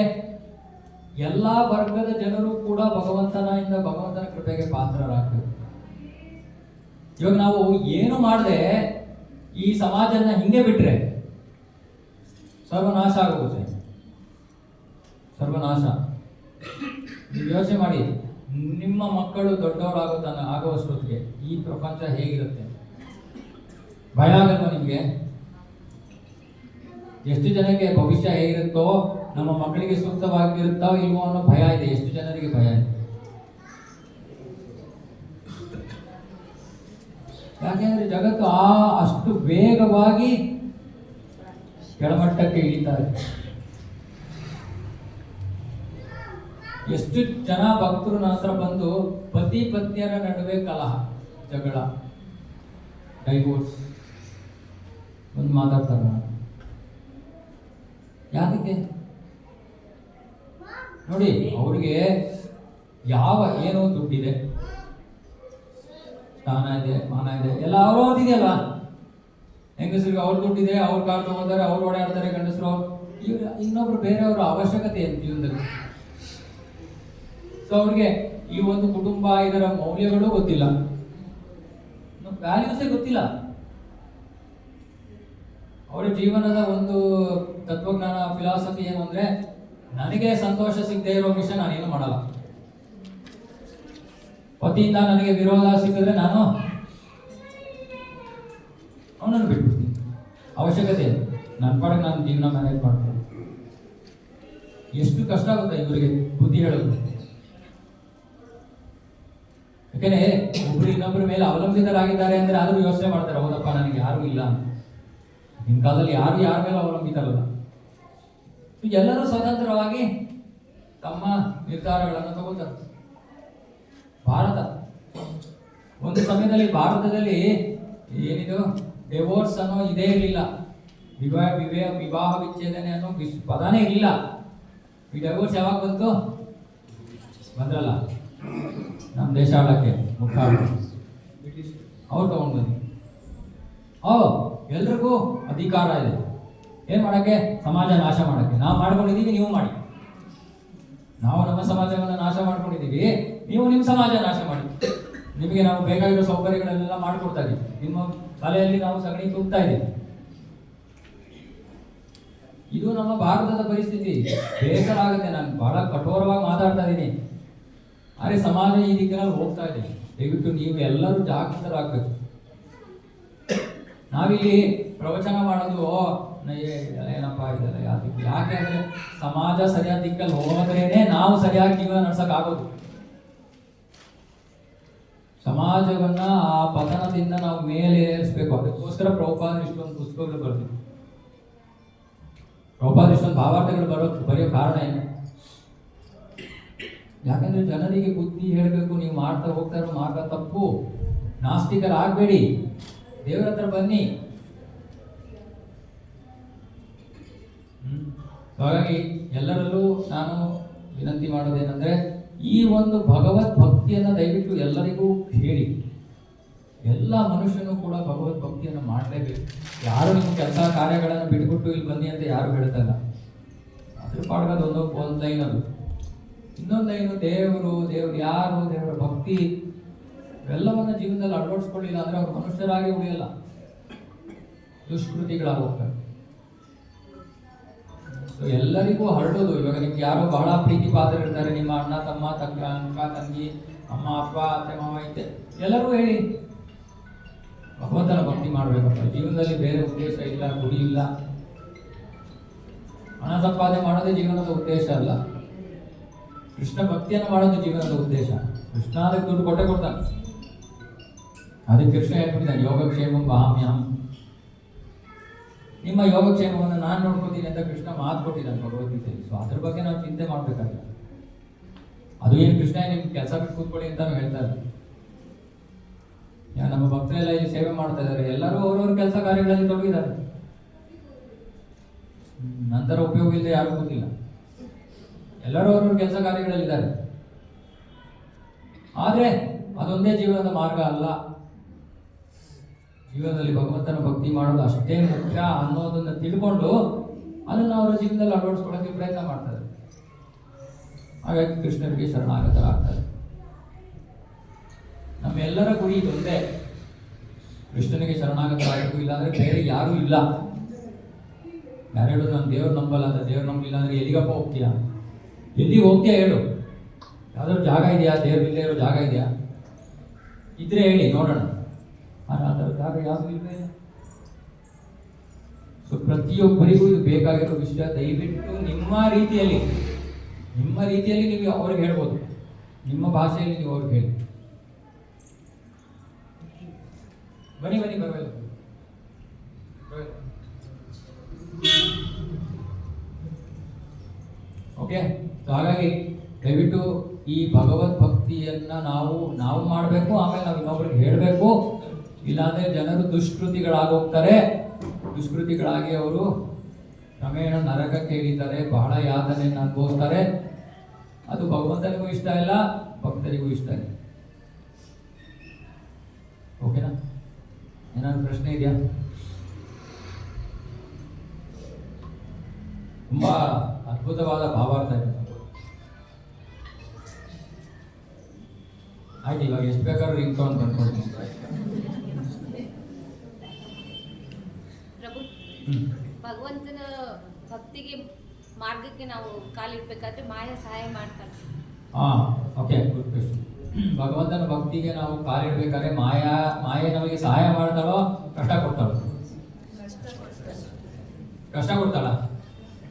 Speaker 1: ಎಲ್ಲ ವರ್ಗದ ಜನರು ಕೂಡ ಭಗವಂತನ ಕೃಪೆಗೆ ಪಾತ್ರರಾಗಬೇಕು. ಇವಾಗ ನಾವು ಏನು ಮಾಡದೆ ಈ ಸಮಾಜನ ಹಿಂಗೆ ಬಿಟ್ರೆ ಸರ್ವನಾಶ ಆಗೋಗುತ್ತೆ, ಸರ್ವನಾಶ. ನೀವು ಯೋಚನೆ ಮಾಡಿ, ನಿಮ್ಮ ಮಕ್ಕಳು ಆಗುವಷ್ಟೊತ್ತಿಗೆ ಈ ಪ್ರಪಂಚ ಹೇಗಿರುತ್ತೆ? ಭಯ ಆಗಲ್ವಾ ನಿಮಗೆ? ಎಷ್ಟು ಜನಕ್ಕೆ ಭವಿಷ್ಯ ಹೇಗಿರುತ್ತೋ, ನಮ್ಮ ಮಕ್ಕಳಿಗೆ ಸೂಕ್ತವಾಗಿರುತ್ತೋ ಇಲ್ವೋ ಅನ್ನೋ ಭಯ ಇದೆ. ಎಷ್ಟು ಜನರಿಗೆ ಭಯ ಇದೆ? ಯಾಕೆಂದ್ರೆ ಜಗತ್ತು ಅಷ್ಟು ವೇಗವಾಗಿ ಕೆಳಮಟ್ಟಕ್ಕೆ ಇಳಿತಾ ಇದೆ. ಎಷ್ಟು ಜನ ಭಕ್ತರು ನಂತರ ಬಂದು ಪತಿ ಪತ್ನಿಯರ ನಡುವೆ ಕಲಹ, ಜಗಳ, ಡೈವೋರ್ಸ್ ಒಂದು ಮಾತಾಡ್ತಾರೆ. ಯಾಕೆ ನೋಡಿ, ಅವ್ರಿಗೆ ಏನೋ ದುಡ್ಡಿದೆ, ಸ್ಥಾನ ಇದೆ, ಮಾನ ಇದೆ, ಎಲ್ಲ ಅವ್ರವ್ರದಿದೆಯಲ್ಲ. ಹೆಂಗಸರಿಗೆ ಅವ್ರ ದುಡ್ಡಿದೆ, ಅವ್ರ ಕಾರ್ ತಗೋತಾರೆ, ಅವ್ರು ಓಡಾಡ್ತಾರೆ. ಗಂಡಸರು ಇವ್ರು ಇನ್ನೊಬ್ರು ಬೇರೆಯವ್ರ ಅವಶ್ಯಕತೆ ಏನು ಜೀವನದಲ್ಲಿ. ಸೊ ಅವ್ರಿಗೆ ಈ ಒಂದು ಕುಟುಂಬ, ಇದರ ಮೌಲ್ಯಗಳು ಗೊತ್ತಿಲ್ಲ, ವ್ಯಾಲ್ಯೂಸೇ ಗೊತ್ತಿಲ್ಲ. ಅವರ ಜೀವನದ ಒಂದು ತತ್ವಜ್ಞಾನ, ಫಿಲಾಸಫಿ ಏನು ಅಂದ್ರೆ, ನನಗೆ ಸಂತೋಷ ಸಿಗದೆ ಇರೋ ವಿಷಯ ನಾನೇನು ಮಾಡಲ್ಲ. ಪತಿಯಿಂದ ನನಗೆ ವಿರೋಧ ಸಿಕ್ಕಿದ್ರೆ ನಾನು ಅವನನ್ನು ಬಿಟ್ಬಿಡ್ತೀನಿ. ಅವಶ್ಯಕತೆ ನನ್ನ ಪಾಡಿಗೆ ನಾನು ಜೀವನ ಮ್ಯಾನೇಜ್ ಮಾಡ್ತೀನಿ. ಎಷ್ಟು ಕಷ್ಟ ಆಗುತ್ತೆ ಇವರಿಗೆ ಬುದ್ಧಿ ಹೇಳೋದು. ಯಾಕೆಂದ್ರೆ ಒಬ್ರು ಇನ್ನೊಬ್ಬರ ಮೇಲೆ ಅವಲಂಬಿತರಾಗಿದ್ದಾರೆ ಅಂದ್ರೆ ಆದ್ರೂ ಯೋಚನೆ ಮಾಡ್ತಾರೆ, ಹೌದಪ್ಪ ನನಗೆ ಯಾರು ಇಲ್ಲ ಅಂತ. ನಿಮ್ ಕಾಲದಲ್ಲಿ ಯಾರು ಯಾರ ಮೇಲೆ ಅವಲಂಬಿತರಲ್ಲ. ಎಲ್ಲರೂ ಸ್ವತಂತ್ರವಾಗಿ ತಮ್ಮ ನಿರ್ಧಾರಗಳನ್ನು ತಗೋತಾರೆ. ಭಾರತ ಒಂದು ಸಮಯದಲ್ಲಿ, ಭಾರತದಲ್ಲಿ ಏನಿದು ಡಿವೋರ್ಸ್ ಅನ್ನೋ ಇದೇ ಇರಲಿಲ್ಲ. ವಿವಾಹ ವಿಚ್ಛೇದನೆ ಅನ್ನೋ ಪದಾನೇ ಇರಲಿಲ್ಲ. ಈ ಡಿವೋರ್ಸ್ ಯಾವಾಗ ಬಂದ್ರಲ್ಲ ನಮ್ಮ ದೇಶ ಆಳಕ್ಕೆ ಮುಖ ಅವ್ರು ತಗೊಂಡು ಬಂದು ಎಲ್ರಿಗೂ ಅಧಿಕಾರ ಇದೆ. ಏನ್ ಮಾಡಕ್ಕೆ? ಸಮಾಜ ನಾಶ ಮಾಡಕ್ಕೆ. ನಾವು ಮಾಡ್ಕೊಂಡಿದ್ದೀವಿ, ನೀವು ಮಾಡಿ. ನಾವು ನಮ್ಮ ಸಮಾಜವನ್ನು ನಾಶ ಮಾಡ್ಕೊಂಡಿದ್ದೀವಿ, ನೀವು ನಿಮ್ಮ ಸಮಾಜ ನಾಶ ಮಾಡಿ. ನಿಮಗೆ ನಾವು ಬೇಕಾಗಿರೋ ಸೌಕರ್ಯಗಳೆಲ್ಲ ಮಾಡಿಕೊಡ್ತಾ ಇದ್ದೀವಿ, ನಿಮ್ಮ ತಲೆಯಲ್ಲಿ ನಾವು ಸಗಣಿ ತೂಗ್ತಾ ಇದ್ದೀವಿ. ಇದು ನಮ್ಮ ಭಾರತದ ಪರಿಸ್ಥಿತಿ. ಬೇಸರ ಆಗುತ್ತೆ, ನಾನು ಬಹಳ ಕಠೋರವಾಗಿ ಮಾತಾಡ್ತಾ ಇದ್ದೀನಿ. ಆದರೆ ಸಮಾಜ ಈ ದಿಕ್ಕಿನಲ್ಲಿ ಹೋಗ್ತಾ ಇದೆ. ದಯವಿಟ್ಟು ನೀವು ಎಲ್ಲರೂ ಜಾಗೃತರಾಗಬೇಕು. ನಾವಿಲ್ಲಿ ಪ್ರವಚನ ಮಾಡೋದು ಏನಪ್ಪ ಇದೆಲ್ಲ ಯಾಕೆ? ಯಾಕೆ ಅಂದ್ರೆ ಸಮಾಜ ಸರಿಯಾದ ದಿಕ್ಕಲ್ಲಿ ಹೋದ್ರೇನೆ ನಾವು ಸರಿಯಾಗಿ ಜೀವನ ನಡ್ಸಕ್ಕಾಗೋದು. ಸಮಾಜವನ್ನ ಆ ಪತನದಿಂದ ನಾವು ಮೇಲೆ ಏರಿಸ್ಬೇಕು. ಅದಕ್ಕೋಸ್ಕರ ಪ್ರಭುಪಾದ ಇಷ್ಟೊಂದು ಪುಸ್ತಕಗಳು ಬರ್ತೀವಿ. ಪ್ರಭುಪಾದ ಇಷ್ಟೊಂದು ಭಾವಾರ್ಥಗಳು ಬರೆಯೋ ಕಾರಣ ಏನು? ಯಾಕಂದ್ರೆ ಜನರಿಗೆ ಬುದ್ಧಿ ಹೇಳಬೇಕು. ನೀವು ಮಾಡ್ತಾ ಹೋಗ್ತಾ ಇರೋ ಮಾರ್ಗ ತಪ್ಪು. ನಾಸ್ತಿಕರಾಗಬೇಡಿ, ದೇವರ ಹತ್ರ ಬನ್ನಿ. ಹಾಗಾಗಿ ಎಲ್ಲರಲ್ಲೂ ನಾನು ವಿನಂತಿ ಮಾಡೋದೇನೆಂದ್ರೆ, ಈ ಒಂದು ಭಗವದ್ ಭಕ್ತಿಯನ್ನು ದಯವಿಟ್ಟು ಎಲ್ಲರಿಗೂ ಹೇಳಿ. ಎಲ್ಲ ಮನುಷ್ಯನು ಕೂಡ ಭಗವದ್ ಭಕ್ತಿಯನ್ನು ಮಾಡಲೇಬೇಕು. ಯಾರು ನಿಮ್ಮ ಕೆಲಸ ಕಾರ್ಯಗಳನ್ನು ಬಿಟ್ಬಿಟ್ಟು ಇಲ್ಲಿ ಬನ್ನಿ ಅಂತ ಯಾರು ಹೇಳ್ತಲ್ಲ. ಅದ್ರ ಪಾಡ್ಗದ ಒಂದು ಲೈನ್ ಅದು. ಇನ್ನೊಂದು ಲೈನು ದೇವರು ಯಾರು, ದೇವರ ಭಕ್ತಿ ಎಲ್ಲವನ್ನ ಜೀವನದಲ್ಲಿ ಅಳವಡಿಸ್ಕೊಳ್ಳಿಲ್ಲ ಅಂದ್ರೆ ಅವರು ಮನುಷ್ಯರಾಗಿ ಉಳಿಯಲ್ಲ, ದುಷ್ಕೃತಿಗಳಾಗಿ ಹೋಗ್ತಾರೆ. ಸೊ ಎಲ್ಲರಿಗೂ ಹರಡೋದು. ಇವಾಗ ನಿಮ್ಗೆ ಯಾರೋ ಬಹಳ ಪ್ರೀತಿ ಪಾತ್ರ ಇರ್ತಾರೆ, ನಿಮ್ಮ ಅಣ್ಣ ತಮ್ಮ ಅಕ್ಕ ತಂಗಿ, ಅಮ್ಮ ಅಪ್ಪ ಅತ್ತೆ ಮಾವ ಐತೆ, ಎಲ್ಲರೂ ಹೇಳಿ ಭಗವಂತನ ಭಕ್ತಿ ಮಾಡ್ಬೇಕಪ್ಪ. ಜೀವನದಲ್ಲಿ ಬೇರೆ ಉದ್ದೇಶ ಇಲ್ಲ, ಗುರಿ ಇಲ್ಲ. ಹಣ ಸಂಪಾದನೆ ಮಾಡೋದೇ ಜೀವನದ ಉದ್ದೇಶ ಅಲ್ಲ. ಕೃಷ್ಣ ಭಕ್ತಿಯನ್ನು ಮಾಡೋದು ಜೀವನದ ಉದ್ದೇಶ. ಕೃಷ್ಣ ಅದಕ್ಕೆ ದುಡ್ಡು ಕೊಡ್ತಾನೆ. ಅದಕ್ಕೆ ಕೃಷ್ಣ ಹೇಳ್ಬಿಟ್ಟಿದ್ದಾನೆ, ಯೋಗಕ್ಷೇಮಂ ವಹಾಮ್ಯಹಂ. ನಿಮ್ಮ ಯೋಗಕ್ಷೇಮವನ್ನು ನಾನು ನೋಡ್ಕೊತೀನಿ ಅಂತ ಕೃಷ್ಣ ಮಾತು ಕೊಟ್ಟಿದ್ದಾನೆ ಭಗವದ್ಗೀತೆಯಲ್ಲಿ. ಸೊ ಅದ್ರ ಬಗ್ಗೆ ನಾವು ಚಿಂತೆ ಮಾಡ್ಬೇಕಾಗಿಲ್ಲ. ಅದು ಏನು ಕೃಷ್ಣ ನಿಮ್ಗೆ ಕೆಲಸ ಬಿಟ್ಟು ಕೂತ್ಕೊಳ್ಳಿ ಅಂತಾನು ಹೇಳ್ತಾ ಇಲ್ಲ. ಭಕ್ತರೆಲ್ಲ ಇಲ್ಲಿ ಸೇವೆ ಮಾಡ್ತಾ ಇದ್ದಾರೆ, ಎಲ್ಲರೂ ಅವ್ರವ್ರ ಕೆಲಸ ಕಾರ್ಯಗಳಲ್ಲಿ ತೊಡಗಿದ್ದಾರೆ. ನಂತರ ಉಪಯೋಗ ಇಲ್ಲದೆ ಯಾರು ಗೊತ್ತಿಲ್ಲ, ಎಲ್ಲರೂ ಅವ್ರವ್ರ ಕೆಲಸ ಕಾರ್ಯಗಳಲ್ಲಿದ್ದಾರೆ. ಆದರೆ ಅದೊಂದೇ ಜೀವನದ ಮಾರ್ಗ ಅಲ್ಲ. ಜೀವನದಲ್ಲಿ ಭಗವಂತನ ಭಕ್ತಿ ಮಾಡೋದು ಅಷ್ಟೇ ಮುಖ್ಯ ಅನ್ನೋದನ್ನ ತಿಳ್ಕೊಂಡು ಅದನ್ನು ಅವರ ಜೀವನದಲ್ಲಿ ಅಳವಡಿಸ್ಕೊಳ್ಳೋಕೆ ಪ್ರಯತ್ನ ಮಾಡ್ತಾರೆ. ಹಾಗಾಗಿ ಕೃಷ್ಣರಿಗೆ ಶರಣಾಗತರಾಗ್ತಾರೆ. ನಮ್ಮೆಲ್ಲರ ಗುರಿ ಇದೊಂದೇ, ಕೃಷ್ಣನಿಗೆ ಶರಣಾಗತರಾಗಬೇಕು. ಇಲ್ಲಾಂದ್ರೆ ಬೇರೆ ಯಾರೂ ಇಲ್ಲ. ಯಾರು ನಾನು ದೇವ್ರು ನಂಬಲ್ಲ ಅಂತ, ದೇವ್ರು ನಂಬಿಲ್ಲ ಅಂದ್ರೆ ಎಲ್ಲಿಗಪ್ಪ ಹೋಗ್ತೀಯಾ? ಎಲ್ಲಿಗೆ ಹೋಗ್ತೀಯಾ ಹೇಳು? ಯಾವ್ದಾದ್ರು ಜಾಗ ಇದೆಯಾ? ದೇವ್ರು ಇಲ್ಲೇ ಇರೋ ಜಾಗ ಇದೆಯಾ? ಇದ್ರೆ ಹೇಳಿ ನೋಡೋಣ. ಆ ಥರ ಜಾಗ ಯಾವುದು ಇಲ್ಲವೇ ಇಲ್ಲ. ಸೊ ಪ್ರತಿಯೊಬ್ಬರಿಗೂ ಇದು ಬೇಕಾಗಿರೋ ವಿಷಯ. ದಯವಿಟ್ಟು ನಿಮ್ಮ ರೀತಿಯಲ್ಲಿ ನೀವು ಅವ್ರಿಗೆ ಹೇಳ್ಬೋದು, ನಿಮ್ಮ ಭಾಷೆಯಲ್ಲಿ ನೀವು ಅವ್ರಿಗೆ ಹೇಳಿ. ಬನ್ನಿ ಬರಬೇಕು. ಓಕೆ, ಹಾಗಾಗಿ ದಯವಿಟ್ಟು ಈ ಭಗವದ್ ಭಕ್ತಿಯನ್ನ ನಾವು ಮಾಡಬೇಕು, ಆಮೇಲೆ ನಾವು ಇನ್ನೊಬ್ರಿಗೆ ಹೇಳಬೇಕು. ಇಲ್ಲಾಂದ್ರೆ ಜನರು ದುಷ್ಕೃತಿಗಳಾಗೋಗ್ತಾರೆ. ದುಷ್ಕೃತಿಗಳಾಗಿ ಅವರು ಕ್ರಮೇಣ ನರಕಕ್ಕೆ ಇಳಿತಾರೆ, ಬಹಳ ಯಾತನೆಯನ್ನು ಅನುಭವಿಸ್ತಾರೆ. ಅದು ಭಗವಂತನಿಗೂ ಇಷ್ಟ ಇಲ್ಲ, ಭಕ್ತರಿಗೂ ಇಷ್ಟ ಇಲ್ಲ. ಓಕೆನಾ? ಏನಾದ್ರು ಪ್ರಶ್ನೆ ಇದೆಯಾ? ತುಂಬಾ ಅದ್ಭುತವಾದ ಭಾವಾರ್ಥ ಇದೆ. ಆಯ್ತು, ಇವಾಗ ಎಷ್ಟು ಬೇಕಾದ್ರೂ ರಿಂಗ್ ಟೋನ್ ಬಂದ್ಕೊಡ್ತೀನಿ.
Speaker 4: ಪ್ರಭು, ಭಗವಂತನ ಭಕ್ತಿಗೆ ಮಾರ್ಗಕ್ಕೆ ನಾವು ಕಾಲಿಡ್ಬೇಕಾದ್ರೆ ಮಾಯಾ ಸಹಾಯ ಮಾಡ್ತಾನೆ.
Speaker 1: Okay, good question. ಭಗವಂತನ ಭಕ್ತಿಗೆ ನಾವು ಕಾಲಿಡ್ಬೇಕಾದ್ರೆ ಮಾಯೆ ನಮಗೆ ಸಹಾಯ ಮಾಡ್ತಾಳೋ ಕಷ್ಟ ಕೊಡ್ತಾಳೋ? ಕಷ್ಟ ಕೊಡ್ತಾಳ?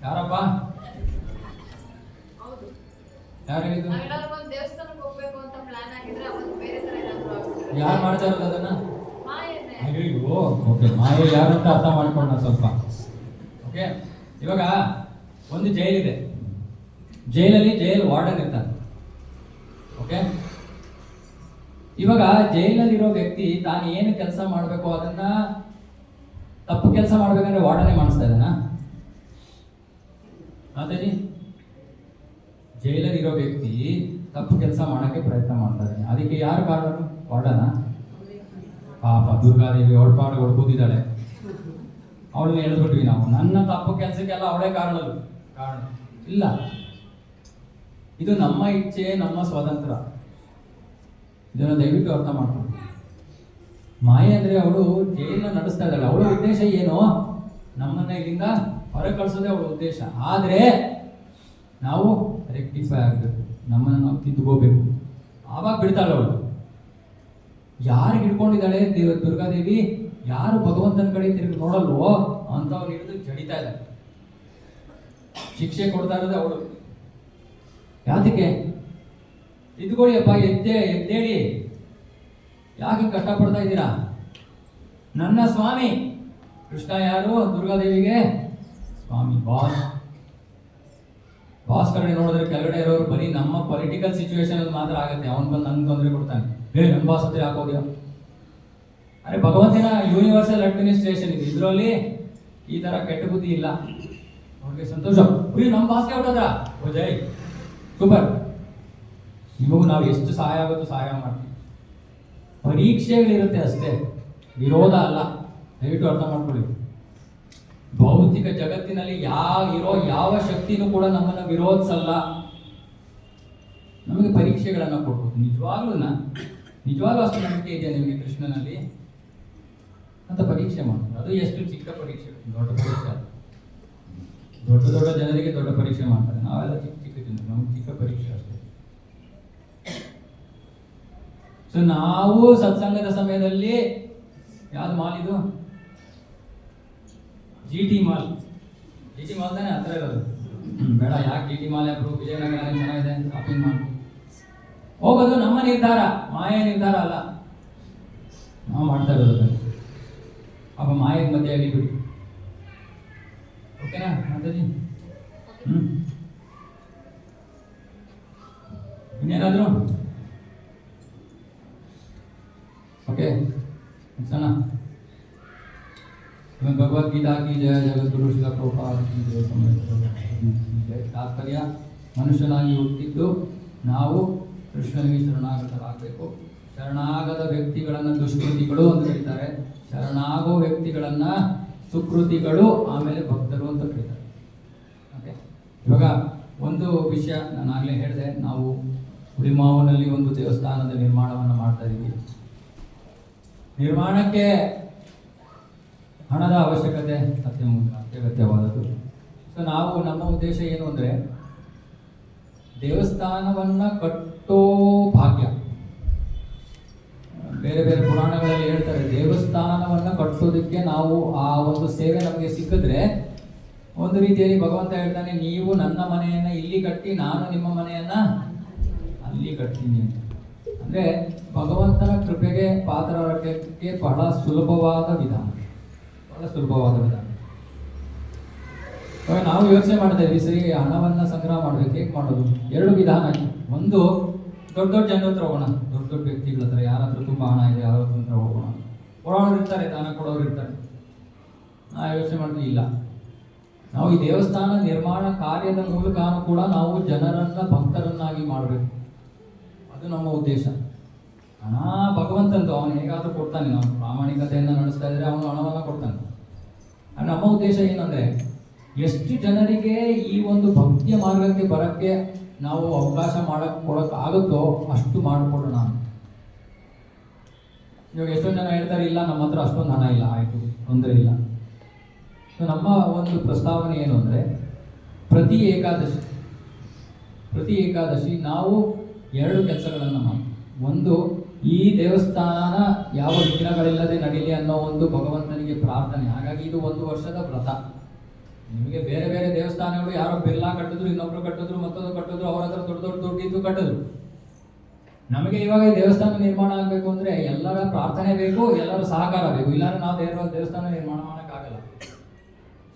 Speaker 1: ಯಾರಪ್ಪ? ಯಾರು ಹೇಳಿದ್ರು? ಯಾರು ಮಾಡ್ತಾ ಇರೋದು ಅದನ್ನ? ಅಯ್ಯೋ, ಓಕೆ, ಮಾಯೆ ಯಾರು ಅಂತ ಅರ್ಥ ಮಾಡ್ಕೊಂಡ ಸ್ವಲ್ಪ. ಓಕೆ, ಇವಾಗ ಒಂದು ಜೈಲಿದೆ, ಜೈಲಲ್ಲಿ ಜೈಲ್ ವಾರ್ಡನ್ ಇರ್ತಾನೆ. ಓಕೆ, ಇವಾಗ ಜೈಲಲ್ಲಿರೋ ವ್ಯಕ್ತಿ ತಾನು ಏನು ಕೆಲಸ ಮಾಡಬೇಕು ಅದನ್ನ ತಪ್ಪು ಕೆಲಸ ಮಾಡ್ಬೇಕಂದ್ರೆ ವಾರ್ಡನೇ ಮಾಡಿಸ್ತಾ ಇದ್ದಾನ? ಅದೇಜಿ, ಜೈಲಲ್ಲಿರೋ ವ್ಯಕ್ತಿ ತಪ್ಪು ಕೆಲಸ ಮಾಡೋಕ್ಕೆ ಪ್ರಯತ್ನ ಮಾಡ್ತಾರೆ. ಅದಕ್ಕೆ ಯಾರು ಕಾರಣ? ವಾರ್ಡನ? ಪಾಪ ದುರ್ಗಾದೇವಿ ಹೊಡ್ಪಾಡು ಕೂತಿದ್ದಾಳೆ, ಅವಳನ್ನ ಹೇಳ್ಬಿಟ್ವಿ ನಾವು. ನನ್ನ ತಪ್ಪು ಕೆಲಸಕ್ಕೆಲ್ಲ ಅವಳೇ ಕಾರಣ ಇಲ್ಲ. ಇದು ನಮ್ಮ ಇಚ್ಛೆ, ನಮ್ಮ ಸ್ವಾತಂತ್ರ್ಯ. ಇದನ್ನು ದಯವಿಟ್ಟು ಅರ್ಥ ಮಾಡ್ಕೊಂಡು. ಮಾಯೆ ಅಂದ್ರೆ ಅವಳು ಜೈಲನ್ನ ನಡೆಸ್ತಾ ಇದ್ದಾಳೆ. ಅವಳ ಉದ್ದೇಶ ಏನು? ನಮ್ಮನ್ನ ಇಲ್ಲಿಂದ ಹೊರಗೆ ಕಳಿಸೋದೇ ಅವಳ ಉದ್ದೇಶ. ಆದ್ರೆ ನಾವು ರೆಕ್ಟಿಫೈ ಆಗಬೇಕು, ನಮ್ಮನ್ನು ನಾವು ತಿದ್ದುಕೋಬೇಕು. ಆವಾಗ ಬಿಡ್ತಾಳೆ ಅವಳು. ಯಾರು ಹಿಡ್ಕೊಂಡಿದ್ದಾಳೆ ದುರ್ಗಾದೇವಿ, ಯಾರು ಭಗವಂತನ ಕಡೆ ತಿರುಗಿ ನೋಡಲ್ವೋ ಅಂತವ್ರು ಹಿಡಿದು ಜಡಿತಾ ಇದ್ದಾರೆ. ಶಿಕ್ಷೆ ಕೊಡ್ತಾ ಇರೋದು ಅವಳು. ಯಾತಕ್ಕೆ? ತಿದ್ದುಕೊಳ್ಳಿಯಪ್ಪ, ಎದ್ದೇಳಿ, ಯಾಕೆ ಕಷ್ಟಪಡ್ತಾ ಇದ್ದೀರಾ? ನನ್ನ ಸ್ವಾಮಿ ಕೃಷ್ಣ ಯಾರು? ದುರ್ಗಾದೇವಿಗೆ ಸ್ವಾಮಿ, ಬಾಸ್ ಕಡೆ ನೋಡಿದ್ರೆ ಕೆಳಗಡೆ ಇರೋರು ಬರೀ ನಮ್ಮ ಪೊಲಿಟಿಕಲ್ ಸಿಚುವೇಶನ್ ಅಲ್ಲಿ ಮಾತ್ರ ಆಗುತ್ತೆ. ಅವನು ಬಂದು ನಂಗೆ ತೊಂದರೆ ಕೊಡ್ತಾನೆ, ನಮ್ಮ ಬಾಸ್ ಹತ್ರ ಹಾಕೋದ್ಯಾ? ಅರೆ, ಭಗವಂತನ ಯೂನಿವರ್ಸಲ್ ಅಡ್ಮಿನಿಸ್ಟ್ರೇಷನ್ ಇದೆ, ಇದರಲ್ಲಿ ಈ ತರ ಕೆಟ್ಟ ಬುದ್ಧಿ ಇಲ್ಲ. ಅವ್ರಿಗೆ ಸಂತೋಷ, ನಮ್ಮ ಬಾಸ್ಗೆ ಹೊಟ್ಟೋದ್ರ, ಓ ಜೈ, ಸೂಪರ್. ನಿಮಗೂ ನಾವು ಎಷ್ಟು ಸಹಾಯ ಆಗುತ್ತೋ ಸಹಾಯ ಮಾಡ್ತೀವಿ. ಪರೀಕ್ಷೆಗಳಿರುತ್ತೆ ಅಷ್ಟೇ, ವಿರೋಧ ಅಲ್ಲ. ದಯವಿಟ್ಟು ಅರ್ಥ ಮಾಡ್ಕೊಳ್ಳಿ. ಭೌತಿಕ ಜಗತ್ತಿನಲ್ಲಿ ಯಾವ ಶಕ್ತಿನೂ ಕೂಡ ನಮ್ಮನ್ನು ವಿರೋಧಿಸಲ್ಲ. ನಮಗೆ ಪರೀಕ್ಷೆಗಳನ್ನು ಕೊಡ್ಬೋದು. ನಿಜವಾಗ್ಲೂ ಅಷ್ಟು ನಂಬಿಕೆ ಇದೆಯಾ ನಿಮಗೆ ಕೃಷ್ಣನಲ್ಲಿ ಅಂತ ಪರೀಕ್ಷೆ ಮಾಡ್ತಾರೆ. ಅದು ಎಷ್ಟು ಚಿಕ್ಕ ಪರೀಕ್ಷೆ, ದೊಡ್ಡ ಪರೀಕ್ಷೆ. ದೊಡ್ಡ ಜನರಿಗೆ ದೊಡ್ಡ ಪರೀಕ್ಷೆ ಮಾಡ್ತಾರೆ. ನಾವೆಲ್ಲ ಚಿಕ್ಕ ಜನರು, ನಮ್ಗೆ ಚಿಕ್ಕ ಪರೀಕ್ಷೆ ಅಷ್ಟೇ. ಸೊ ನಾವು ಸತ್ಸಂಗದ ಸಮಯದಲ್ಲಿ ಯಾವ್ದು ಮಾಲ್ ಇದು? GT ಮಾಲ್ ತಾನೆ ಹತ್ರ ಇರೋದು. ಬೇಡ, ಯಾಕೆ GT ಮಾಲ್ ಯಾರು? ವಿಜಯನಗರ ಚೆನ್ನಾಗಿದೆ, ಶಾಪಿಂಗ್ ಮಾಲ್ ಹೋಗೋದು ನಮ್ಮ ನಿರ್ಧಾರ, ಮಾಯೆ ನಿರ್ಧಾರ ಅಲ್ಲ. ನಾವು ಮಾಡ್ತಾ ಇರೋದು. ಅಪ್ಪ ಮಾಯೆಗೆ ಮಧ್ಯೆ ಅಲ್ಲಿ ಬಿಡಿ. ಓಕೆನಾ ಮಾತಾಜಿ? ಇನ್ನೇನಾದ್ರು? ಓಕೆ, मुझसे ना भगवद गीता की जय, जगद्गुरु श्रील प्रभुपाद की जय, जय. ತಾತ್ಪರ್ಯ ಮನುಷ್ಯನಾಗಿ ಹುಟ್ಟಿದ್ದು ನಾವು ಕೃಷ್ಣನಿಗೆ ಶರಣಾಗತರಾಗಬೇಕು. ಶರಣಾಗದ ವ್ಯಕ್ತಿಗಳನ್ನು ದುಷ್ಕೃತಿಗಳು ಅಂತ ಕರೀತಾರೆ, ಶರಣಾಗೋ ವ್ಯಕ್ತಿಗಳನ್ನು ಸುಕೃತಿಗಳು, ಆಮೇಲೆ ಭಕ್ತರು ಅಂತ ಕರೀತಾರೆ. ಓಕೆ, ಇವಾಗ ಒಂದು ವಿಷಯ ನಾನು ಆಗಲೇ ಹೇಳಿದೆ, ನಾವು ಹುಳಿಮಾವಿನಲ್ಲಿ ಒಂದು ದೇವಸ್ಥಾನದ ನಿರ್ಮಾಣವನ್ನು ಮಾಡ್ತಾ ಇದ್ದೀವಿ. ನಿರ್ಮಾಣಕ್ಕೆ ಹಣದ ಅವಶ್ಯಕತೆ ಅತ್ಯಗತ್ಯವಾದದ್ದು. ಸೊ ನಾವು ನಮ್ಮ ಉದ್ದೇಶ ಏನು ಅಂದರೆ ದೇವಸ್ಥಾನವನ್ನು ಕಟ್ಟೋ ಭಾಗ್ಯ. ಬೇರೆ ಬೇರೆ ಪುರಾಣಗಳಲ್ಲಿ ಹೇಳ್ತಾರೆ, ದೇವಸ್ಥಾನವನ್ನು ಕಟ್ಟೋದಕ್ಕೆ ನಾವು ಆ ಒಂದು ಸೇವೆ ನಮಗೆ ಸಿಕ್ಕಿದ್ರೆ ಒಂದು ರೀತಿಯಲ್ಲಿ ಭಗವಂತ ಹೇಳ್ತಾನೆ, ನೀವು ನನ್ನ ಮನೆಯನ್ನು ಇಲ್ಲಿ ಕಟ್ಟಿ ನಾನು ನಿಮ್ಮ ಮನೆಯನ್ನು ಅಲ್ಲಿ ಕಟ್ತೀನಿ ಅಂತ. ಅಂದರೆ ಭಗವಂತನ ಕೃಪೆಗೆ ಪಾತ್ರರಾಗಕ್ಕೆ ಬಹಳ ಸುಲಭವಾದ ವಿಧಾನ. ಇವಾಗ ನಾವು ಯೋಚನೆ ಮಾಡ್ತಾ ಇದ್ವಿ, ಸರಿ ಹಣವನ್ನು ಸಂಗ್ರಹ ಮಾಡಬೇಕು, ಹೇಗೆ ಮಾಡೋದು? ಎರಡು ವಿಧಾನ. ಒಂದು, ದೊಡ್ಡ ದೊಡ್ಡ ಜನರ ಹತ್ರ ಹೋಗೋಣ, ದೊಡ್ಡ ದೊಡ್ಡ ವ್ಯಕ್ತಿಗಳ ಹತ್ರ, ಯಾರ ಹತ್ರ ತುಂಬ ಹಣ ಇದೆ ಯಾರ ಹತ್ರ ಹೋಗೋಣ. ಕೊಡೋರು ಇರ್ತಾರೆ, ದಾನ ಕೊಡೋರು ಇರ್ತಾರೆ. ನಾವು ಯೋಚನೆ ಮಾಡ್ತೀವಿ, ಇಲ್ಲ, ನಾವು ಈ ದೇವಸ್ಥಾನ ನಿರ್ಮಾಣ ಕಾರ್ಯದ ಮೂಲಕನೂ ಕೂಡ ನಾವು ಜನರನ್ನ ಭಕ್ತರನ್ನಾಗಿ ಮಾಡಬೇಕು. ಅದು ನಮ್ಮ ಉದ್ದೇಶ. ಹಣ ಭಗವಂತಂದು, ಅವನು ಹೇಗಾದರೂ ಕೊಡ್ತಾನೆ. ನಾವು ಪ್ರಾಮಾಣಿಕತೆಯನ್ನು ನಡೆಸ್ತಾ ಇದ್ರೆ ಅವನು ಹಣವನ್ನು ಕೊಡ್ತಾನೆ. ನಮ್ಮ ಉದ್ದೇಶ ಏನಂದರೆ, ಎಷ್ಟು ಜನರಿಗೆ ಈ ಒಂದು ಭಕ್ತಿಯ ಮಾರ್ಗಕ್ಕೆ ಬರೋಕ್ಕೆ ನಾವು ಅವಕಾಶ ಕೊಡೋಕ್ಕಾಗುತ್ತೋ ಅಷ್ಟು ಮಾಡಿಕೊಡೋಣ. ಇವಾಗ ಎಷ್ಟೊಂದು ಜನ ಹೇಳ್ತಾರೆ, ಇಲ್ಲ ನಮ್ಮ ಹತ್ರ ಅಷ್ಟೊಂದು ಹಣ ಇಲ್ಲ, ಆಯಿತು, ತೊಂದರೆ ಇಲ್ಲ. ಸೊ ನಮ್ಮ ಒಂದು ಪ್ರಸ್ತಾವನೆ ಏನು ಅಂದರೆ, ಪ್ರತಿ ಏಕಾದಶಿ ನಾವು ಎರಡು ಕೆಲಸಗಳನ್ನು ಮಾಡಿ. ಒಂದು, ಈ ದೇವಸ್ಥಾನ ಯಾವ ವಿಘ್ನಗಳಿಲ್ಲದೆ ನಡೀಲಿ ಅನ್ನೋ ಒಂದು ಭಗವಂತನಿಗೆ ಪ್ರಾರ್ಥನೆ. ಹಾಗಾಗಿ ಇದು ಒಂದು ವರ್ಷದ ವ್ರತ. ನಿಮಗೆ ಬೇರೆ ಬೇರೆ ದೇವಸ್ಥಾನಗಳು ಯಾರೋ ಬಿರ್ಲಾ ಕಟ್ಟಿದ್ರು, ಇನ್ನೊಬ್ರು ಕಟ್ಟಿದ್ರು, ಮತ್ತೊಂದು ಕಟ್ಟಿದ್ರು, ಅವ್ರ ಹತ್ರ ದೊಡ್ಡ ದೊಡ್ಡ ದುಡ್ಡಿದ್ದು ಕಟ್ಟಿದ್ರು. ನಮಗೆ ಇವಾಗ ಈ ದೇವಸ್ಥಾನ ನಿರ್ಮಾಣ ಆಗಬೇಕು ಅಂದರೆ ಎಲ್ಲರ ಪ್ರಾರ್ಥನೆ ಬೇಕು, ಎಲ್ಲರ ಸಹಕಾರ ಬೇಕು. ಇಲ್ಲಾಂದ್ರೆ ನಾವು ದೇವಸ್ಥಾನ ನಿರ್ಮಾಣ ಮಾಡೋಕ್ಕಾಗಲ್ಲ.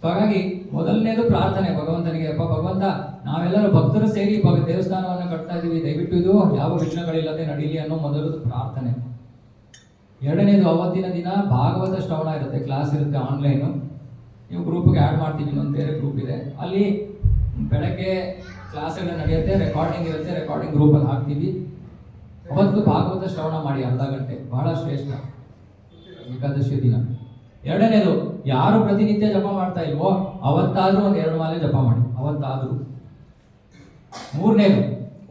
Speaker 1: ಸೊ ಹಾಗಾಗಿ ಮೊದಲನೇದು ಪ್ರಾರ್ಥನೆ ಭಗವಂತನಿಗೆ. ಭಗವಂತ, ನಾವೆಲ್ಲರೂ ಭಕ್ತರು ಸೇರಿ ದೇವಸ್ಥಾನವನ್ನು ಕಟ್ತಾ ಇದ್ದೀವಿ, ದಯವಿಟ್ಟು ಇದು ಯಾವ ವಿಘ್ನಗಳಿಲ್ಲದೆ ನಡೀಲಿ ಅನ್ನೋ ಮೊದಲದು ಪ್ರಾರ್ಥನೆ. ಎರಡನೇದು, ಅವತ್ತಿನ ದಿನ ಭಾಗವತ ಶ್ರವಣ ಇರುತ್ತೆ, ಕ್ಲಾಸ್ ಇರುತ್ತೆ ಆನ್ಲೈನು. ನೀವು ಗ್ರೂಪ್ಗೆ ಆ್ಯಡ್ ಮಾಡ್ತೀವಿ, ಇನ್ನೊಂದು ಬೇರೆ ಗ್ರೂಪ್ ಇದೆ, ಅಲ್ಲಿ ಬೆಳಗ್ಗೆ ಕ್ಲಾಸ್ಗಳು ನಡೆಯುತ್ತೆ, ರೆಕಾರ್ಡಿಂಗ್ ಇರುತ್ತೆ, ರೆಕಾರ್ಡಿಂಗ್ ಗ್ರೂಪಲ್ಲಿ ಹಾಕ್ತೀವಿ. ಅವತ್ತು ಭಾಗವತ ಶ್ರವಣ ಮಾಡಿ ಅರ್ಧ ಗಂಟೆ, ಬಹಳ ಶ್ರೇಷ್ಠ ಏಕಾದಶಿಯ ದಿನ. ಎರಡನೇದು, ಯಾರು ಪ್ರತಿನಿತ್ಯ ಜಪ ಮಾಡ್ತಾ ಇಲ್ವೋ ಅವತ್ತಾದ್ರೂ ಒಂದು 2 ಮಾಲೆ ಜಪ ಮಾಡಿ, ಅವತ್ತಾದ್ರೂ. ಮೂರನೇದು,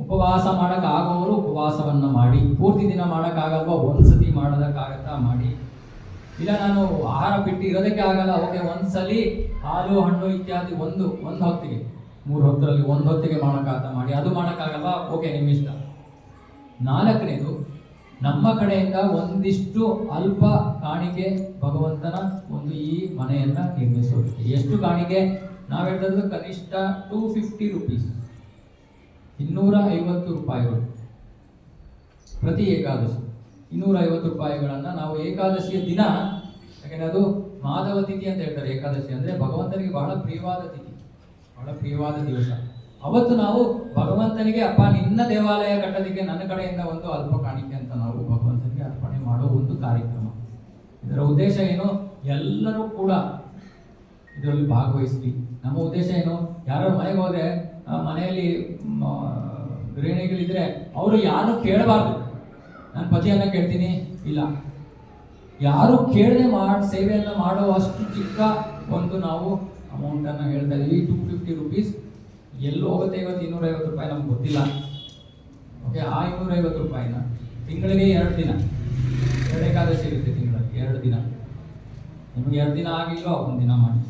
Speaker 1: ಉಪವಾಸ ಮಾಡೋಕ್ಕಾಗೋರು ಉಪವಾಸವನ್ನು ಮಾಡಿ. ಪೂರ್ತಿ ದಿನ ಮಾಡೋಕ್ಕಾಗಲ್ವೋ ಒಂದ್ಸತಿ ಮಾಡೋದಕ್ಕಾಗತ್ತಾ ಮಾಡಿ. ಇಲ್ಲ ನಾನು ಆಹಾರ ಬಿಟ್ಟು ಇರೋದಕ್ಕೆ ಆಗಲ್ಲ, ಓಕೆ, ಒಂದ್ಸಲಿ ಹಾಲು ಹಣ್ಣು ಇತ್ಯಾದಿ ಒಂದು ಹೊತ್ತಿಗೆ, 3 ಹೊತ್ತರಲ್ಲಿ 1 ಹೊತ್ತಿಗೆ ಮಾಡೋಕ್ಕಾಗತ್ತಾ ಮಾಡಿ. ಅದು ಮಾಡೋಕ್ಕಾಗಲ್ವಾ, ಓಕೆ, ನಿಮ್ಮಿಷ್ಟ. ನಾಲ್ಕನೇದು, ನಮ್ಮ ಕಡೆಯಿಂದ ಒಂದಿಷ್ಟು ಅಲ್ಪ ಕಾಣಿಕೆ ಭಗವಂತನ ಒಂದು ಈ ಮನೆಯನ್ನು ನಿರ್ಮಿಸೋದಕ್ಕೆ. ಎಷ್ಟು ಕಾಣಿಕೆ? ನಾವು ಹೇಳಿದ್ರು ಕನಿಷ್ಠ 250 ರೂಪೀಸ್, 250 ರೂಪಾಯಿಗಳು ಪ್ರತಿ ಏಕಾದಶಿ. 250 ರೂಪಾಯಿಗಳನ್ನು ನಾವು ಏಕಾದಶಿಯ ದಿನ, ಯಾಕೆಂದರೆ ಅದು ಮಾಧವ ತಿಥಿ ಅಂತ ಹೇಳ್ತಾರೆ. ಏಕಾದಶಿ ಅಂದರೆ ಭಗವಂತನಿಗೆ ಬಹಳ ಪ್ರಿಯವಾದ ತಿಥಿ, ಬಹಳ ಪ್ರಿಯವಾದ ದಿವಸ. ಅವತ್ತು ನಾವು ಭಗವಂತನಿಗೆ, ಅಪ್ಪ ನಿನ್ನ ದೇವಾಲಯ ಕಟ್ಟೋದಕ್ಕೆ ನನ್ನ ಕಡೆಯಿಂದ ಒಂದು ಅಲ್ಪ ಕಾಣಿಕೆ ಅಂತ ನಾವು ಭಗವಂತನಿಗೆ ಅರ್ಪಣೆ ಮಾಡೋ ಒಂದು ಕಾರ್ಯಕ್ರಮ. ಇದರ ಉದ್ದೇಶ ಏನು? ಎಲ್ಲರೂ ಕೂಡ ಇದರಲ್ಲಿ ಭಾಗವಹಿಸಲಿ. ನಮ್ಮ ಉದ್ದೇಶ ಏನು? ಯಾರೋ ಮನೆಗೆ ಹೋದರೆ, ಮನೆಯಲ್ಲಿ ಗೃಹಿಣಿಗಳಿದ್ರೆ ಅವರು ಯಾರು ಕೇಳಬಾರ್ದು. ನಾನು ಪತಿಯನ್ನು ಕೇಳ್ತೀನಿ, ಇಲ್ಲ, ಯಾರು ಕೇಳದೆ ಸೇವೆಯನ್ನು ಮಾಡೋ ಅಷ್ಟು ಚಿಕ್ಕ ಒಂದು ನಾವು ಅಮೌಂಟನ್ನು ಹೇಳ್ತಾ ಇದ್ದೀವಿ. 250 ರೂಪೀಸ್. ಎಲ್ಲಿ ಹೋಗುತ್ತೆ ಇವತ್ತು 250 ರೂಪಾಯಿ ನಮ್ಗೆ ಗೊತ್ತಿಲ್ಲ. ಓಕೆ, ಆ 250 ರೂಪಾಯಿನ ತಿಂಗಳಿಗೆ 2 ದಿನ, 2 ಏಕಾದಶಿ ಇರುತ್ತೆ ತಿಂಗಳಿಗೆ 2 ದಿನ. ನಿಮಗೆ 2 ದಿನ ಆಗಿಲ್ಲೋ 1 ದಿನ ಮಾಡಿ.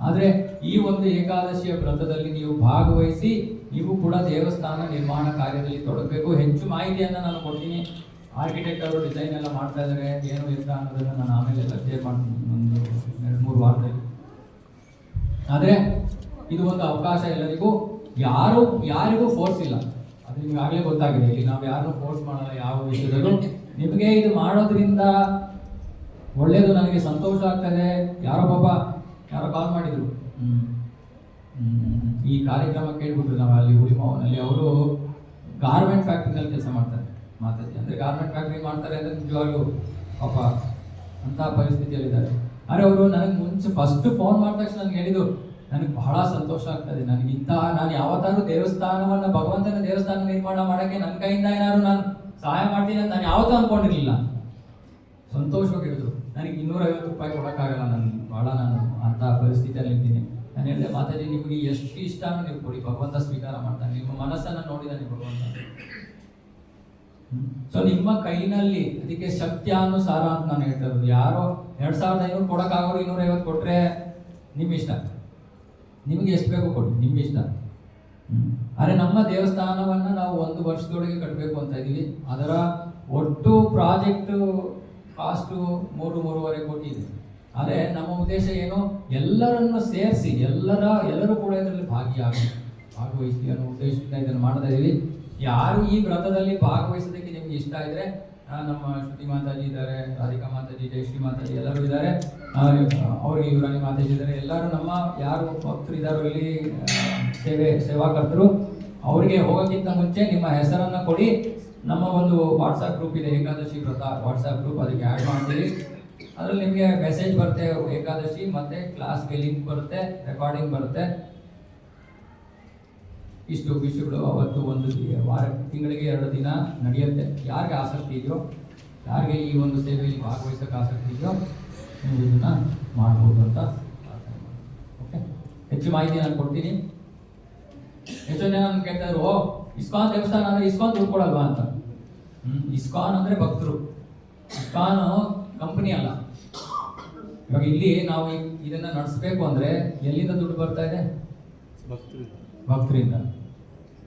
Speaker 1: ಆದರೆ ಈ ಒಂದು ಏಕಾದಶಿಯ ವ್ರತದಲ್ಲಿ ನೀವು ಭಾಗವಹಿಸಿ, ನೀವು ಕೂಡ ದೇವಸ್ಥಾನ ನಿರ್ಮಾಣ ಕಾರ್ಯದಲ್ಲಿ ತೊಡಗಬೇಕು. ಹೆಚ್ಚು ಮಾಹಿತಿಯನ್ನು ನಾನು ಕೊಡ್ತೀನಿ. ಆರ್ಕಿಟೆಕ್ಟ್ ಅವರು ಡಿಸೈನ್ ಎಲ್ಲ ಮಾಡ್ತಾ ಇದ್ದಾರೆ, ಏನು ಇಲ್ಲ ಅನ್ನೋದನ್ನು ನಾನು ಆಮೇಲೆ ಎಲ್ಲ ಶೇರ್ ಮಾಡ್ತೀನಿ ಒಂದು 2-3 ವಾರದಲ್ಲಿ. ಆದರೆ ಇದು ಒಂದು ಅವಕಾಶ ಎಲ್ಲರಿಗೂ, ಯಾರಿಗೂ ಫೋರ್ಸ್ ಇಲ್ಲ. ಅದು ನಿಮ್ಗೆ ಆಗಲೇ ಗೊತ್ತಾಗಿದೆ. ಇಲ್ಲಿ ನಾವು ಯಾರನ್ನೂ ಫೋರ್ಸ್ ಮಾಡಲ್ಲ ಯಾವ ವಿಷಯದಲ್ಲೂ. ನಿಮಗೆ ಇದು ಮಾಡೋದ್ರಿಂದ ಒಳ್ಳೆಯದು, ನನಗೆ ಸಂತೋಷ ಆಗ್ತದೆ. ಯಾರೋ ಕಾಲ್ ಮಾಡಿದರು, ಈ ಕಾರ್ಯಕ್ರಮ ಕೇಳ್ಬಿಟ್ರು. ನಾವು ಅಲ್ಲಿ ಹುಳಿಮಾವನಲ್ಲಿ, ಅವರು ಗಾರ್ಮೆಂಟ್ ಫ್ಯಾಕ್ಟ್ರಿನಲ್ಲಿ ಕೆಲಸ ಮಾಡ್ತಾರೆ ಮಾತಾಜಿ. ಅಂದರೆ ಗಾರ್ಮೆಂಟ್ ಫ್ಯಾಕ್ಟ್ರಿ ಮಾಡ್ತಾರೆ ಅಂದರೆ ನಿಜವಾಗ್ಲೂ ಪಾಪ ಅಂತ ಪರಿಸ್ಥಿತಿಯಲ್ಲಿದ್ದಾರೆ. ಆದರೆ ಅವರು ನನಗೆ ಮುಂಚೆ ಫಸ್ಟ್ ಫೋನ್ ಮಾಡಿದ ತಕ್ಷಣ ನನಗೆ ಹೇಳಿದ್ದು, ನನಗೆ ಬಹಳ ಸಂತೋಷ ಆಗ್ತದೆ, ನನಗಿಂತ ನಾನು ಯಾವತ್ತಾದ್ರೂ ದೇವಸ್ಥಾನವನ್ನು, ಭಗವಂತನ ದೇವಸ್ಥಾನ ನಿರ್ಮಾಣ ಮಾಡೋಕ್ಕೆ ನನ್ನ ಕೈಯಿಂದ ಏನಾದ್ರು ನಾನು ಸಹಾಯ ಮಾಡ್ತೀನಿ ಅಂತ ನಾನು ಯಾವತ್ತೂ ಅಂದ್ಕೊಂಡಿರಲಿಲ್ಲ. ಸಂತೋಷವಾಗಿ ಹೇಳಿದ್ರು, ನನಗೆ 250 ರೂಪಾಯಿ ಕೊಡೋಕ್ಕಾಗಲ್ಲ, ನಾನು ಅಂಥ ಪರಿಸ್ಥಿತಿಯಲ್ಲಿ ಇದ್ದೀನಿ. ನಾನು ಹೇಳಿದೆ, ಮಾತಾಜಿ ನಿಮಗೆ ಎಷ್ಟು ಇಷ್ಟನೂ ನೀವು ಕೊಡಿ, ಭಗವಂತ ಸ್ವೀಕಾರ ಮಾಡ್ತಾನೆ, ನಿಮ್ಮ ಮನಸ್ಸನ್ನು ನೋಡಿದಾನೆ ಭಗವಂತ. ಸೊ ನಿಮ್ಮ ಕೈನಲ್ಲಿ ಅದಕ್ಕೆ ಶಕ್ತ್ಯಾನುಸಾರ ಅಂತ ನಾನು ಹೇಳ್ತಾ ಇರೋದು. ಯಾರೋ 2500 ಕೊಡೋಕ್ಕಾಗೋರು 250 ಕೊಟ್ಟರೆ ನಿಮ್ಮ ಇಷ್ಟ, ನಿಮಗೆ ಎಷ್ಟು ಬೇಕು ಕೊಡಿ, ನಿಮ್ಮ ಇಷ್ಟ. ಆದರೆ ನಮ್ಮ ದೇವಸ್ಥಾನವನ್ನು ನಾವು 1 ವರ್ಷದೊಳಗೆ ಕಟ್ಟಬೇಕು ಅಂತ ಇದ್ದೀವಿ. ಅದರ ಒಟ್ಟು ಪ್ರಾಜೆಕ್ಟು ಕಾಸ್ಟು 3-3.5 ಕೋಟಿ ಇದೆ. ಆದರೆ ನಮ್ಮ ಉದ್ದೇಶ ಏನು, ಎಲ್ಲರನ್ನು ಸೇರಿಸಿ ಎಲ್ಲರೂ ಕೂಡ ಇದರಲ್ಲಿ ಭಾಗವಹಿಸ್ತೀವಿ ಅನ್ನೋ ಉದ್ದೇಶದಿಂದ ಇದನ್ನು ಮಾಡ್ತಾ ಇದ್ದೀವಿ. ಯಾರು ಈ ವ್ರತದಲ್ಲಿ ಭಾಗವಹಿಸೋದಕ್ಕೆ ನಿಮ್ಗೆ ಇಷ್ಟ ಇದ್ರೆ, ನಮ್ಮ ಶ್ರುತಿ ಮಾತಾಜಿ ಇದ್ದಾರೆ, ರಾಧಿಕಾ ಮಾತಾಜಿ, ಜಯಶ್ರೀ ಮಾತಾಜಿ ಎಲ್ಲರೂ ಇದ್ದಾರೆ, ಅವ್ರಿಗೆ ಯುವರಾಣಿ ಮಾತಾಜಿ ಇದ್ದಾರೆ, ಎಲ್ಲರೂ ನಮ್ಮ ಯಾರು ಭಕ್ತರು ಇದ್ದಾರೋ ಇಲ್ಲಿ ಸೇವಾಕರ್ತರು, ಅವರಿಗೆ ಹೋಗೋಕ್ಕಿಂತ ಮುಂಚೆ ನಿಮ್ಮ ಹೆಸರನ್ನು ಕೊಡಿ. ನಮ್ಮ ಒಂದು ವಾಟ್ಸಪ್ ಗ್ರೂಪ್ ಇದೆ, ಏಕಾದಶಿ ವ್ರತ ವಾಟ್ಸಪ್ ಗ್ರೂಪ್, ಅದಕ್ಕೆ ಆ್ಯಡ್ ಮಾಡ್ತೀವಿ. ಅದರಲ್ಲಿ ನಿಮಗೆ ಮೆಸೇಜ್ ಬರುತ್ತೆ, ಏಕಾದಶಿ ಮತ್ತು ಕ್ಲಾಸ್ಗೆ ಲಿಂಕ್ ಬರುತ್ತೆ, ರೆಕಾರ್ಡಿಂಗ್ ಬರುತ್ತೆ. ಇಷ್ಟು ವಿಷಯಗಳು ಅವತ್ತು ಒಂದು ತಿಂಗಳಿಗೆ 2 ದಿನ ನಡೆಯುತ್ತೆ. ಯಾರಿಗೆ ಆಸಕ್ತಿ ಇದೆಯೋ, ಯಾರಿಗೆ ಈ ಒಂದು ಸೇವೆಯಲ್ಲಿ ಭಾಗವಹಿಸೋಕ್ಕೆ ಆಸಕ್ತಿ ಇದೆಯೋ, ನೀವು ಇದನ್ನು ಮಾಡ್ಬೋದು ಅಂತ. ಓಕೆ, ಹೆಚ್ಚು ಮಾಹಿತಿ ನಾನು ಕೊಡ್ತೀನಿ. ಎಷ್ಟೋ ಜನ ನಾನು ಕೇಳ್ತಾ ಇದ್ರು, ಇಸ್ಕಾನ್ ದೇವಸ್ಥಾನ ಅಂದರೆ ಇಸ್ಕಾನ್ ದುಡ್ಡು ಕೊಡಲ್ವಾ ಅಂತ. ಇಸ್ಕಾನ್ ಅಂದರೆ ಭಕ್ತರು, ಇಸ್ಕಾನ್ ಕಂಪನಿ ಅಲ್ಲ. ಇವಾಗ ಇಲ್ಲಿ ನಾವು ಇದನ್ನು ನಡೆಸಬೇಕು ಅಂದರೆ ಎಲ್ಲಿಂದ ದುಡ್ಡು ಬರ್ತಾ ಇದೆ? ಭಕ್ತರಿಂದ.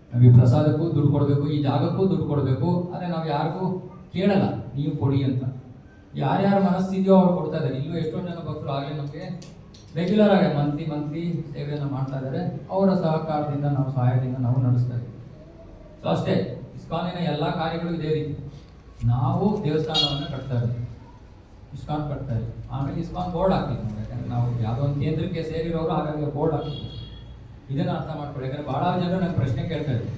Speaker 1: ನಾವು ಈ ಪ್ರಸಾದಕ್ಕೂ ದುಡ್ಡು ಕೊಡಬೇಕು, ಈ ಜಾಗಕ್ಕೂ ದುಡ್ಡು ಕೊಡಬೇಕು. ಆದರೆ ನಾವು ಯಾರಿಗೂ ಕೇಳಲ್ಲ ನೀವು ಕೊಡಿ ಅಂತ. ಯಾರ್ಯಾರ ಮನಸ್ಸಿದೆಯೋ ಅವ್ರು ಕೊಡ್ತಾ ಇದ್ದಾರೆ. ಇಲ್ಲೂ ಎಷ್ಟೊಂದು ಜನ ಭಕ್ತರು ಆಗಲೇ ನಮಗೆ ರೆಗ್ಯುಲರ್ ಆಗಿ ಮಂತ್ಲಿ ಸೇವೆಯನ್ನು ಮಾಡ್ತಾ ಇದ್ದಾರೆ. ಅವರ ಸಹಕಾರದಿಂದ ನಾವು ಸಹಾಯದಿಂದ ನಾವು ನಡೆಸ್ತಾ ಇದ್ದೀವಿ. ಸೊ ಅಷ್ಟೇ, ಇಸ್ಕಾನಿನ ಎಲ್ಲ ಕಾರ್ಯಗಳು ಇದೇ ರೀತಿ. ನಾವು ದೇವಸ್ಥಾನವನ್ನು ಕಟ್ತಾ ಇದ್ದೀವಿ, ಇಸ್ಕಾನ್ ಕಟ್ತಾ ಇದ್ದೀವಿ. ಆಮೇಲೆ ಇಸ್ಕಾನ್ ಬೋರ್ಡ್ ಹಾಕ್ತೀವಿ ನಾವು, ಯಾಕಂದರೆ ನಾವು ಯಾವುದೋ ಒಂದು ಕೇಂದ್ರಕ್ಕೆ ಸೇರಿರೋರು, ಹಾಗಾಗಿ ಬೋರ್ಡ್ ಹಾಕ್ತೀವಿ. ಇದನ್ನು ಅರ್ಥ ಮಾಡ್ಕೊಳ್ಳಿ. ಯಾಕಂದರೆ ಭಾಳ ಜನರು ನಂಗೆ ಪ್ರಶ್ನೆ ಕೇಳ್ತಾ ಇದ್ರು,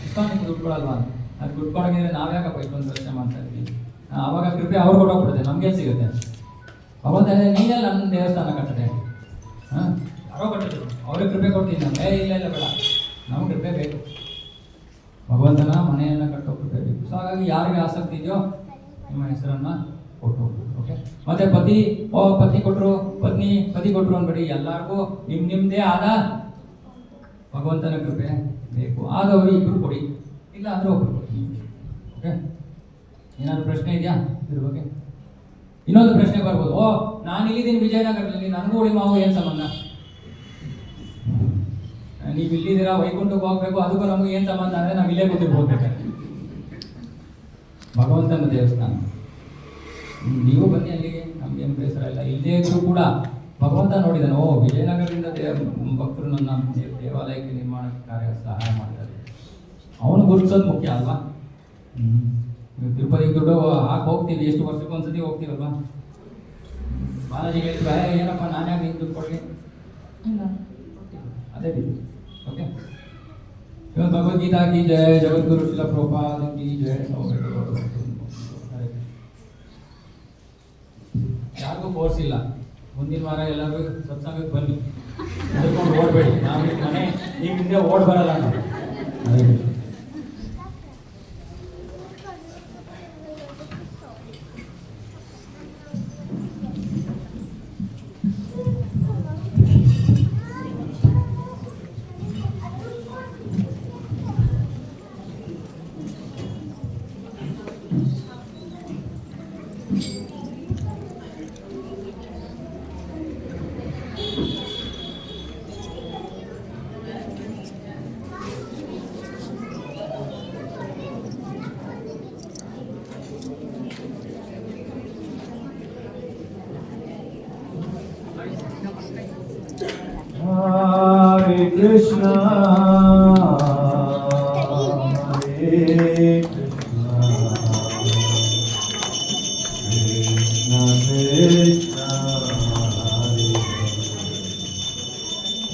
Speaker 1: ಇಸ್ಕಾನ್ ನಿಮ್ಗೆ ದುಡ್ಡು ಕೊಡಲ್ವಾ ಅಂತ. ಅದು ದುಡ್ಡು ಕೊಡೋಂಗಿದ್ರೆ ನಾವ್ಯಾಕಪ್ಪ ಇಷ್ಟೊಂದು ಪ್ರಶ್ನೆ ಮಾಡ್ತಾ ಇದ್ವಿ. ಆವಾಗ ಕೃಪೆ ಅವ್ರು ಕೊಡೋಗ್ಬಿಡುತ್ತೆ, ನಮಗೆ ಸಿಗುತ್ತೆ. ಭಗವಂತ ನೀನೇ ನನ್ನ ದೇವಸ್ಥಾನ ಕಟ್ಟಿದೆ, ಯಾರೋ ಕಟ್ಟಿದ್ರು, ಅವ್ರಿಗೆ ಕೃಪೆ ಕೊಡ್ತೀನಿ ನಾನು. ಇಲ್ಲ ಬೇಡ, ನಮ್ಗೆ ಕೃಪೆ ಬೇಕು, ಭಗವಂತನ ಮನೆಯನ್ನು ಕಟ್ಟೋ ಕೃಪೆ ಬೇಕು. ಸೊ ಹಾಗಾಗಿ ಯಾರಿಗೆ ಆಸಕ್ತಿ ಇದೆಯೋ ನಿಮ್ಮ ಹೆಸರನ್ನು ಕೊಟ್ಟು ಹೋಗ್ಬೋದು. ಓಕೆ, ಮತ್ತೆ ಪತ್ನಿ ಕೊಟ್ಟರು ಅನ್ಬೇಡಿ. ಎಲ್ಲರಿಗೂ ನಿಮ್ಮದೇ ಆದ ಭಗವಂತನ ಕೃಪೆ ಬೇಕು. ಆದವರು ಇಬ್ಬರು ಕೊಡಿ, ಇಲ್ಲ ಅಂದ್ರೆ ಒಬ್ರು ಕೊಡಿ. ಓಕೆ, ಏನಾದ್ರು ಪ್ರಶ್ನೆ ಇದೆಯಾ ಇದ್ರ ಬಗ್ಗೆ? ಇನ್ನೊಂದು ಪ್ರಶ್ನೆ ಬರ್ಬೋದು, ನಾನು ಇಲ್ಲಿದ್ದೀನಿ ವಿಜಯನಗರದಲ್ಲಿ, ನನಗೂ ಉಳಿ ಮಾವು ಏನು ಸಂಬಂಧ? ನೀವು ಇಲ್ಲಿದ್ದೀರಾ, ವೈಕುಂಠಕ್ಕೆ ಹೋಗ್ಬೇಕು, ಅದಕ್ಕೂ ನಮಗೂ ಏನು ಸಂಬಂಧ ಅಂದರೆ ನಾವು ಇಲ್ಲೇ ಕೂತಿರ್ಬೋದು. ಭಗವಂತನ ದೇವಸ್ಥಾನ, ನೀವು ಬನ್ನಿ ಅಲ್ಲಿಗೆ, ನಮ್ಗೇನು ಬೇಸರ ಇಲ್ಲ. ಇಲ್ಲೇ ಇದ್ರು ಕೂಡ ಭಗವಂತ ನೋಡಿದಾನೆ, ವಿಜಯನಗರದಿಂದ ಭಕ್ತರು ನನ್ನ ದೇವಾಲಯಕ್ಕೆ ನಿರ್ಮಾಣ ಕಾರ್ಯ ಸಹಾಯ ಮಾಡ್ತಾರೆ. ಅವನು ಗುರುತಿಸೋದು ಮುಖ್ಯ ಅಲ್ವಾ? ತಿರುಪತಿಗೆ ದುಡ್ಡು ಹಾಕಿ ಹೋಗ್ತೀವಿ, ಎಷ್ಟು ವರ್ಷಕ್ಕೆ ಒಂದ್ಸತಿ ಹೋಗ್ತೀವಲ್ವಾ? ಬಾಲಾಜಿಗೆ ಹೇಳ್ತೀವಿ, ಏನಪ್ಪ ನಾನೇ ನೀನು ದುಡ್ಡು ಕೊಡಲಿ, ಅದೇ ರೀತಿ. ಓಕೆ, ಇವತ್ತು ಭಗವದ್ಗೀತಾ ಕಿ ಜಯ, ಜಗದ್ಗುರು ಶಿಲ ಪ್ರಭುಪಾದ ಕಿ ಜಯ. ಯಾರಿಗೂ ಫೋರ್ಸ್ ಇಲ್ಲ. ಮುಂದಿನ ವಾರ ಎಲ್ಲರೂ ಸತ್ಸಂಗಕ್ಕೆ ಬನ್ನಿ, ಅದಕ್ಕೊಂಡು ಓಡಬೇಡಿ. ನಾವು ಮನೆ ಈಗ ಹಿಂದೆ ಓಡ್ ಬರಲ್ಲ ನಾವು.
Speaker 5: Hare Krishna, Hare Krishna, Krishna Krishna,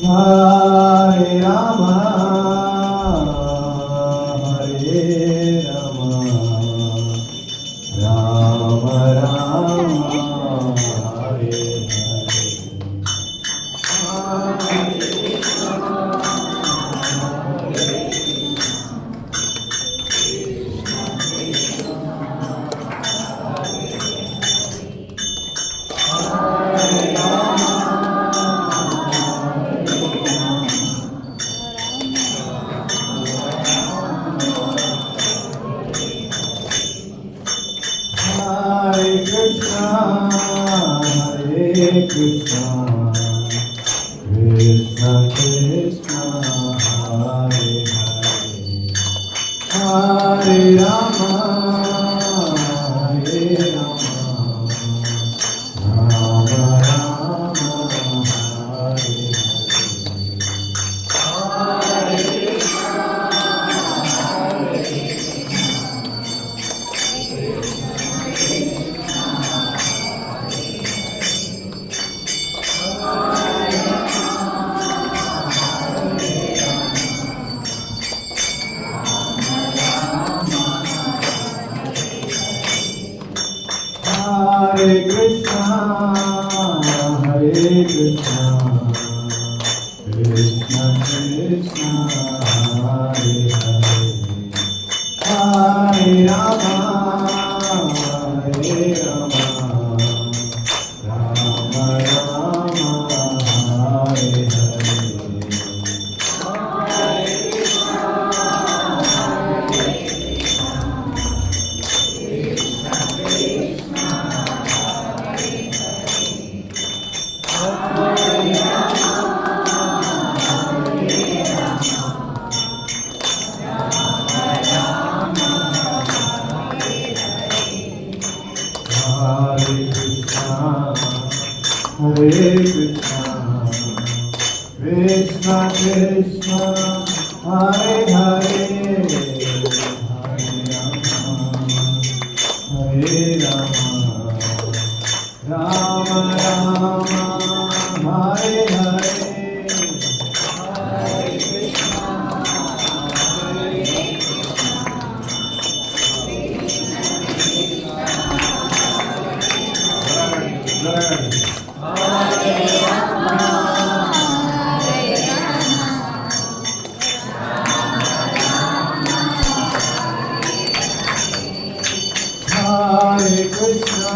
Speaker 5: Hare Rama, Hare Rama, Rama Hare Hare Krishna, Hare Krishna, Krishna Krishna, Hare Hare, Hare Rama, Hare Rama, Rama Rama, Hare Hare Krishna, Hare Krishna, Krishna Krishna, Hare Hare, Hare Rama, Hare Rama, Rama Rama, Hare Hare. Hare Krishna, Hare Krishna, Krishna Krishna, Hare Hare, Hare Rama, Rama Rama, Hare Hare. Hare Krishna,